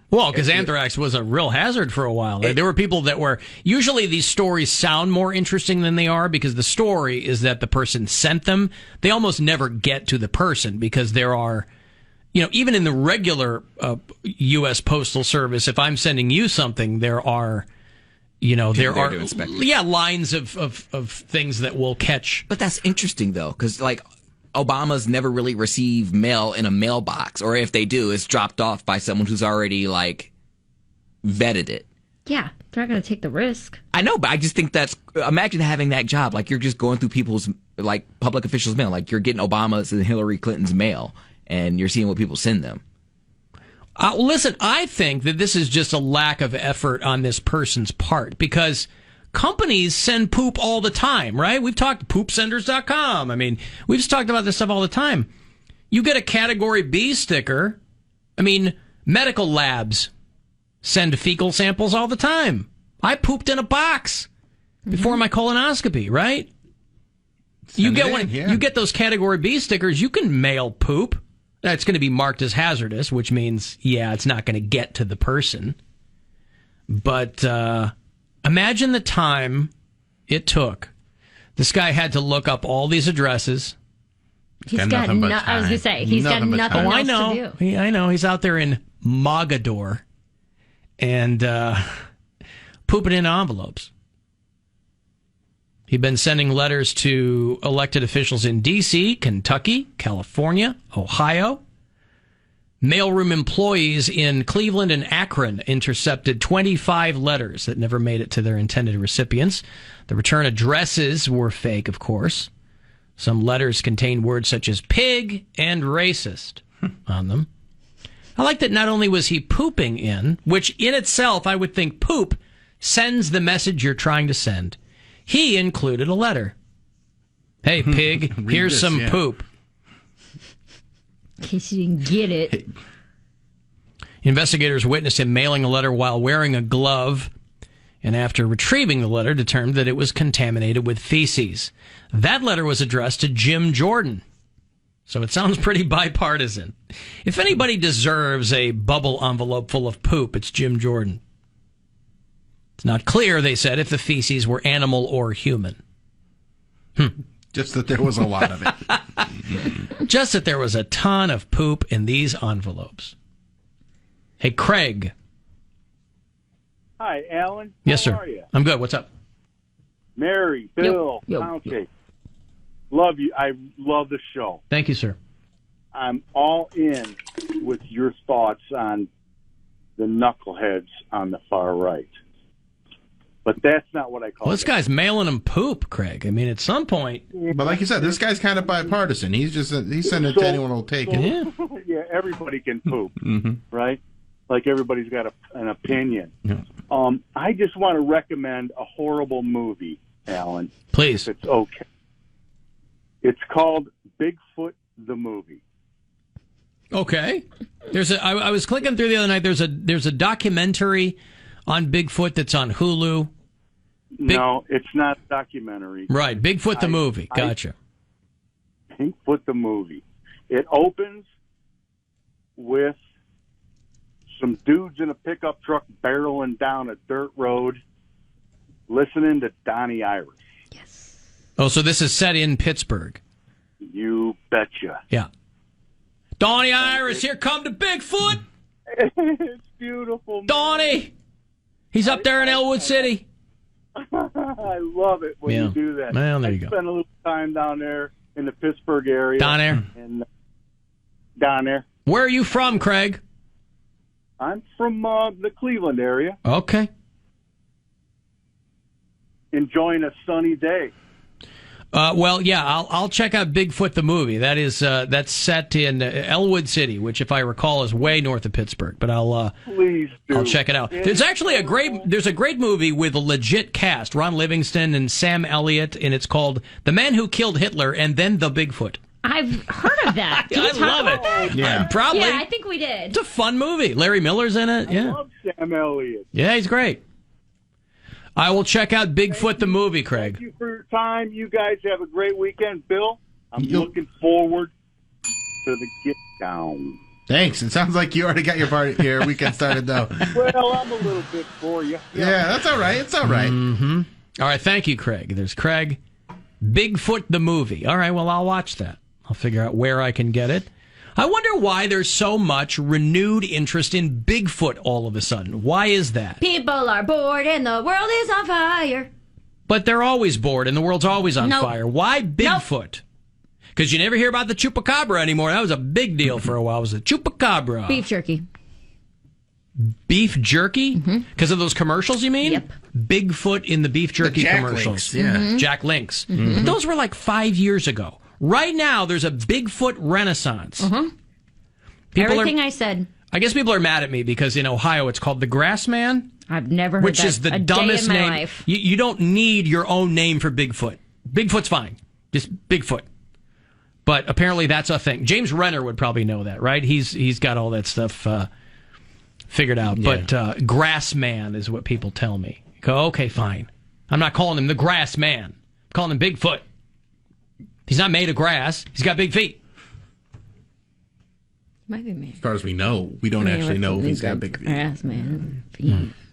Well, because anthrax was a real hazard for a while. There were people that were... Usually these stories sound more interesting than they are because the story is that the person sent them. They almost never get to the person because there are... even in the regular U.S. Postal Service, if I'm sending you something, there are... there are lines of things that will catch. But that's interesting, though, because, like... Obama's never really received mail in a mailbox, or if they do, it's dropped off by someone who's already, like, vetted it. Yeah, they're not going to take the risk. I know, but I just think imagine having that job. Like, you're just going through people's, like, public officials' mail. Like, you're getting Obama's and Hillary Clinton's mail, and you're seeing what people send them. Listen, I think that this is just a lack of effort on this person's part because companies send poop all the time, right? We've talked poopsenders.com. I mean, we've just talked about this stuff all the time. You get a Category B sticker. I mean, medical labs send fecal samples all the time. I pooped in a box before my colonoscopy, right? You get those Category B stickers, you can mail poop. That's going to be marked as hazardous, which means, it's not going to get to the person. But imagine the time it took. This guy had to look up all these addresses. I was going to say, he's got nothing else to do. I know. He's out there in Mogador and pooping in envelopes. He'd been sending letters to elected officials in D.C., Kentucky, California, Ohio. Mailroom employees in Cleveland and Akron intercepted 25 letters that never made it to their intended recipients. The return addresses were fake, of course. Some letters contained words such as pig and racist on them. I like that not only was he pooping in, which in itself I would think poop sends the message you're trying to send. He included a letter. Hey, pig, here's some poop. In case you didn't get it. Investigators witnessed him mailing a letter while wearing a glove, and after retrieving the letter, determined that it was contaminated with feces. That letter was addressed to Jim Jordan. So it sounds pretty bipartisan. If anybody deserves a bubble envelope full of poop, it's Jim Jordan. It's not clear, they said, if the feces were animal or human. Just that there was a lot of it. Just that there was a ton of poop in these envelopes. Hey, Craig. Hi, Alan. Yes, sir. How are you? I'm good. What's up? Mary, Bill, Poundcake. Love you. I love the show. Thank you, sir. I'm all in with your thoughts on the knuckleheads on the far right. But that's not what I call it. Well, this guy's mailing him poop, Craig. I mean, at some point. But like you said, this guy's kind of bipartisan. He's sending it to anyone who'll take it. Yeah, everybody can poop, right? Like everybody's got an opinion. Yeah. I just want to recommend a horrible movie, Alan. Please. If it's okay. It's called Bigfoot the Movie. Okay. I was clicking through the other night. There's a documentary on Bigfoot that's on Hulu. No, it's not a documentary. Right, Bigfoot the movie. Gotcha. Bigfoot the movie. It opens with some dudes in a pickup truck barreling down a dirt road listening to Donnie Iris. Oh, so this is set in Pittsburgh. You betcha. Yeah. Donnie Iris, here come the Bigfoot. It's beautiful, man. Donnie! He's up there in Elwood City. I love it when you do that. Well, there you go. I spent a little time down there in the Pittsburgh area. Down there? And, down there. Where are you from, Craig? I'm from the Cleveland area. Okay. Enjoying a sunny day. Well, yeah, I'll check out Bigfoot the movie. That is that's set in Elwood City, which, if I recall, is way north of Pittsburgh. But please do. I'll check it out. There's actually a great movie with a legit cast: Ron Livingston and Sam Elliott, and it's called "The Man Who Killed Hitler and Then the Bigfoot." I've heard of that. I love it. Yeah, probably. Yeah, I think we did. It's a fun movie. Larry Miller's in it. I love Sam Elliott. Yeah, he's great. I will check out Bigfoot the movie, Craig. Thank you for your time. You guys have a great weekend. Bill, I'm looking forward to the get down. Thanks. It sounds like you already got your weekend started, though. Well, I'm a little bit for you. Yeah, that's all right. It's all right. Mm-hmm. All right, thank you, Craig. There's Craig. Bigfoot the movie. All right, well, I'll watch that. I'll figure out where I can get it. I wonder why there's so much renewed interest in Bigfoot all of a sudden. Why is that? People are bored and the world is on fire. But they're always bored and the world's always on fire. Why Bigfoot? Because you never hear about the chupacabra anymore. That was a big deal for a while. It was the chupacabra. Beef jerky. Beef jerky? Because of those commercials, you mean? Yep. Bigfoot in the beef jerky commercials. Links, yeah. Jack Links. But those were like 5 years ago. Right now, there's a Bigfoot renaissance. Everything I said. I guess people are mad at me because in Ohio it's called the Grass Man. I've never heard which that is the a dumbest day in my name. life. You don't need your own name for Bigfoot. Bigfoot's fine. Just Bigfoot. But apparently that's a thing. James Renner would probably know that, right? He's got all that stuff figured out. Yeah. But Grass Man is what people tell me. Go, okay, fine. I'm not calling him the Grass Man. I'm calling him Bigfoot. He's not made of grass. He's got big feet. Might be made. As far as we know, we don't actually know if he's got big feet. Grass Man.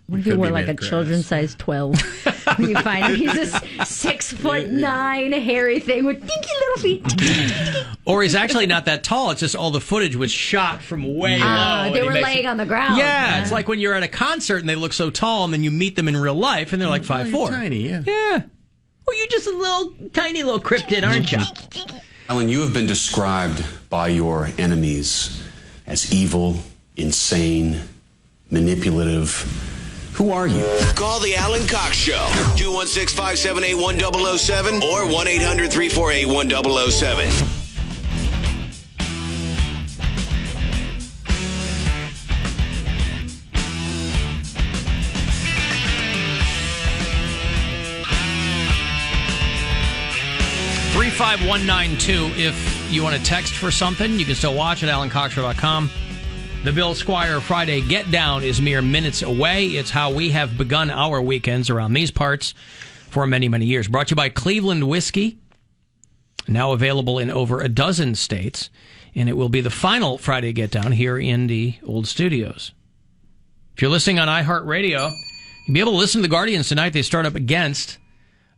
What if he wore like a children's size 12? You find he's this 6'9" hairy thing with dinky little feet. Or he's actually not that tall. It's just all the footage was shot from way low. They were laying on the ground. Yeah, it's like when you're at a concert and they look so tall, and then you meet them in real life and they're like 5'4". Tiny, yeah. Yeah. Well, you're just a little tiny little cryptid, aren't you? Alan, you have been described by your enemies as evil, insane, manipulative. Who are you? Call the Alan Cox Show. 216-578-1007 or 1-800-348-1007. If you want to text for something, you can still watch at AlanCoxShow.com. The Bill Squire Friday Get Down is mere minutes away. It's how we have begun our weekends around these parts for many, many years. Brought to you by Cleveland Whiskey, now available in over a dozen states. And it will be the final Friday Get Down here in the old studios. If you're listening on iHeartRadio, you'll be able to listen to the Guardians tonight. They start up against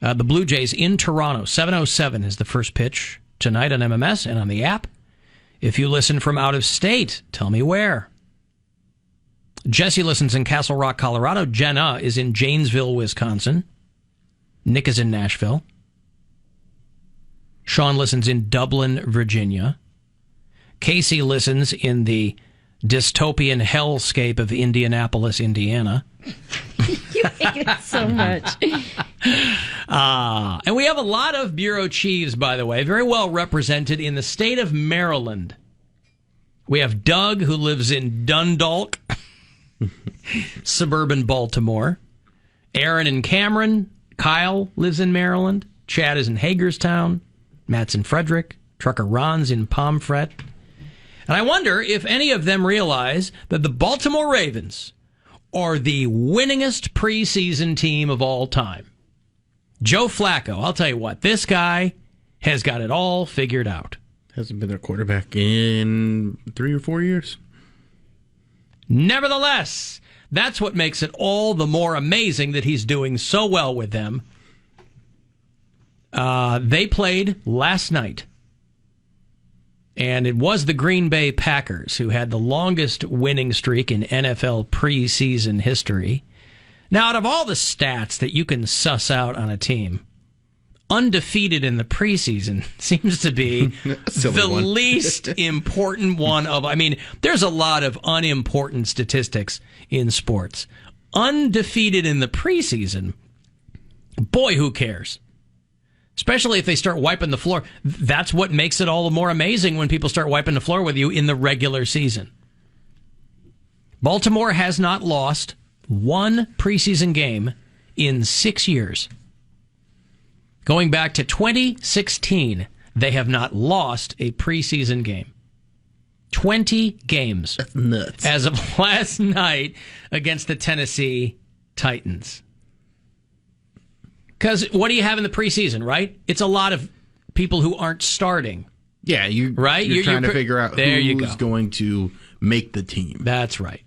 the Blue Jays in Toronto. 7:07 is the first pitch tonight on MMS and on the app. If you listen from out of state, tell me where. Jesse listens in Castle Rock, Colorado. Jenna is in Janesville, Wisconsin. Nick is in Nashville. Sean listens in Dublin, Virginia. Casey listens in the dystopian hellscape of Indianapolis, Indiana. You hate it so much. And we have a lot of bureau chiefs, by the way, very well represented in the state of Maryland. We have Doug, who lives in Dundalk, suburban Baltimore. Aaron and Cameron. Kyle lives in Maryland. Chad is in Hagerstown. Matt's in Frederick. Trucker Ron's in Pomfret. And I wonder if any of them realize that the Baltimore Ravens are the winningest preseason team of all time. Joe Flacco, I'll tell you what, this guy has got it all figured out. Hasn't been their quarterback in 3 or 4 years. Nevertheless, that's what makes it all the more amazing that he's doing so well with them. They played last night. And it was the Green Bay Packers who had the longest winning streak in NFL preseason history. Now, out of all the stats that you can suss out on a team, undefeated in the preseason seems to be the least important one of... I mean, there's a lot of unimportant statistics in sports. Undefeated in the preseason, boy, who cares? Especially if they start wiping the floor. That's what makes it all the more amazing when people start wiping the floor with you in the regular season. Baltimore has not lost one preseason game in 6 years. Going back to 2016, they have not lost a preseason game. 20 games. That's nuts. As of last night against the Tennessee Titans. Because what do you have in the preseason, right? It's a lot of people who aren't starting. Yeah, you're trying to figure out who's going to make the team. That's right.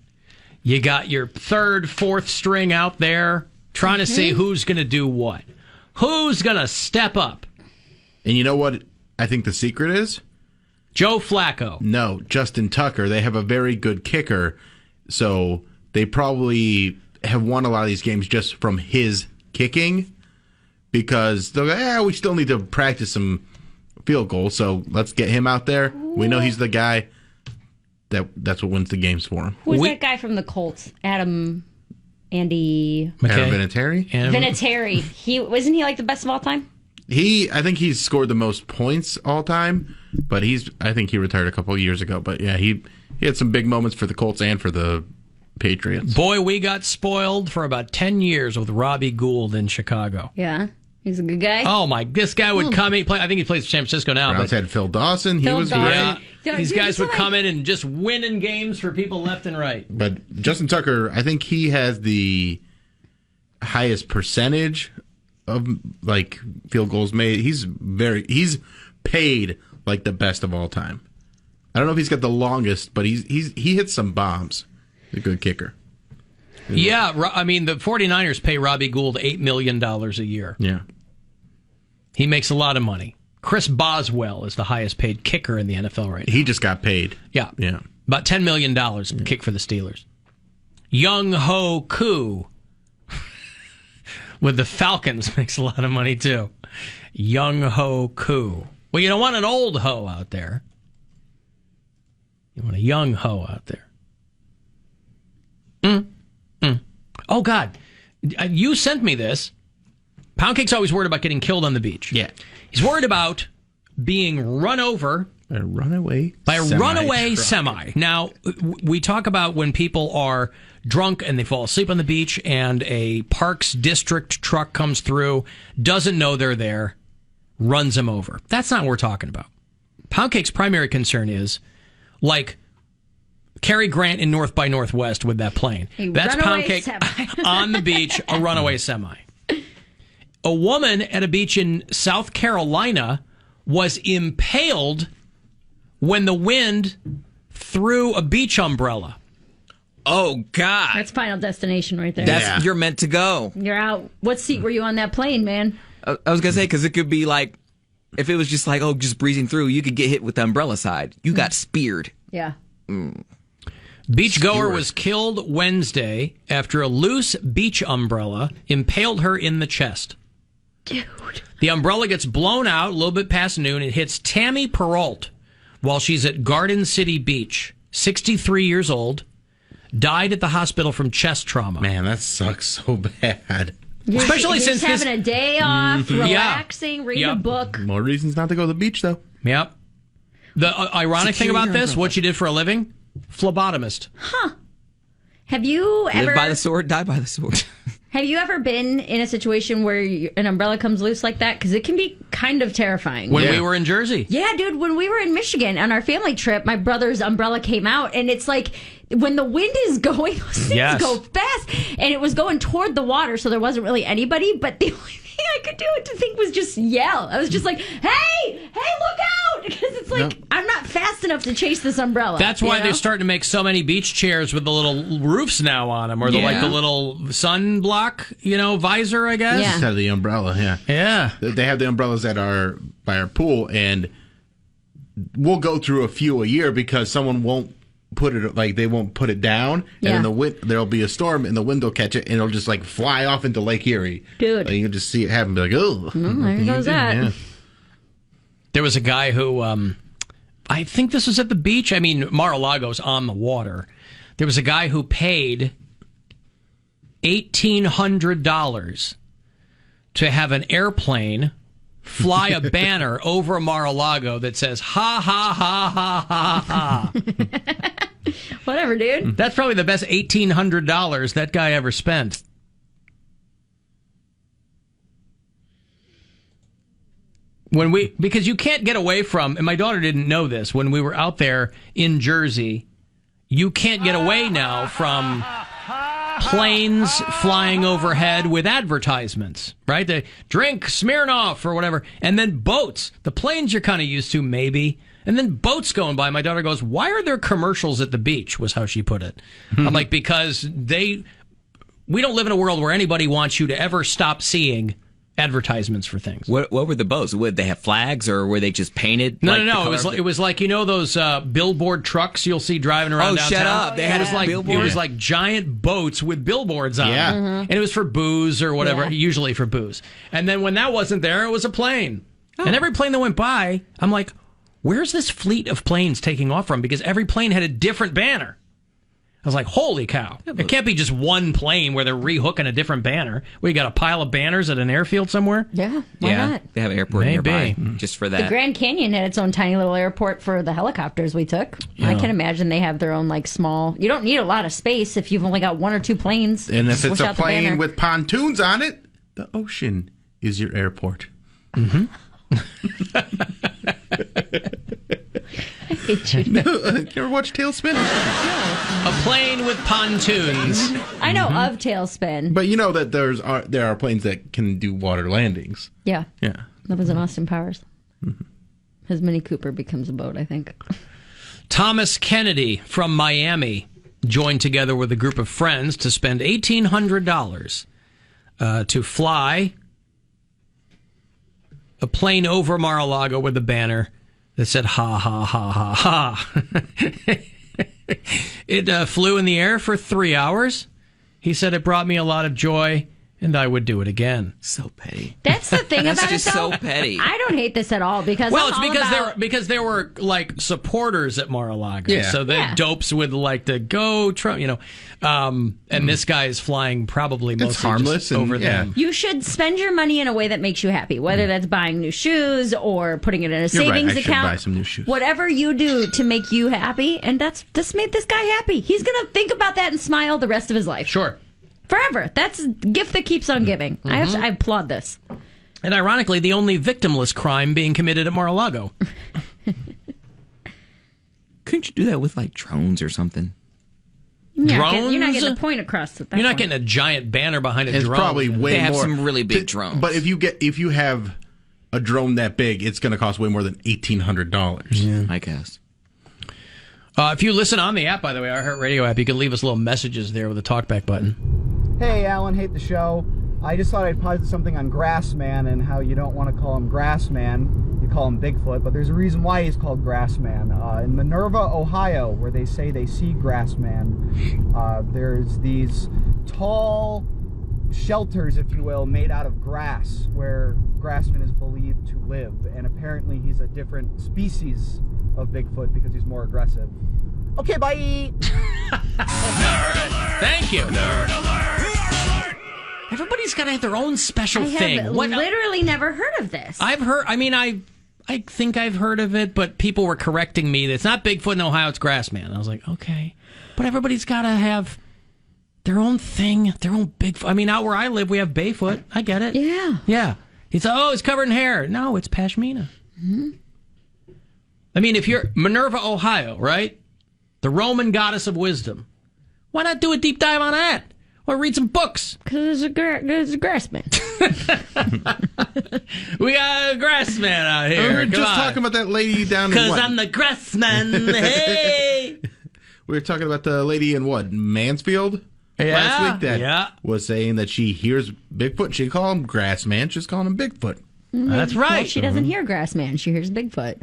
You got your third, fourth string out there trying to see who's going to do what. Who's going to step up? And you know what I think the secret is? Joe Flacco. No, Justin Tucker. They have a very good kicker, so they probably have won a lot of these games just from his kicking. Because they'll go, we still need to practice some field goals, so let's get him out there. We know he's the guy that's what wins the games for him. Who's that guy from the Colts? Andy Vinatieri? Vinatieri. Wasn't he like the best of all time? I think he's scored the most points all time, but I think he retired a couple of years ago. But yeah, he had some big moments for the Colts and for the Patriots. Boy, we got spoiled for about 10 years with Robbie Gould in Chicago. Yeah. He's a good guy. Oh, this guy would come in. I think he plays for San Francisco now. Browns had Phil Dawson. He was great. Yeah. These guys would come in and just winning games for people left and right. But Justin Tucker, I think he has the highest percentage of field goals made. He's paid like the best of all time. I don't know if he's got the longest, but he hits some bombs. He's a good kicker. Yeah, I mean, the 49ers pay Robbie Gould $8 million a year. Yeah. He makes a lot of money. Chris Boswell is the highest paid kicker in the NFL right now. He just got paid. Yeah. Yeah. About $10 million kick for the Steelers. Young Ho Koo with the Falcons makes a lot of money, too. Young Ho Koo. Well, you don't want an old ho out there. You want a young ho out there. Oh, God. You sent me this. Poundcake's always worried about getting killed on the beach. Yeah. He's worried about being run over by a runaway semi. Now, we talk about when people are drunk and they fall asleep on the beach and a Parks District truck comes through, doesn't know they're there, runs them over. That's not what we're talking about. Poundcake's primary concern is, like Cary Grant in North by Northwest with that plane. That's Poundcake on the beach, a runaway semi. A woman at a beach in South Carolina was impaled when the wind threw a beach umbrella. Oh, God. That's Final Destination right there. You're meant to go. You're out. What seat were you on that plane, man? I was going to say, because it could be like, if it was just like, just breezing through, you could get hit with the umbrella side. You got speared. Yeah. Beachgoer was killed Wednesday after a loose beach umbrella impaled her in the chest. Dude. The umbrella gets blown out a little bit past noon. It hits Tammy Perrault while she's at Garden City Beach. 63 years old. Died at the hospital from chest trauma. Man, that sucks so bad. Especially you're since just having a day off, relaxing, reading a Yep. book. More reasons not to go to the beach, though. Yep. The ironic thing about this, what she did for a living, phlebotomist. Huh. Have you ever... Live by the sword, die by the sword. Have you ever been in a situation where an umbrella comes loose like that? Because it can be kind of terrifying. When we were in Jersey. Yeah, dude, when we were in Michigan on our family trip, my brother's umbrella came out, and it's like when the wind is going, those things go fast, and it was going toward the water, so there wasn't really anybody, but the only thing I could do to think was just yell. I was just like, hey, look out! Because it's like, I'm not fast enough to chase this umbrella. That's why they're starting to make so many beach chairs with the little roofs now on them, or the little sunblock, visor, I guess. Just have the umbrella, Yeah. They have the umbrellas that are by our pool, and we'll go through a few a year because someone won't put it, they won't put it down, and in the wind, there'll be a storm, and the wind will catch it, and it'll just fly off into Lake Erie. Dude. You can just see it happen, be like, oh. There goes that. Yeah. There was a guy who, I think this was at the beach. I mean, Mar-a-Lago's on the water. There was a guy who paid $1,800 to have an airplane fly a banner over Mar-a-Lago that says, ha, ha, ha, ha, ha, ha. Whatever, dude. That's probably the best $1,800 that guy ever spent. Because you can't get away from, and my daughter didn't know this, when we were out there in Jersey, you can't get away now from planes flying overhead with advertisements, right? They drink Smirnoff or whatever, and then boats. The planes you're kind of used to, maybe, and then boats going by. My daughter goes, why are there commercials at the beach, was how she put it. I'm like, because we don't live in a world where anybody wants you to ever stop seeing advertisements for things. What were the boats? Would they have flags, or were they just painted? No. It was like those billboard trucks you'll see driving around downtown. Shut up! They had it was like giant boats with billboards on them, and it was for booze or whatever. Usually for booze. And then when that wasn't there, it was a plane. And every plane that went by, I'm like, where's this fleet of planes taking off from? Because every plane had a different banner. I was like, holy cow. It can't be just one plane where they're rehooking a different banner. We got a pile of banners at an airfield somewhere? Yeah, why not? They have an airport nearby just for that. The Grand Canyon had its own tiny little airport for the helicopters we took. Yeah. I can imagine they have their own, like, small... You don't need a lot of space if you've only got 1 or 2 planes. And if it's Switch a out the banner. plane with pontoons on it, the ocean is your airport. Mm-hmm. I hate you. You ever watch Tailspin? A plane with pontoons. I know of Tailspin. But you know that there are planes that can do water landings. Yeah. Yeah. That was in Austin Powers. His Mini Cooper becomes a boat, I think. Thomas Kennedy from Miami joined together with a group of friends to spend $1,800 to fly a plane over Mar-a-Lago with a banner that said, ha, ha, ha, ha, ha. It flew in the air for 3 hours. He said it brought me a lot of joy, and I would do it again. So petty. That's the thing That's about just it, though. so petty. I don't hate this at all because Well, I'm it's all about... because there were like supporters at Mar-a-Lago, Yeah. so the dopes would like to go Trump, and this guy is flying probably mostly harmless just over and, yeah. them. You should spend your money in a way that makes you happy, whether that's buying new shoes or putting it in a You're savings right. I should account. buy some new shoes. Whatever you do to make you happy, and that's made this guy happy. He's going to think about that and smile the rest of his life. Sure. Forever. That's a gift that keeps on giving. I applaud this. And ironically, the only victimless crime being committed at Mar-a-Lago. Couldn't you do that with like drones or something? Drones? You're not getting the point across at that You're not point. getting a giant banner behind a It's drone. probably way They have more. some really big drones. But if you have a drone that big, it's going to cost way more than $1,800. Yeah. I guess. If you listen on the app, by the way, our Heart Radio app, you can leave us little messages there with a talkback button. Hey, Alan, hate the show. I just thought I'd posit something on Grassman and how you don't want to call him Grassman. You call him Bigfoot, but there's a reason why he's called Grassman. In Minerva, Ohio, where they say they see Grassman, there's these tall shelters, if you will, made out of grass, where Grassman is believed to live. And apparently he's a different species of Bigfoot because he's more aggressive. Okay, bye! Thank you. Everybody's got to have their own special thing. I have literally never heard of this. I've heard, I think I've heard of it, but people were correcting me that it's not Bigfoot in Ohio, it's Grassman. I was like, okay. But everybody's got to have their own thing, their own Bigfoot. I mean, out where I live, we have Bayfoot. I get it. Yeah. Yeah. It's covered in hair. No, it's Pashmina. Mm-hmm. I mean, if you're Minerva, Ohio, right? The Roman goddess of wisdom. Why not do a deep dive on that? Or read some books. Because there's a Grassman. We got a Grassman out here. We were just talking about that lady down in Because I'm the Grassman. Hey! We were talking about the lady in Mansfield? Last week that was saying that she hears Bigfoot. She call him Grassman. She's calling him Bigfoot. Mm-hmm. That's right. Well, she doesn't hear Grassman. She hears Bigfoot.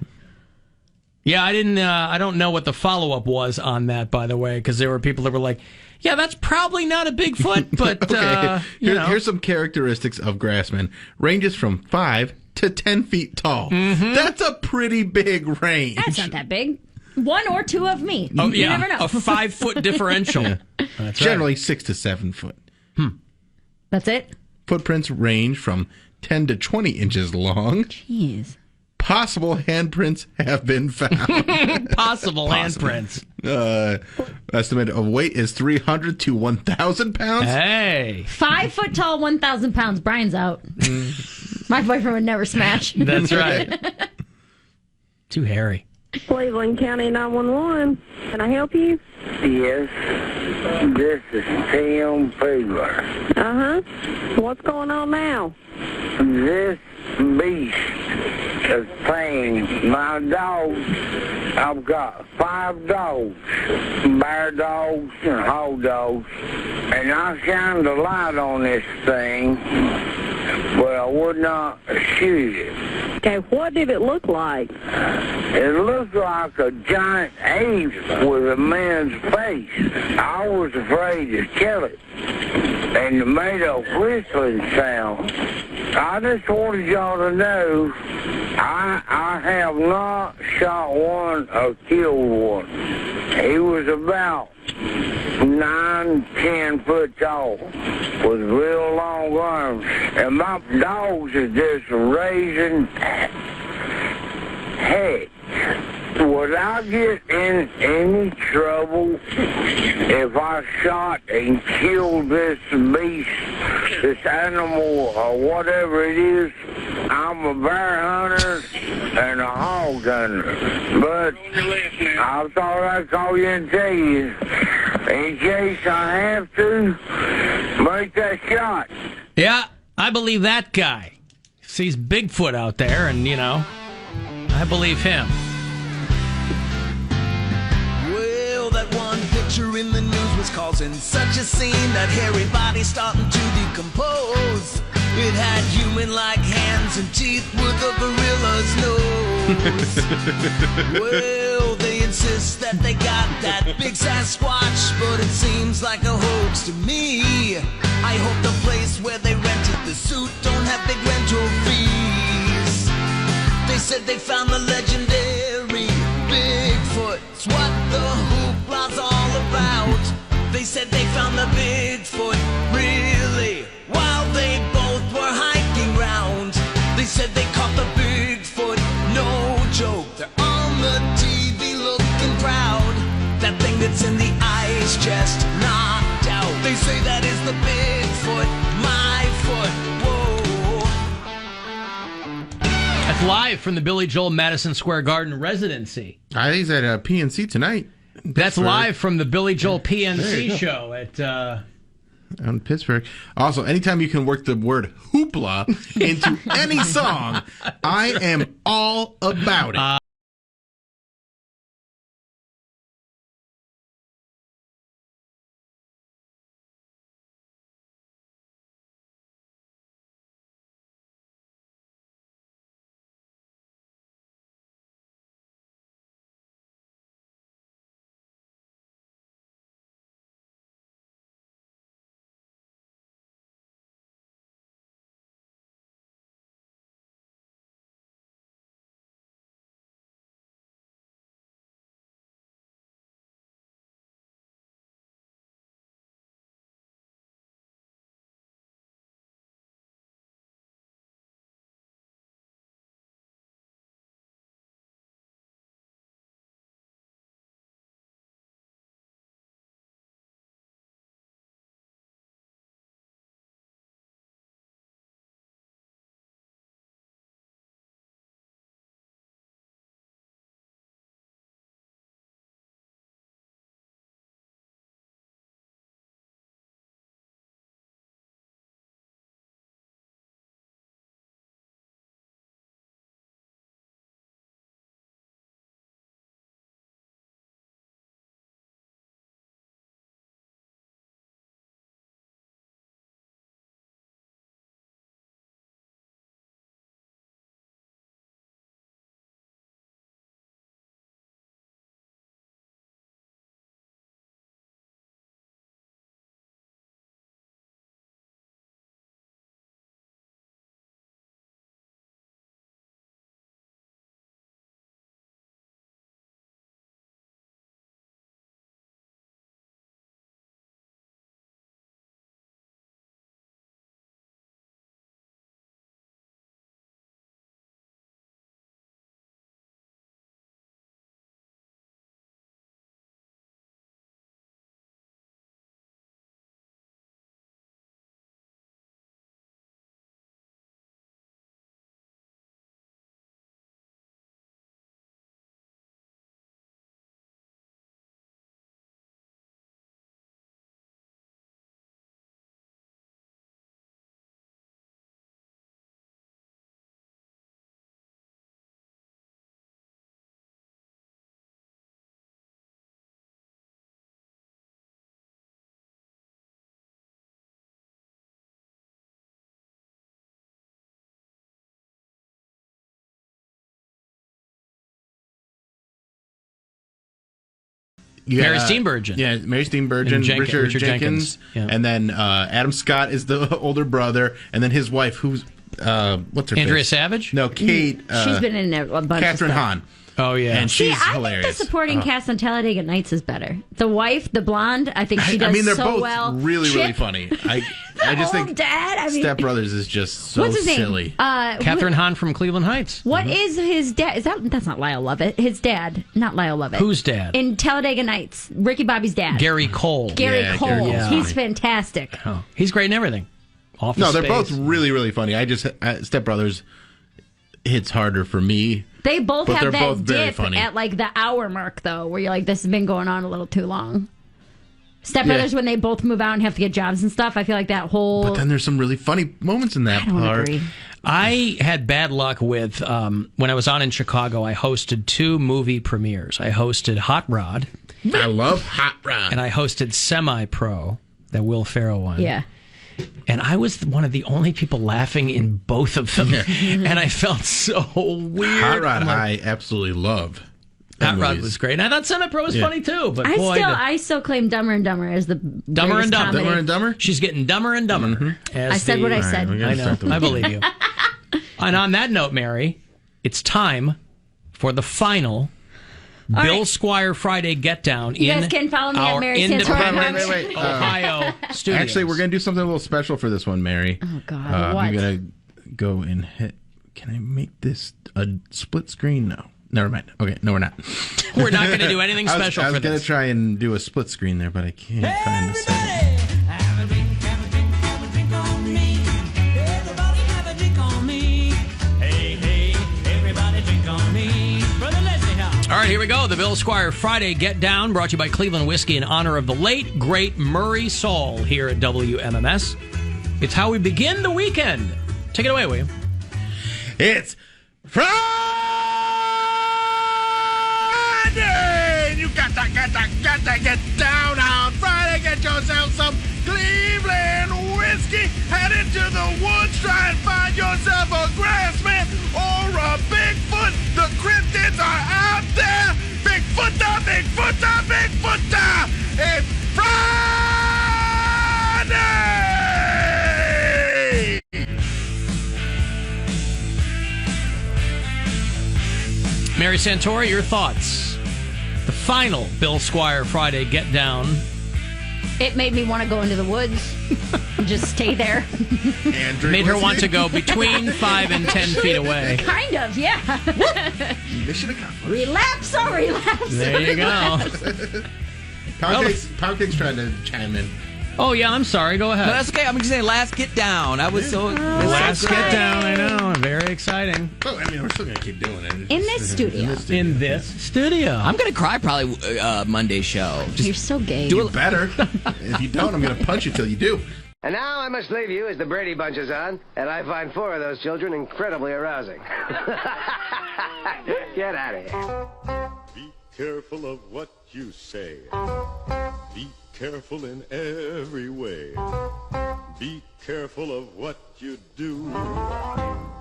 Yeah, I don't know what the follow-up was on that, by the way, because there were people that were like, yeah, that's probably not a Bigfoot, but, okay. you know. Here's some characteristics of Grassman. Ranges from 5 to 10 feet tall. Mm-hmm. That's a pretty big range. That's not that big. 1 or 2 of me. Oh, You yeah, never know. a 5-foot differential. Yeah. That's Generally right. 6 to 7 foot. That's it? Footprints range from 10 to 20 inches long. Jeez. Possible handprints have been found. Possible handprints. Estimate of weight is 300 to 1,000 pounds. Hey. 5 foot tall, 1,000 pounds. Brian's out. My boyfriend would never smash. That's right. Too hairy. Cleveland County 911. Can I help you? Yes. This is Tim Fugler. Uh-huh. What's going on now? This beast is paying my dogs. I've got 5 dogs, bear dogs and hog dogs, and I shined a light on this thing, but I would not shoot it. Okay, what did it look like? It looked like a giant ape with a man's face. I was afraid to kill it, and it made a whistling sound. I just wanted y'all to know I have not shot one or killed one. He was about 9, 10 foot tall with real long arms. And my dogs are just raising heck. Would I get in any trouble if I shot and killed this beast, this animal, or whatever it is? I'm a bear hunter and a hog hunter. But I thought I'd call you and tell you, in case I have to, make that shot. Yeah, I believe that guy. Sees Bigfoot out there, and, I believe him. In the news was causing such a scene that hairy body starting to decompose. It had human-like hands and teeth with a gorilla's nose. Well, they insist that they got that big Sasquatch, but it seems like a hoax to me. I hope the place where they rented the suit don't have big rental fees. They said they found the legendary Bigfoot's what the hoopla's all about. They said they found the Bigfoot, really, while they both were hiking round. They said they caught the Bigfoot, no joke. They're on the TV looking proud. That thing that's in the ice chest knocked out. They say that is the Bigfoot, my foot, whoa. That's live from the Billy Joel Madison Square Garden residency. I think he's at PNC tonight. That's live from the Billy Joel PNC show at in Pittsburgh. Also, anytime you can work the word hoopla into any song, I am all about it. Mary Steenburgen. Yeah, Mary Steenburgen, Richard Jenkins. Yeah. And then Adam Scott is the older brother. And then his wife, who's, what's her Andrea face? Savage? No, Kate. She's been in a bunch Catherine of stuff. Hahn. Oh, yeah. And See, she's I hilarious. think the supporting cast on Talladega Nights is better. The wife, the blonde, I think she does I mean, they're so both well. really, really Chip, funny. I just think Dad. I mean, Step Brothers is just so what's his name? silly. Catherine Hahn from Cleveland Heights. What is his dad? That's not Lyle Lovett. His dad, not Lyle Lovett. Whose dad? In Talladega Nights, Ricky Bobby's dad. Gary Cole. Gary Cole. Cole's He's funny. fantastic. Oh, he's great in everything. Office No, they're Space. both really, really funny. Step Brothers hits harder for me. They both But have they're both that very dip funny. at like the hour mark, though, where you're like, this has been going on a little too long. Step Yeah. Brothers, when they both move out and have to get jobs and stuff, I feel like that whole. But then there's some really funny moments in that part. I had bad luck with, when I was on in Chicago, I hosted 2 movie premieres. I hosted Hot Rod. I love Hot Rod. And I hosted Semi-Pro, that Will Ferrell one. Yeah. And I was one of the only people laughing in both of them. And I felt so weird. Hot Rod, I'm like, I absolutely love. Hot Rod was great. And I thought Semi-Pro was funny too. But boy, I still claim Dumber and Dumber as the Dumber greatest and Dumber. comedy. Dumber and Dumber? She's getting dumber and dumber. I said what I said. I know. I believe you. And on that note, Mary, it's time for the final All Bill right. Squire Friday Get Down You in guys can follow me at our Mary Santora. independent Ohio studios. Actually, we're going to do something a little special for this one, Mary. Oh, God. What? I'm going to go and hit. Can I make this a split screen? No. Never mind. Okay, no, we're not. We're not going to do anything special I for was going this. to try and do a split screen there, but I can't find the setting. All right, here we go. The Bill Squire Friday Get Down, brought to you by Cleveland Whiskey in honor of the late, great Murray Saul here at WMMS. It's how we begin the weekend. Take it away, William. It's Friday! You got to get down on Friday. Get yourself some Cleveland whiskey. Head into the woods. Try and find yourself a grassman or a Bigfoot. The cryptids are out there. Bigfoot, Bigfoot, Bigfoot. It's Friday! Mary Santora, your thoughts. The final Bill Squire Friday Get Down. It made me want to go into the woods and just stay there. Made her want to go between 5 and 10 feet away. Kind of, yeah. Mission accomplished. Relapse or relapse. There you go. Poundcake's trying to chime in. Oh, yeah, I'm sorry. Go ahead. No, that's okay. I'm just saying, last Get Down. I was so... Last Get Down, I know. Very exciting. Well, I mean, we're still going to keep doing it. In this studio. In this studio. I'm going to cry probably Monday's show. You're so gay. You better. If you don't, I'm going to punch you till you do. And now I must leave you as the Brady Bunch is on, and I find 4 of those children incredibly arousing. Get out of here. Be careful of what you say. Be careful in every way. Be careful of what you do.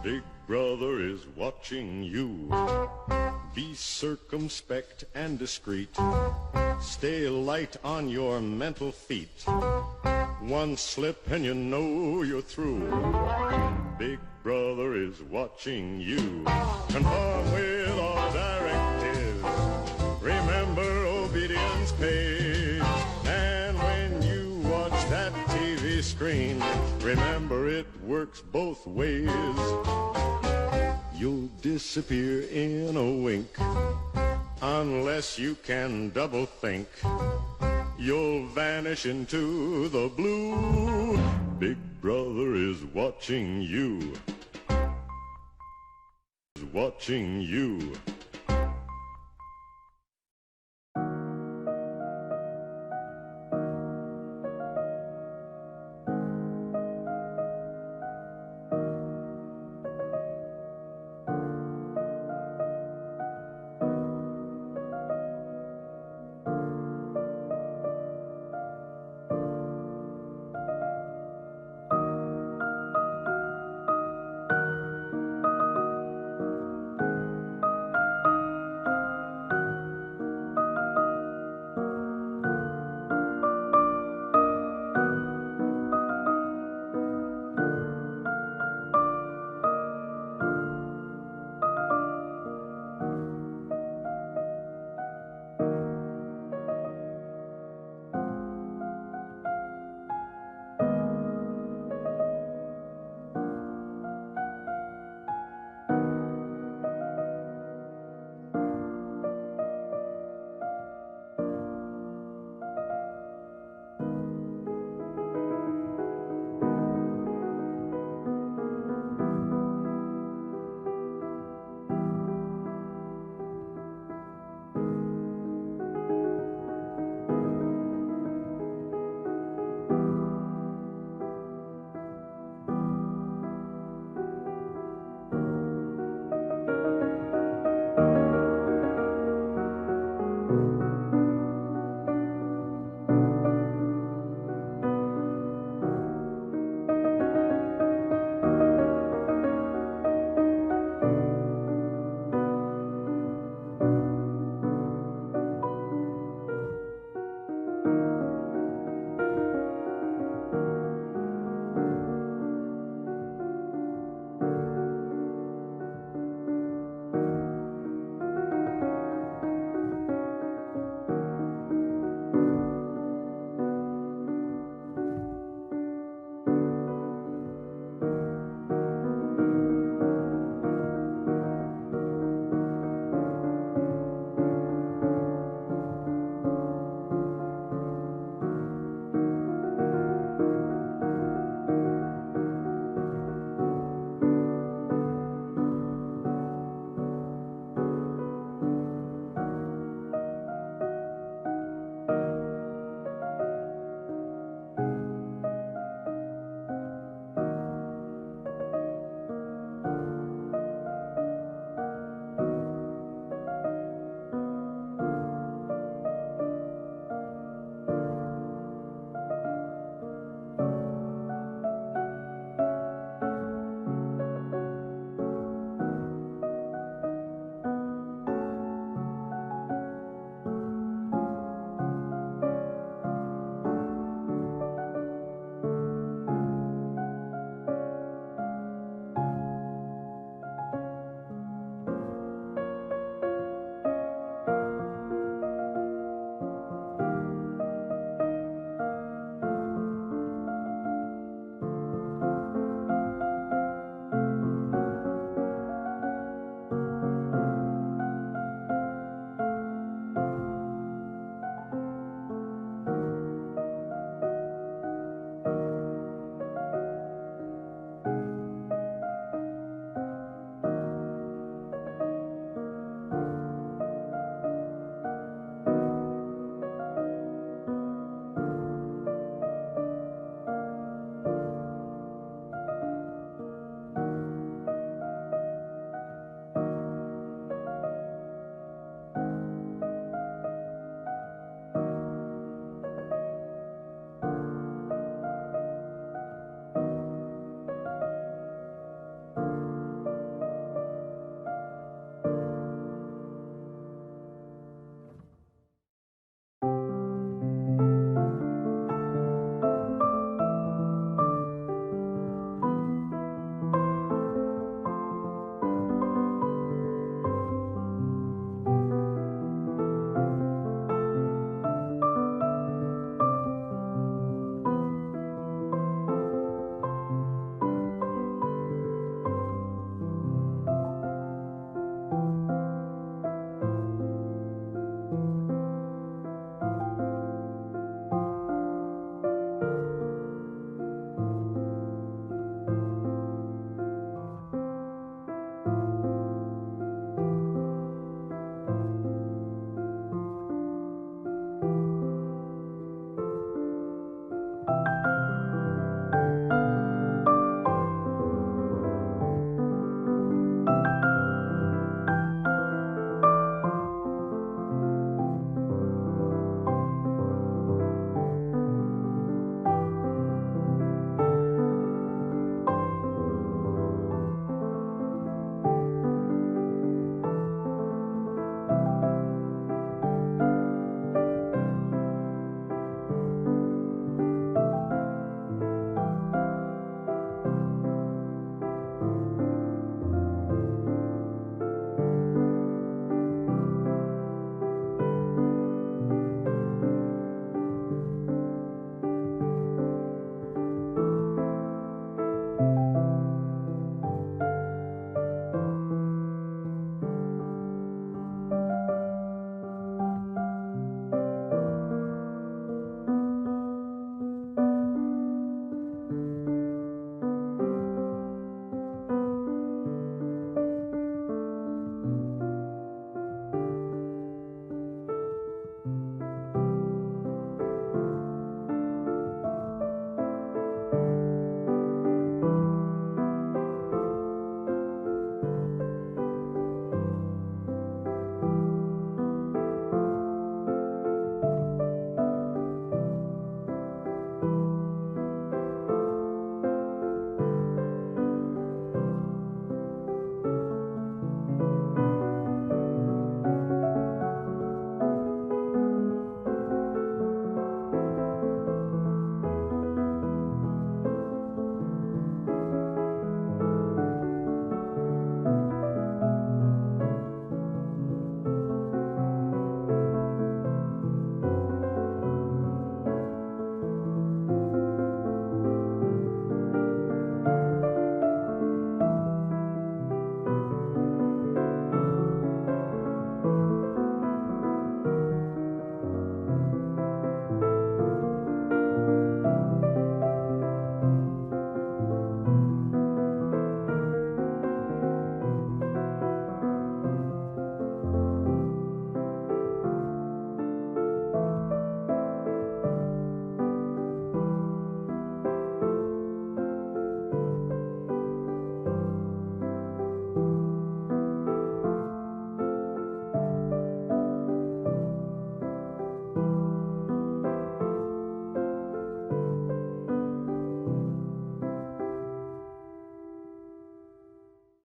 Big Brother is watching you. Be circumspect and discreet. Stay light on your mental feet. One slip and you know you're through. Big Brother is watching you. Conform with all directives. Remember, obedience pays. And when you watch that TV screen, remember it works both ways. You'll disappear in a wink unless you can double think. You'll vanish into the blue. Big Brother is watching you. Watching you.